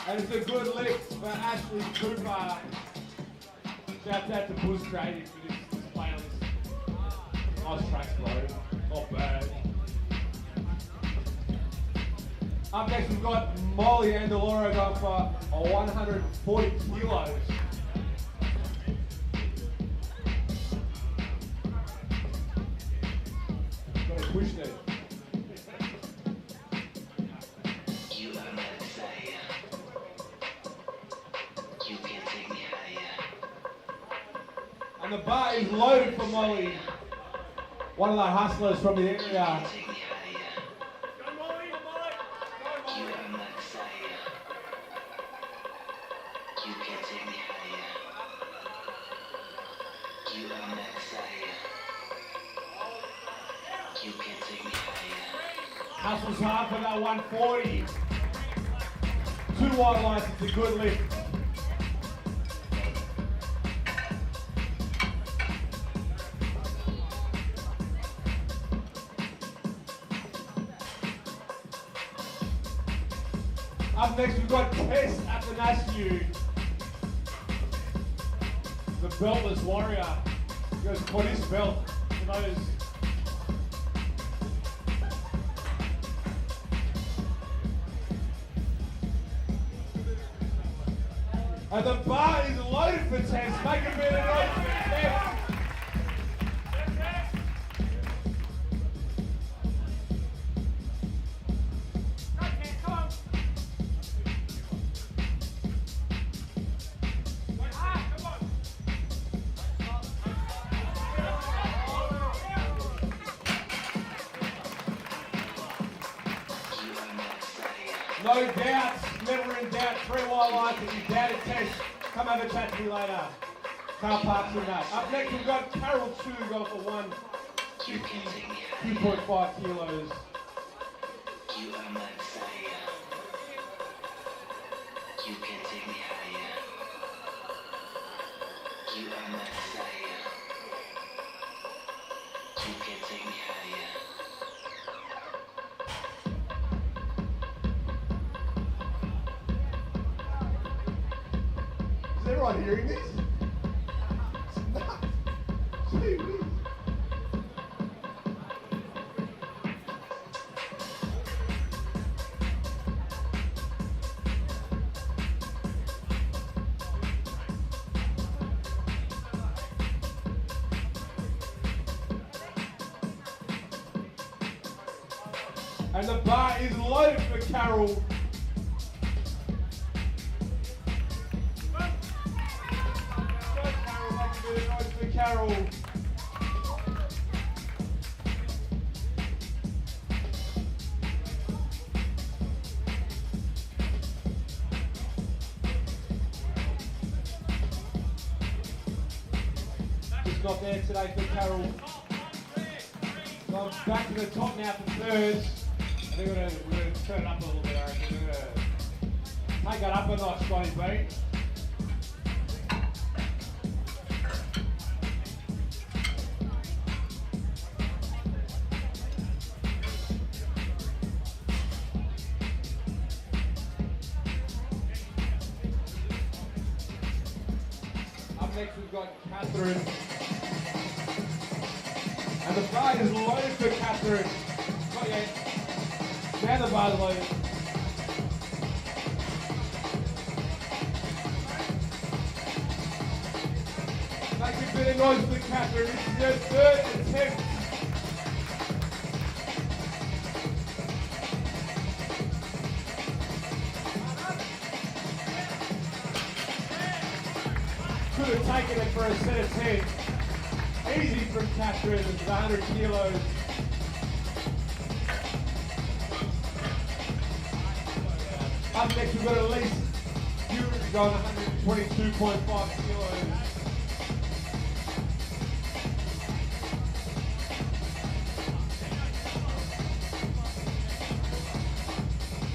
And it's a good lift for Ashley Cooper. Shout out to Buzz Creative for this playlist. Nice tracks, bro. Not bad. Up next we've got Molly and Delora going for a 140 kilos. Got to push there. And the bar is loaded for Molly. One of the hustlers from the area. Hustles hard for that 140. 2 white lights, it's a good lift. Up next we've got Tess Athanasiou, the beltless warrior. He goes for this belt for those. And the bar is loaded for Tess. Make a bit of noise for Tess. No doubt, never in doubt, 3 white lights. If you doubt it, Tess, come have a chat to me later. Car parks in that. Up next we've got Carol Chu going for 152.5 kilos. You are my desire. You can take me higher. You are my desire. You can take me higher. Is everyone hearing this? It's nuts. Gee whiz. And the bar is loaded for Carol. Go, Carol, Carol. Just not there today for Carol. Gone back to the top now for thirds. I think we're going to turn it up a little bit, I reckon. We're going to take that up a notch, Scotty B. Up next we've got Catherine. And the bar is loaded for Catherine. Not yet. Down the bar loaded. Make a bit of noise for Catherine. This is her third attempt. Could have taken it for a set of 10. Easy from Catherine, it's 100 kilos. Up next we've got Elise. Fury's on 122.5 kilos.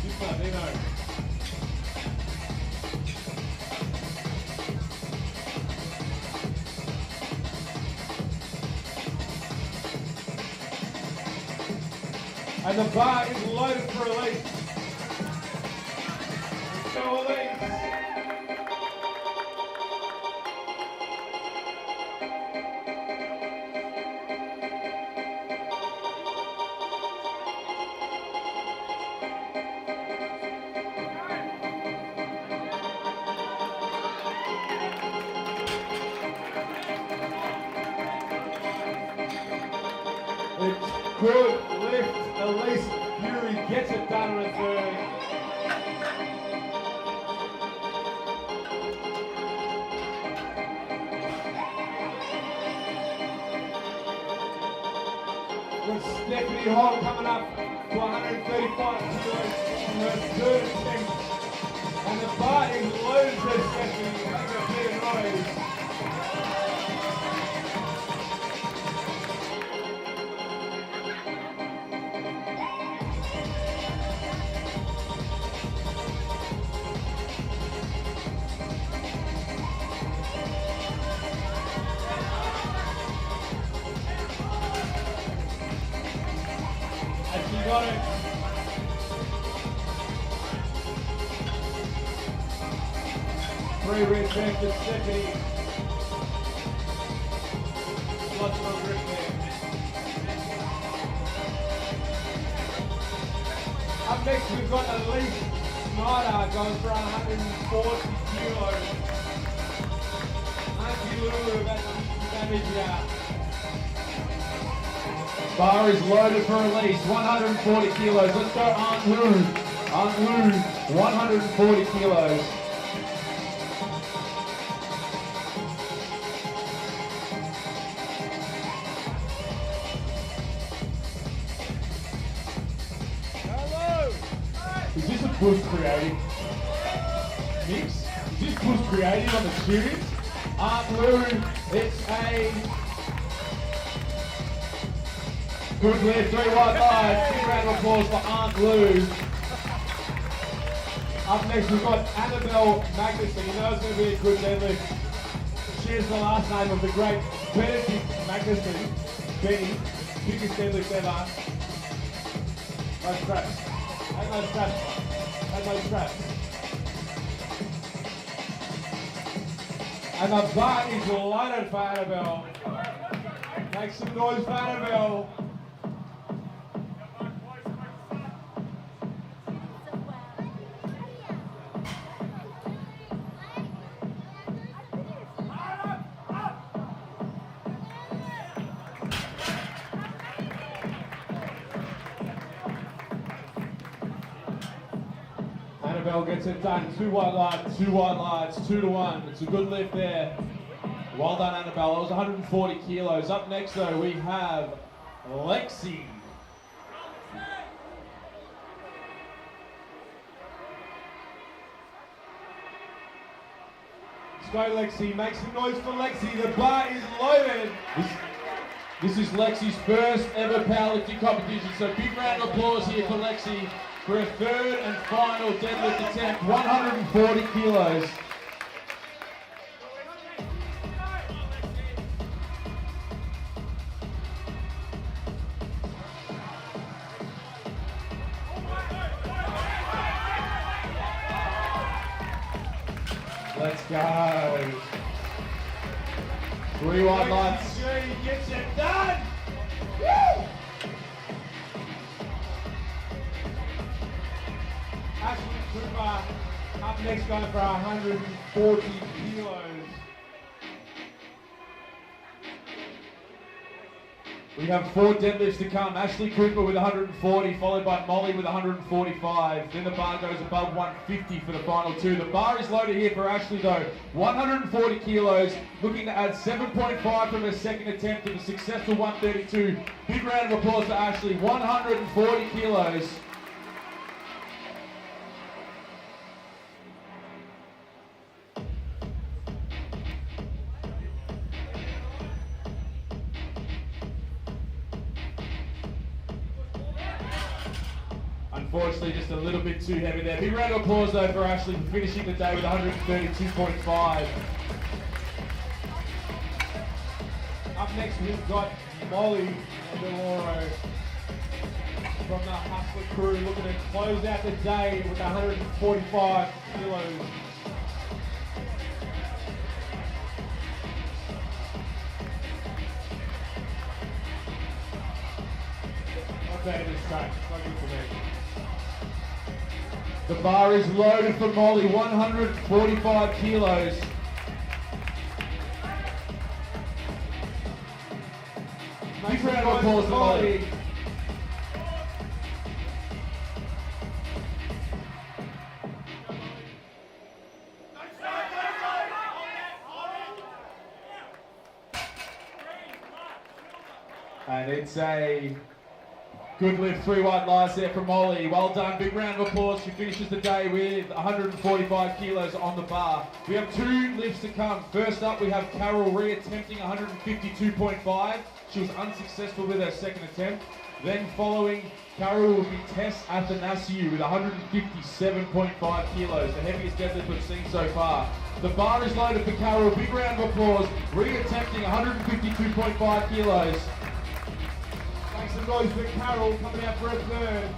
Super, Nino. And the bar is loaded for Elise. Go Elise. It's good lift. Elise Fury gets it done in a third. With Stephanie Hall coming up to 135 kilos in her third attempt. And the bar is loaded for Stephanie. Make a bit of noise. Got it. Three red back to Stephanie. Lots of grip there. Up next we've got Elise Snyder going for 140 kilos. Auntie Lulu about to damage here. Bar is loaded for Elise, 140 kilos. Let's go Aunt Lou. Aunt Lou, 140 kilos. Hello! Is this a push creative mix? Is this push creative on the students? Aunt Lou, it's a good lift, 3 wide lines. Big round of applause for Aunt Lou. Up next we've got Annabelle Magnuson. You know it's going to be a good deadlift. She is the last name of the great Benedict Magnuson. Benny, biggest deadlift ever. No straps. Ain't no straps. Ain't no straps. And the bar is loaded for Annabelle. Make some noise for Annabelle. Annabelle gets it done. 2 white lights, 2 white lights, 2 to 1. It's a good lift there. Well done, Annabelle. That was 140 kilos. Up next, though, we have Lexi. Let's go, Lexi. Make some noise for Lexi. The bar is loaded. This is Lexi's first ever powerlifting competition, so big round of applause here for Lexi for her third and final deadlift attempt, 140 kilos. Let's go. 3 wide lines. She gets it done. Woo! Ashley Cooper up next, going for 140 kilos. We have 4 deadlifts to come. Ashley Cooper with 140, followed by Molly with 145. Then the bar goes above 150 for the final 2. The bar is loaded here for Ashley though. 140 kilos, looking to add 7.5 from her second attempt to the successful 132. Big round of applause for Ashley. 140 kilos. Unfortunately, just a little bit too heavy there. Big round of applause though for Ashley for finishing the day with 132.5. Up next, we've got Molly Deloro from the Hustler crew, looking to close out the day with 145 kilos. Okay, this track, it's not good for me. The bar is loaded for Molly, 145 kilos. Big round of applause for Molly. And it's a good lift, 3 wide lines there from Molly. Well done, big round of applause. She finishes the day with 145 kilos on the bar. We have 2 lifts to come. First up, we have Carol re-attempting 152.5. She was unsuccessful with her second attempt. Then following, Carol will be Tess Athanasiou with 157.5 kilos, the heaviest deadlift we've seen so far. The bar is loaded for Carol. Big round of applause. Re-attempting 152.5 kilos. Make some noise for Carol coming out for a third.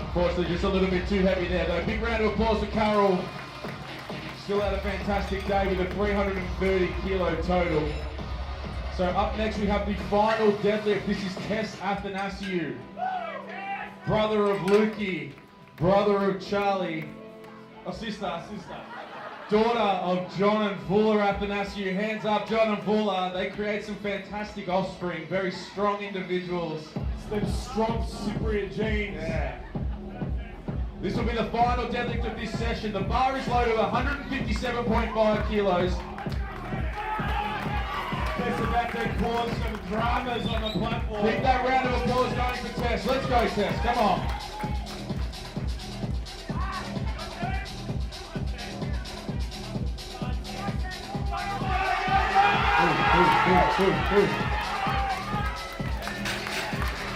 Unfortunately, just a little bit too heavy there though. Big round of applause for Carol. Still had a fantastic day with a 330 kilo total. So up next we have the final deadlift. This is Tess Athanasiou. Brother of Lukey, brother of Charlie, sister. Daughter of John and Fuller Athanasiou. Hands up, John and Fuller. They create some fantastic offspring, very strong individuals. It's them strong Cypriot genes. Yeah. This will be the final deadlift of this session. The bar is loaded with 157.5 kilos. Tess about to cause some dramas on the platform. Keep that round of applause going for Tess. Let's go, Tess. Come on.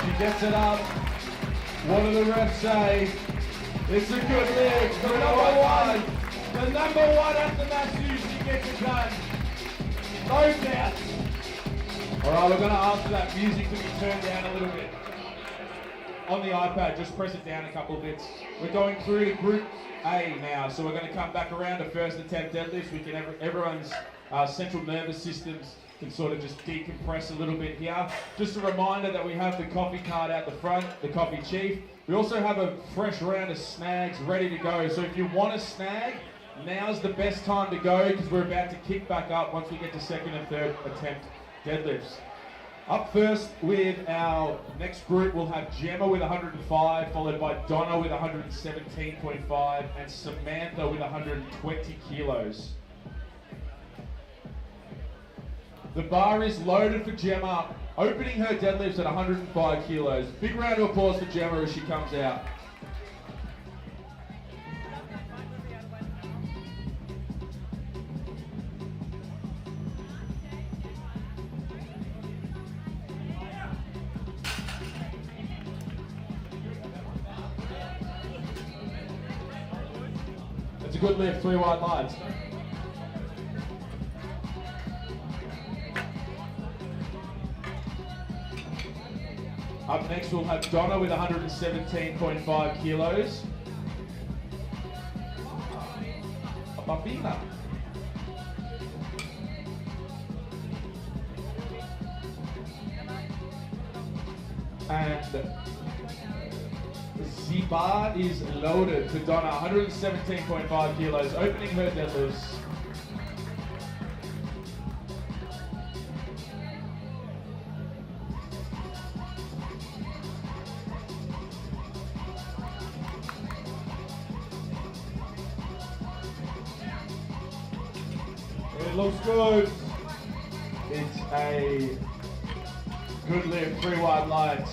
She gets it up. What do the refs say? It's a good lift. The number one Athanasiou, she gets it done. No doubt. All right, we're going to ask for that music to be turned down a little bit. On the iPad, just press it down a couple of bits. We're going through to Group A now, so we're going to come back around to first attempt deadlifts. We can everyone's central nervous systems can sort of just decompress a little bit here. Just a reminder that we have the coffee cart out the front, the Coffee Chief. We also have a fresh round of snags ready to go. So if you want a snag, now's the best time to go because we're about to kick back up once we get to second and third attempt deadlifts. Up first with our next group, we'll have Gemma with 105, followed by Donna with 117.5, and Samantha with 120 kilos. The bar is loaded for Gemma, opening her deadlifts at 105 kilos. Big round of applause for Gemma as she comes out. It's a good lift, 3 wide lines. Up next we'll have Donna with 117.5 kilos. A Bambina. And the bar is loaded for Donna, 117.5 kilos, opening her deadlifts. It looks good. It's a good lift, 3 wide lines.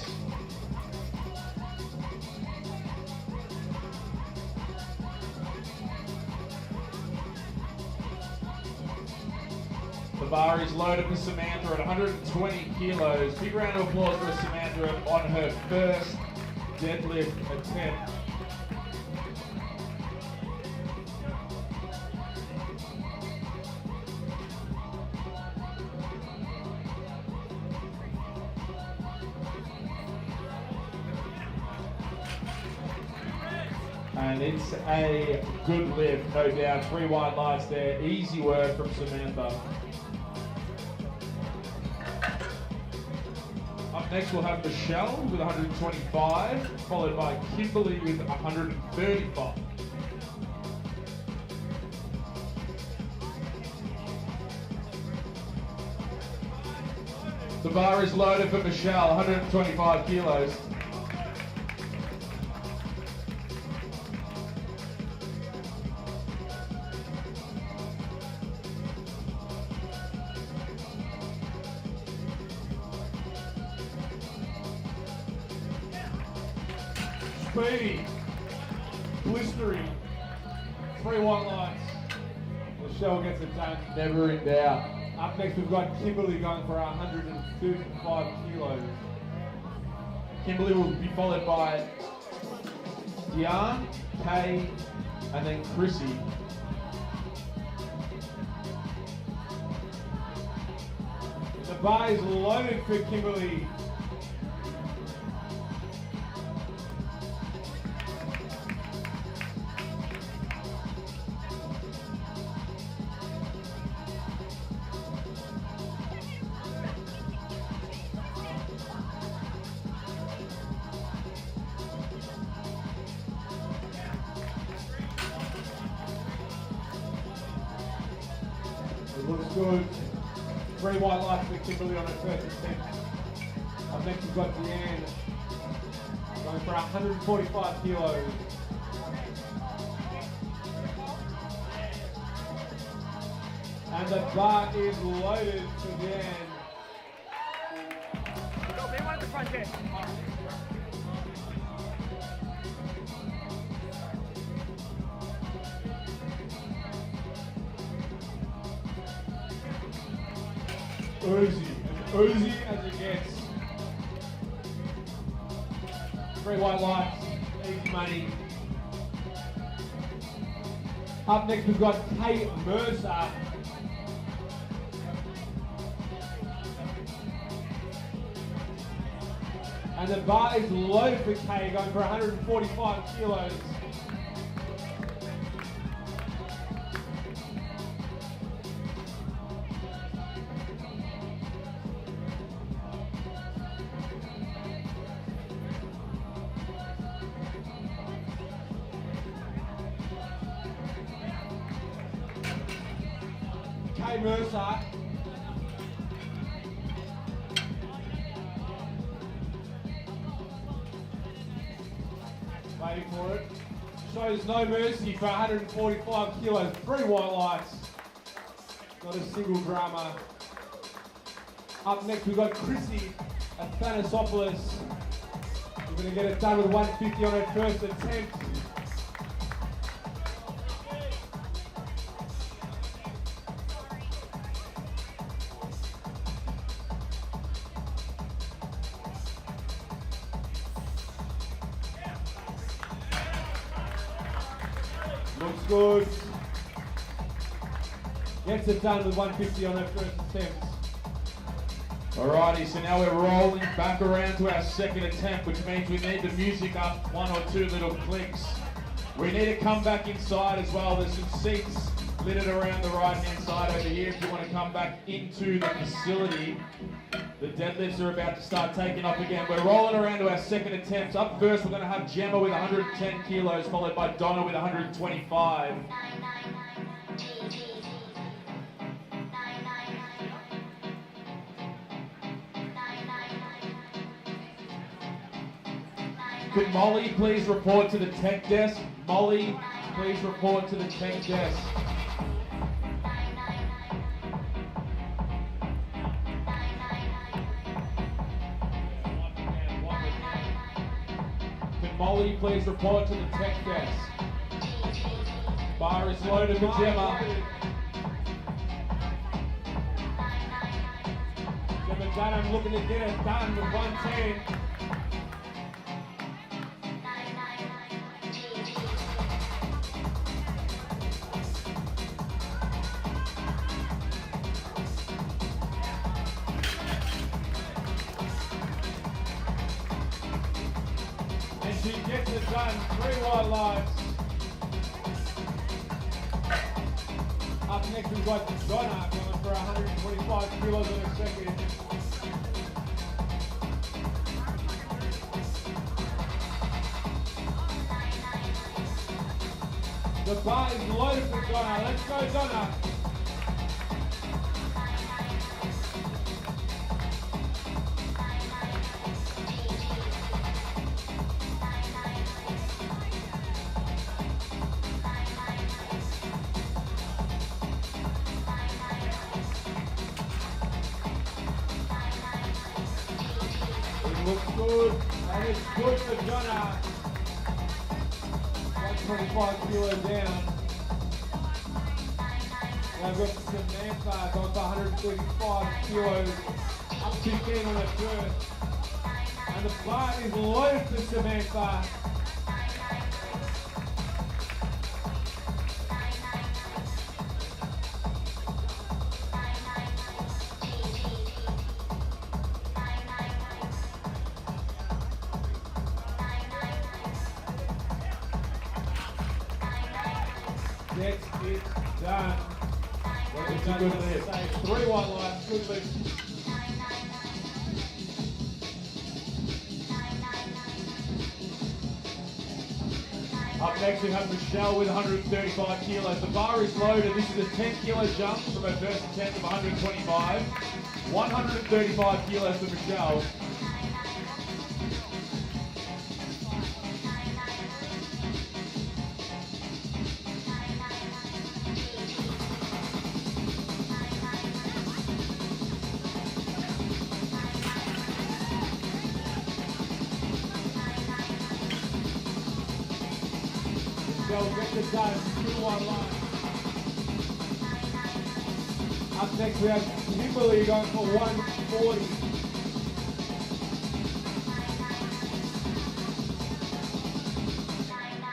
The bar is loaded for Samantha at 120 kilos. Big round of applause for Samantha on her first deadlift attempt. And it's a good lift, no doubt. 3 wide lines there. Easy work from Samantha. Up next we'll have Michelle with 125, followed by Kimberly with 135. The bar is loaded for Michelle, 125 kilos. Speedy, blistering, 3 wide lines. Michelle gets it done. Never in doubt. Up next we've got Kimberly going for 135 kilos. Kimberly will be followed by Diane, Kay, and then Chrissy. The bar is loaded for Kimberly. It looks good. 3 wide lines for Kimberly on her first attempt. Up next we've got Deanne going for 145 kilos. And the bar is loaded for Deanne. Go, be one at the front desk. Oozy as it gets. 3 wide lines, easy money. Up next we've got Kate Mercer. And the bar is loaded for Kay, going for 145 kilos. Jay Mercer. Waiting for it. Shows no mercy for 145 kilos. 3 white lights. Not a single drama. Up next we've got Chrissy Athanasopoulos. We're going to get it done with 150 on her first attempt. Looks good. Gets it done with 150 on her first attempt. Alrighty, so now we're rolling back around to our second attempt, which means we need the music up 1 or 2 little clicks. We need to come back inside as well. There's some seats littered around the right-hand side over here if you want to come back into the facility. The deadlifts are about to start taking off again. We're rolling around to our second attempt. Up first, we're going to have Gemma with 110 kilos, followed by Donna with 125. Could Molly please report to the tech desk? Molly, please report to the tech desk. Could Molly please report to the tech desk? Bar is loaded for Gemma. Gemma Dunham looking to get it done with 110. She gets it done, 3 white lights. Up next we've got Donna coming for 125 kilos in a second. The bar is loaded for Donna. Let's go, Donna. Looks good. That is good for Donna. 125 kilos down. Now we've got Samantha going for 135 kilos. Up 15 on her first. And the bar is loaded for Samantha. Gets it done. It's a good lift. 3 white lights, good lift. Up next we have Michelle with 135 kilos. The bar is loaded. This is a 10 kilo jump from her first attempt of 125. 135 kilos for Michelle. Gets it done, 2 white lines. Up next we have Kimberly going for 140.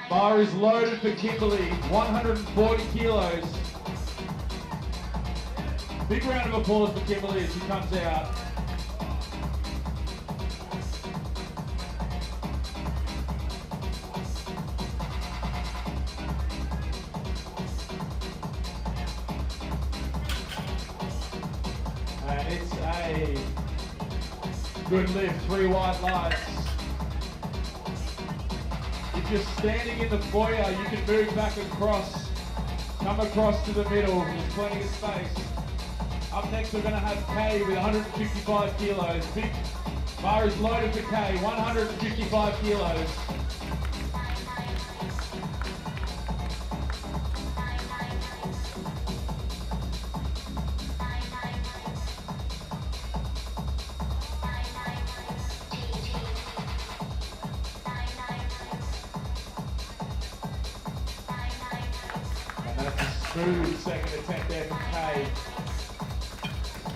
Bar is loaded for Kimberly, 140 kilos. Big round of applause for Kimberly as she comes out. It's a good lift, 3 white lights. If you're standing in the foyer, you can move back across, come across to the middle, there's plenty of space. Up next, we're going to have Kay with 155 kilos. Big bar is loaded for Kay, 155 kilos. And that's a smooth second attempt there from Kay.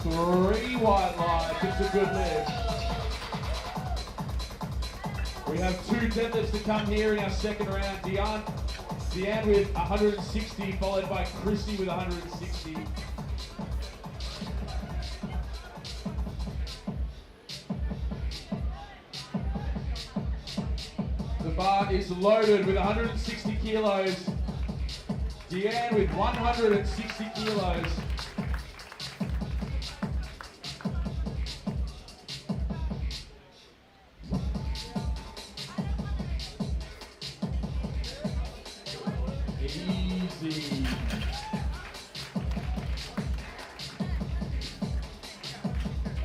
3 white lines, it's a good lift. We have 2 deadlifts to come here in our second round. Deanne with 160, followed by Chrissy with 160. The bar is loaded with 160 kilos. Deanne with 160 kilos. Easy.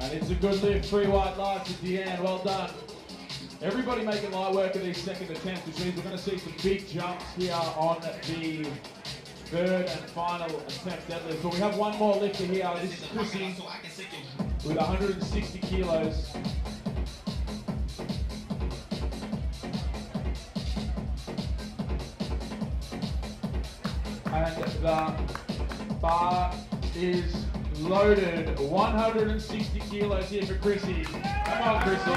And it's a good lift, 3 white lights to Deanne, well done. Everybody making light work of these second attempts, which means we're going to see some big jumps here on the third and final attempt deadlift. But we have one more lifter here. This is Chrissy with 160 kilos. And the bar is loaded. 160 kilos here for Chrissy. Come on, Chrissy.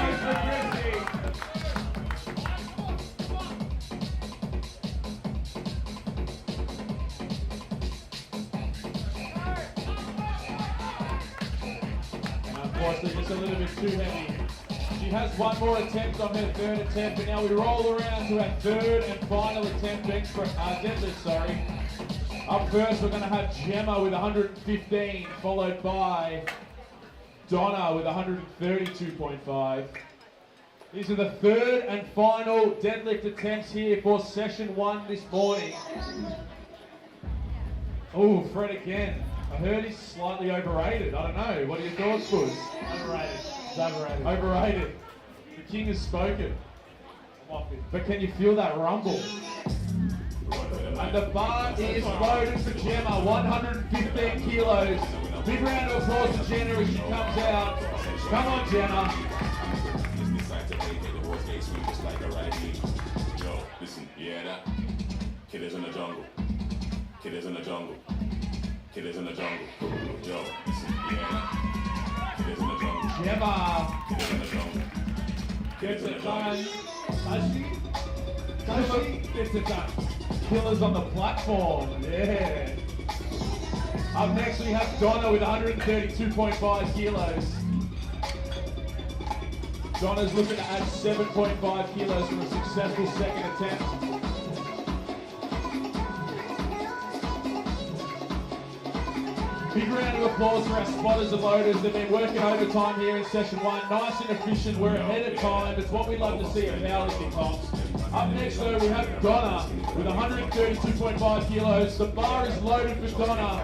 And unfortunately, just a little bit too heavy. She has one more attempt on her third attempt, but now we roll around to our third and final attempt deadlift, sorry. Up first, we're going to have Gemma with 115, followed by Donna with 132.5. These are the third and final deadlift attempts here for session 1 this morning. Oh, Fred again. I heard he's slightly overrated. I don't know. What are your thoughts, Buzz? Overrated. It's overrated. Overrated. The king has spoken. But can you feel that rumble? And the bar is loaded for Gemma, 115 kilos. Big round of applause for Jenna as she comes out. Come on, Jenna. Yo, listen, yeah, that kid is in the jungle. Kid is in the jungle. Kid is in the jungle. Yo, listen, yeah, that kid is in the jungle. Gemma Kid is in the jungle. gets it done. Does she? Gets it done. Killers on the platform, yeah. Up next we have Donna with 132.5 kilos. Donna's looking to add 7.5 kilos from a successful second attempt. Big round of applause for our spotters and loaders. They've been working overtime here in session 1. Nice and efficient, we're ahead of time. It's what we love to see at powerlifting comps. Up next though, we have Donna with 132.5 kilos. The bar is loaded for Donna.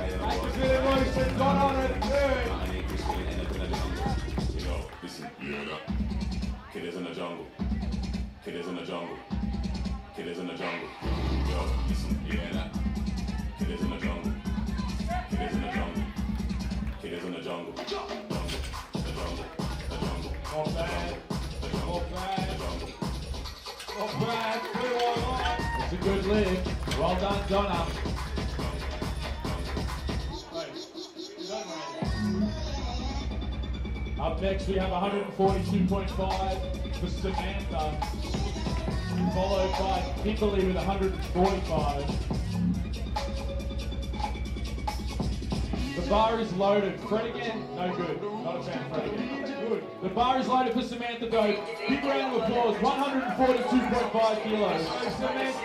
Everybody said Donna on her third. Yo, listen, yeah, that kid is in the jungle. Kid is in the jungle. Kid is in the jungle. Yo, listen, yeah, that kid is in the jungle. Kid is in the jungle. Kid is in the jungle. The jungle. The jungle. The jungle. Not bad. Not bad. Not bad. It's a good lift. Well done, Donna. Up next, we have 142.5 for Samantha, followed by Kimberly with 145. The bar is loaded. Fred again? No good. Not a fan of Fred again. Good. The bar is loaded for Samantha though. Big round of applause. 142.5 kilos. So Samantha.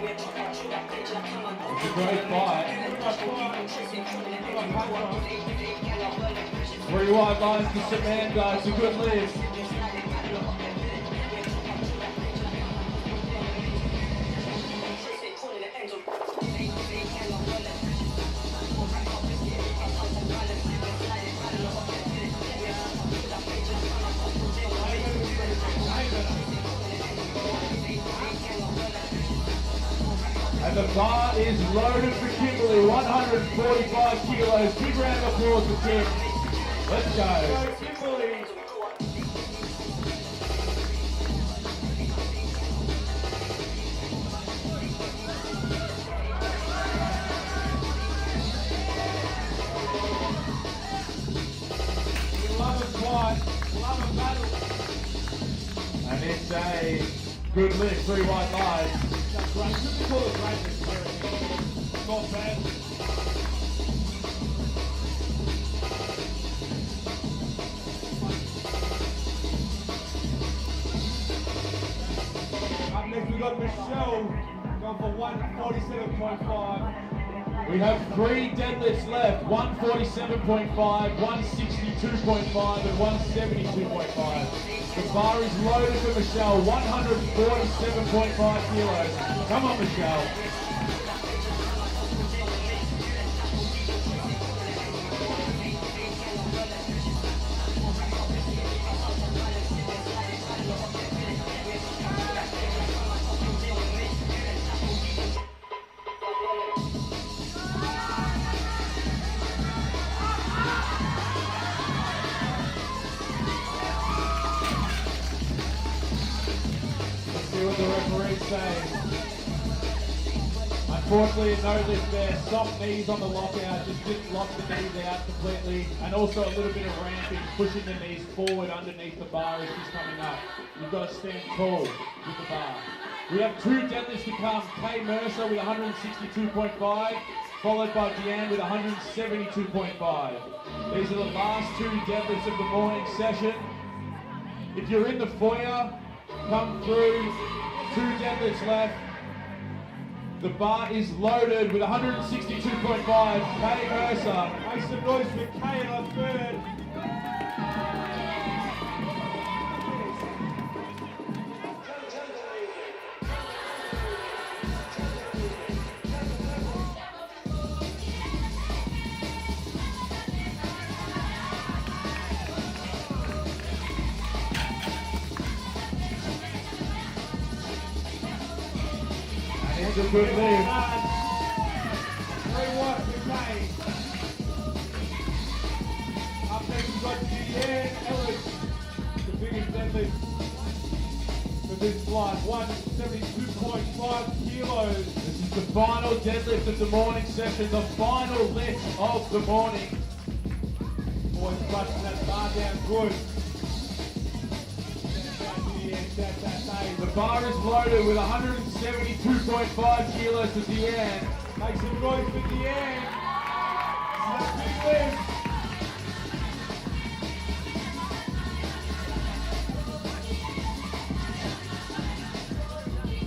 It's a great fight. 3 wide lines to Samanda. It's a good lift. And the bar is loaded for Kimberly, 145 kilos. Big round of applause for Kim. Let's go. Kimberly. 11 quad, 11 battle. And it's a good lift, 3 wide lines. That's great. Should we call it great lift? Not bad. Up next we got Michelle, going for 147.5. We have 3 deadlifts left, 147.5, 162.5 and 172.5. The bar is loaded for Michelle, 147.5 kilos. Come on, Michelle. See what the referee's saying. Unfortunately, no lift there. Soft knees on the lockout. Just didn't lock the knees out completely. And also a little bit of ramping, pushing the knees forward underneath the bar as she's coming up. You've got to stand tall with the bar. We have 2 deadlifts to come. Kay Mercer with 162.5, followed by Deanne with 172.5. These are the last 2 deadlifts of the morning session. If you're in the foyer, come through, 2 deadlifts left. The bar is loaded with 162.5. Kay Mercer. Make some noise for Kay in our third. It's a good lift. 3 watts for Kay. Up next we've got Deanne Ellis, the biggest deadlift for this flight, 172.5 kilos. This is the final deadlift of the morning session, the final lift of the morning. Boys crushing that bar down good. The bar is loaded with 172.5 kilos to Deanne. Make some noise for Deanne. That's a big lift.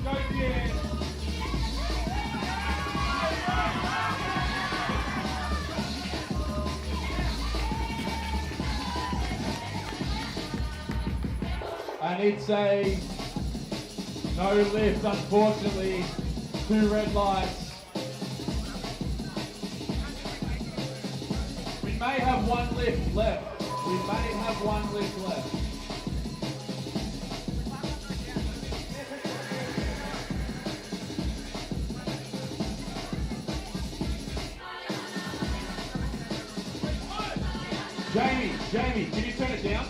Go Deanne. And it's a no lift, unfortunately. 2 red lights. We may have 1 lift left. We may have 1 lift left. Jamie, can you turn it down?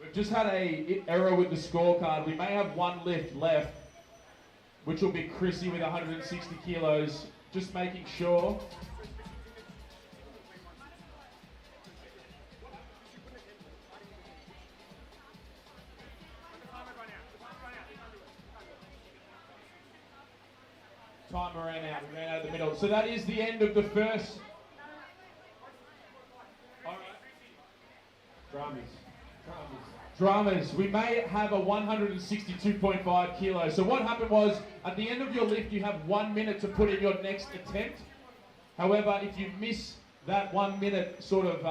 We've just had a error with the scorecard. We may have 1 lift left, which will be Chrissy with 160 kilos. Just making sure. Timer ran out. We ran out of the middle. So that is the end of the first. All right. Drummies. Drummers, we may have a 162.5 kilos. So what happened was, at the end of your lift, you have 1 minute to put in your next attempt. However, if you miss that 1 minute sort of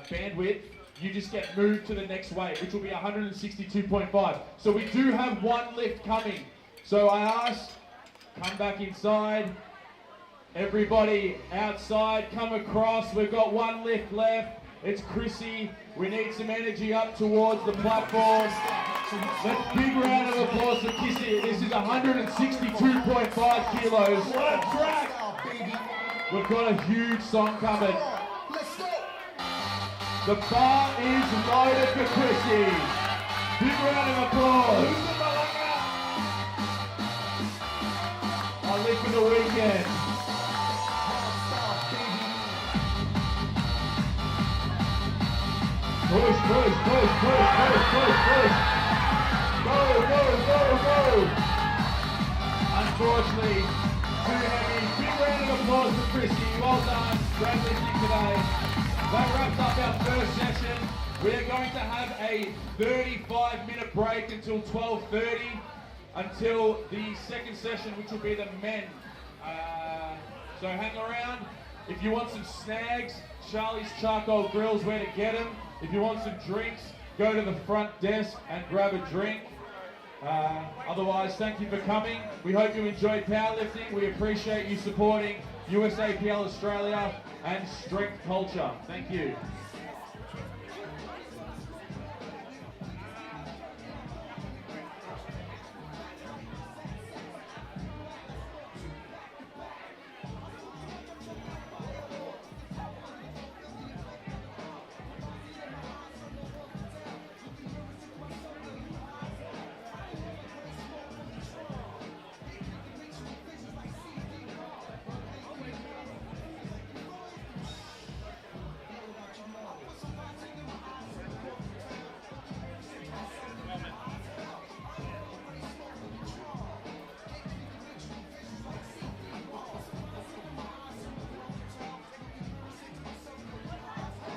bandwidth, you just get moved to the next weight, which will be 162.5. So we do have one lift coming. So I ask, come back inside. Everybody outside, come across. We've got one lift left. It's Chrissy. We need some energy up towards the platform. Let's big round of applause for Chrissy. This is 162.5 kilos. What a track! We've got a huge song coming. The bar is loaded for Chrissy. Big round of applause. Our lift for the weekend. Push, push, push, push, push, push, push. Go, go, go, go. Unfortunately, too heavy. Big round of applause for Chrissy. Well done. Great lifting today. That wraps up our first session. We are going to have a 35-minute break until 12:30, until the second session, which will be the men. So hang around. If you want some snags, Charlie's Charcoal Grill's where to get them. If you want some drinks, go to the front desk and grab a drink. Otherwise, thank you for coming. We hope you enjoyed powerlifting. We appreciate you supporting USAPL Australia and Strength Culture. Thank you.